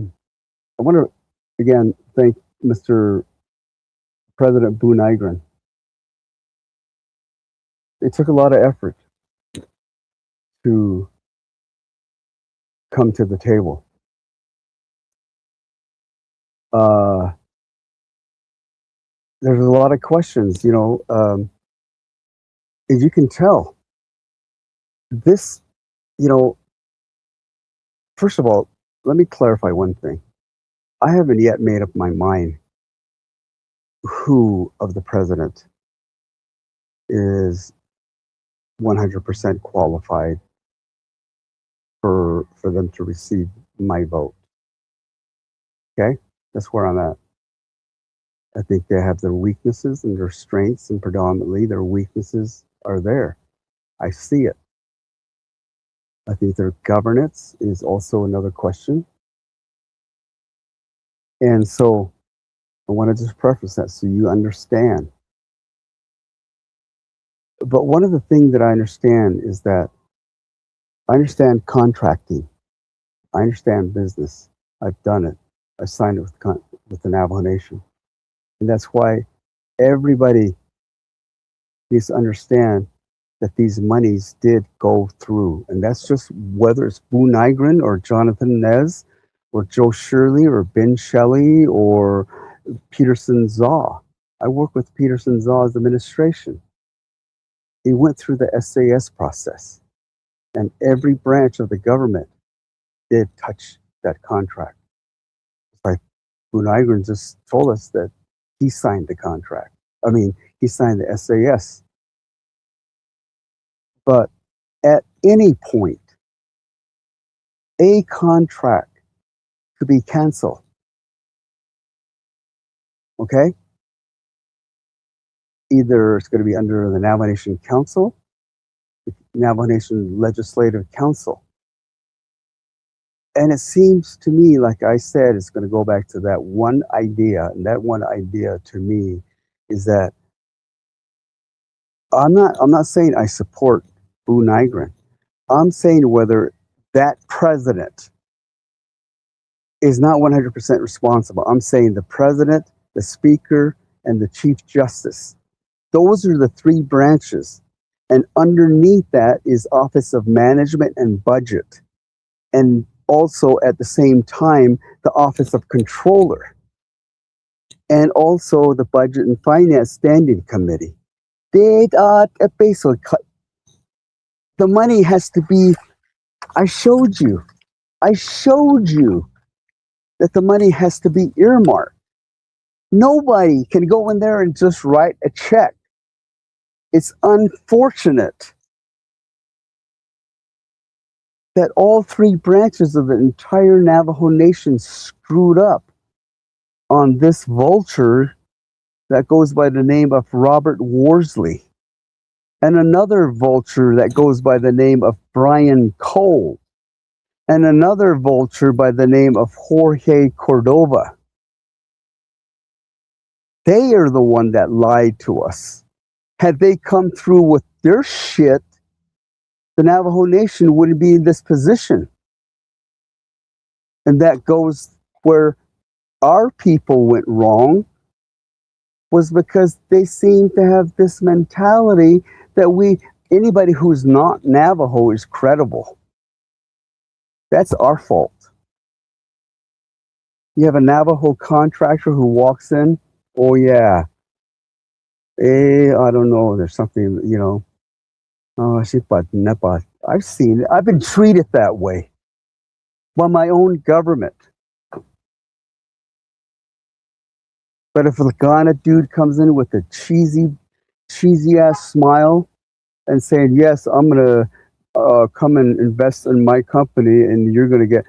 want to again thank Mr. President BUU NYGREN. It took a lot of effort to come to the table. There's a lot of questions, as you can tell. This, first of all, let me clarify one thing. I haven't yet made up my mind who of the president is 100% qualified for them to receive my vote. Okay, that's where I'm at. I think they have their weaknesses and their strengths, and predominantly their weaknesses are there. I see it. I think their governance is also another question. And so I want to just preface that so you understand. But one of the things that I understand is that I understand contracting. I understand business. I've done it. I signed it with the Navajo Nation. And that's why everybody needs to understand that these monies did go through. And that's just whether it's BUU NYGREN or Jonathan Nez or Joe Shirley or Ben Shelley or Peterson Zaw. I work with Peterson Zaw's administration. He went through the SAS process, and every branch of the government did touch that contract. It's like BUU NYGREN just told us that he signed the contract. I mean, he signed the SAS. But at any point, a contract to be canceled. Okay? Either it's going to be under the Navajo Nation Council, the Navajo Nation Legislative Council. And it seems to me, like I said, it's going to go back to that one idea. And that one idea to me is that I'm not saying I support BUU NYGREN. I'm saying whether that president is not 100% responsible. I'm saying the president, the speaker, and the chief justice. Those are the three branches. And underneath that is Office of Management and Budget. And also at the same time, the Office of Controller. And also the Budget and Finance Standing Committee. The money has to be, I showed you that the money has to be earmarked. Nobody can go in there and just write a check. It's unfortunate that all three branches of the entire Navajo Nation screwed up on this vulture that goes by the name of Robert Worsley, and another vulture that goes by the name of Brian Cole, and another vulture by the name of Jorge Cordova. They are the one that lied to us. Had they come through with their shit, the Navajo Nation wouldn't be in this position. And that goes where our people went wrong, was because they seem to have this mentality that anybody who's not Navajo is credible. That's our fault. You have a Navajo contractor who walks in, oh yeah, I don't know, there's something, I've seen it. I've been treated that way by my own government. But if a Ghana dude comes in with a cheesy ass smile and saying, yes, I'm going to come and invest in my company and you're going to get,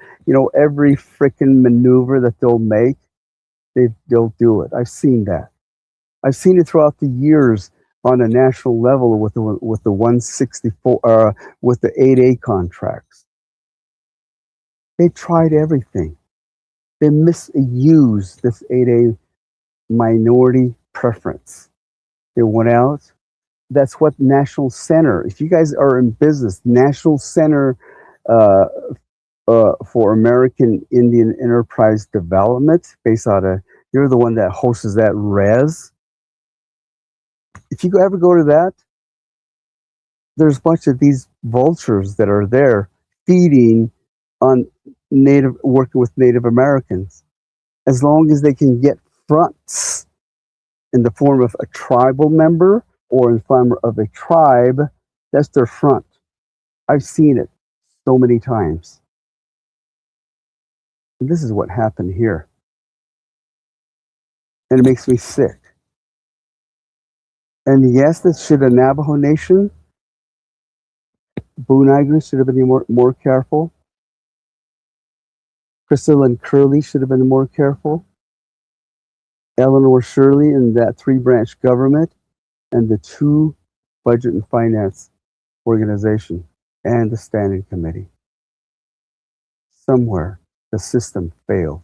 every freaking maneuver that they'll make, they'll do it. I've seen that. I've seen it throughout the years on a national level with the 164, with the 8A contracts. They tried everything. They misused this 8A minority preference. They went out. That's what National Center, if you guys are in business, National Center for American Indian Enterprise Development, based out of, you're the one that hosts that res. If you ever go to that, there's a bunch of these vultures that are there feeding on working with Native Americans. As long as they can get fronts in the form of a tribal member or in the form of a tribe, that's their front. I've seen it so many times. And this is what happened here. And it makes me sick. And yes, this should a Navajo Nation, BUU NYGREN should have been more careful. Crystal and Curly should have been more careful. Eleanor Shirley and that 3-branch government and the 2 budget and finance organization and the standing committee. Somewhere the system failed.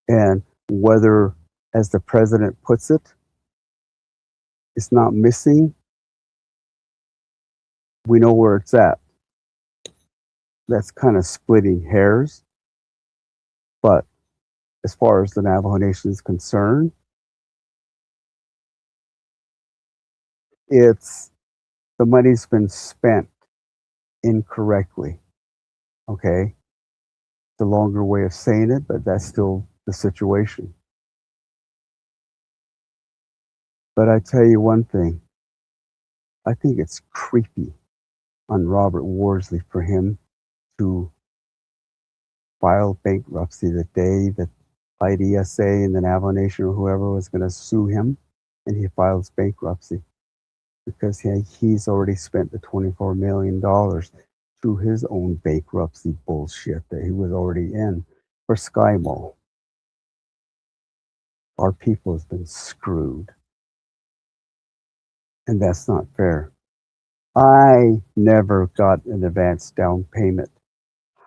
And whether, as the president puts it, it's not missing, we know where it's at. That's kind of splitting hairs. But as far as the Navajo Nation is concerned, the money's been spent incorrectly. Okay? The longer way of saying it, but that's still the situation. But I tell you one thing, I think it's creepy on Robert Worsley for him to file bankruptcy the day that IDSA and the Navajo Nation or whoever was going to sue him, and he files bankruptcy because he's already spent the $24 million. through his own bankruptcy bullshit that he was already in for SkyMall. Our people has been screwed, and that's not fair. I never got an advance down payment.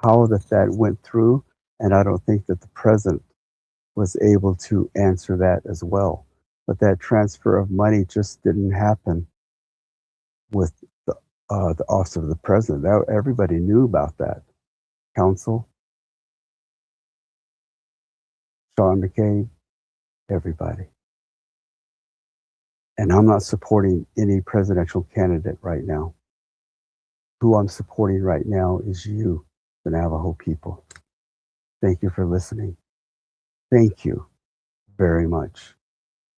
How that went through, and I don't think that the president was able to answer that as well. But that transfer of money just didn't happen with the office of the president. Everybody knew about that. Council, Sean McCain, everybody. And I'm not supporting any presidential candidate right now. Who I'm supporting right now is you, the Navajo people. Thank you for listening. Thank you very much.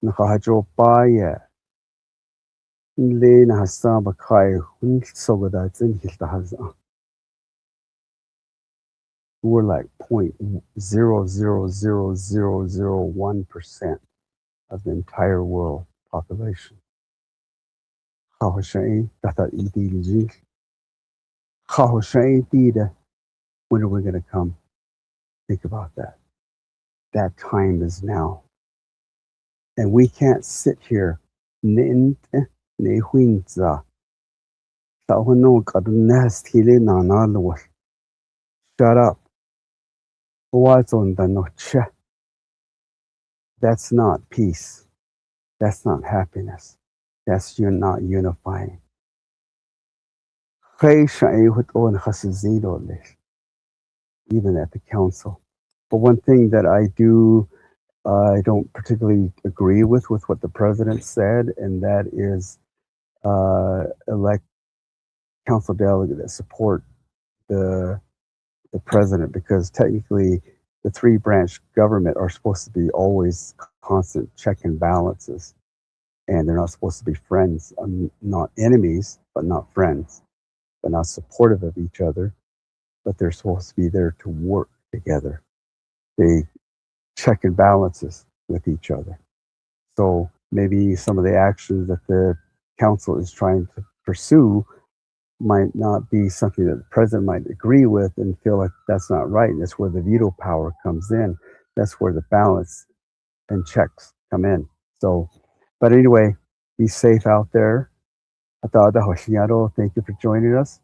Nakahajopaya. Nle nahasaba kai hun sogodatsin hiltahaza. We're like 0.00001% of the entire world population. When are we going to come? Think about that. That time is now. And we can't sit here. Shut up. That's not peace. That's not happiness. That's you're not unifying. Even at the council. But one thing that I don't particularly agree with what the president said, and that is elect council delegates that support the president, because technically the three branch government are supposed to be always constant check and balances, and they're not supposed to be friends, not enemies, but not friends, but not supportive of each other, but they're supposed to be there to work together. They check and balances with each other. So maybe some of the actions that the council is trying to pursue might not be something that the president might agree with and feel like that's not right. And that's where the veto power comes in. That's where the balance and checks come in. So, but anyway, be safe out there. Thank you for joining us.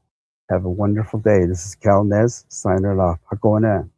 Have a wonderful day. This is Cal Nez, signing off. Hakona.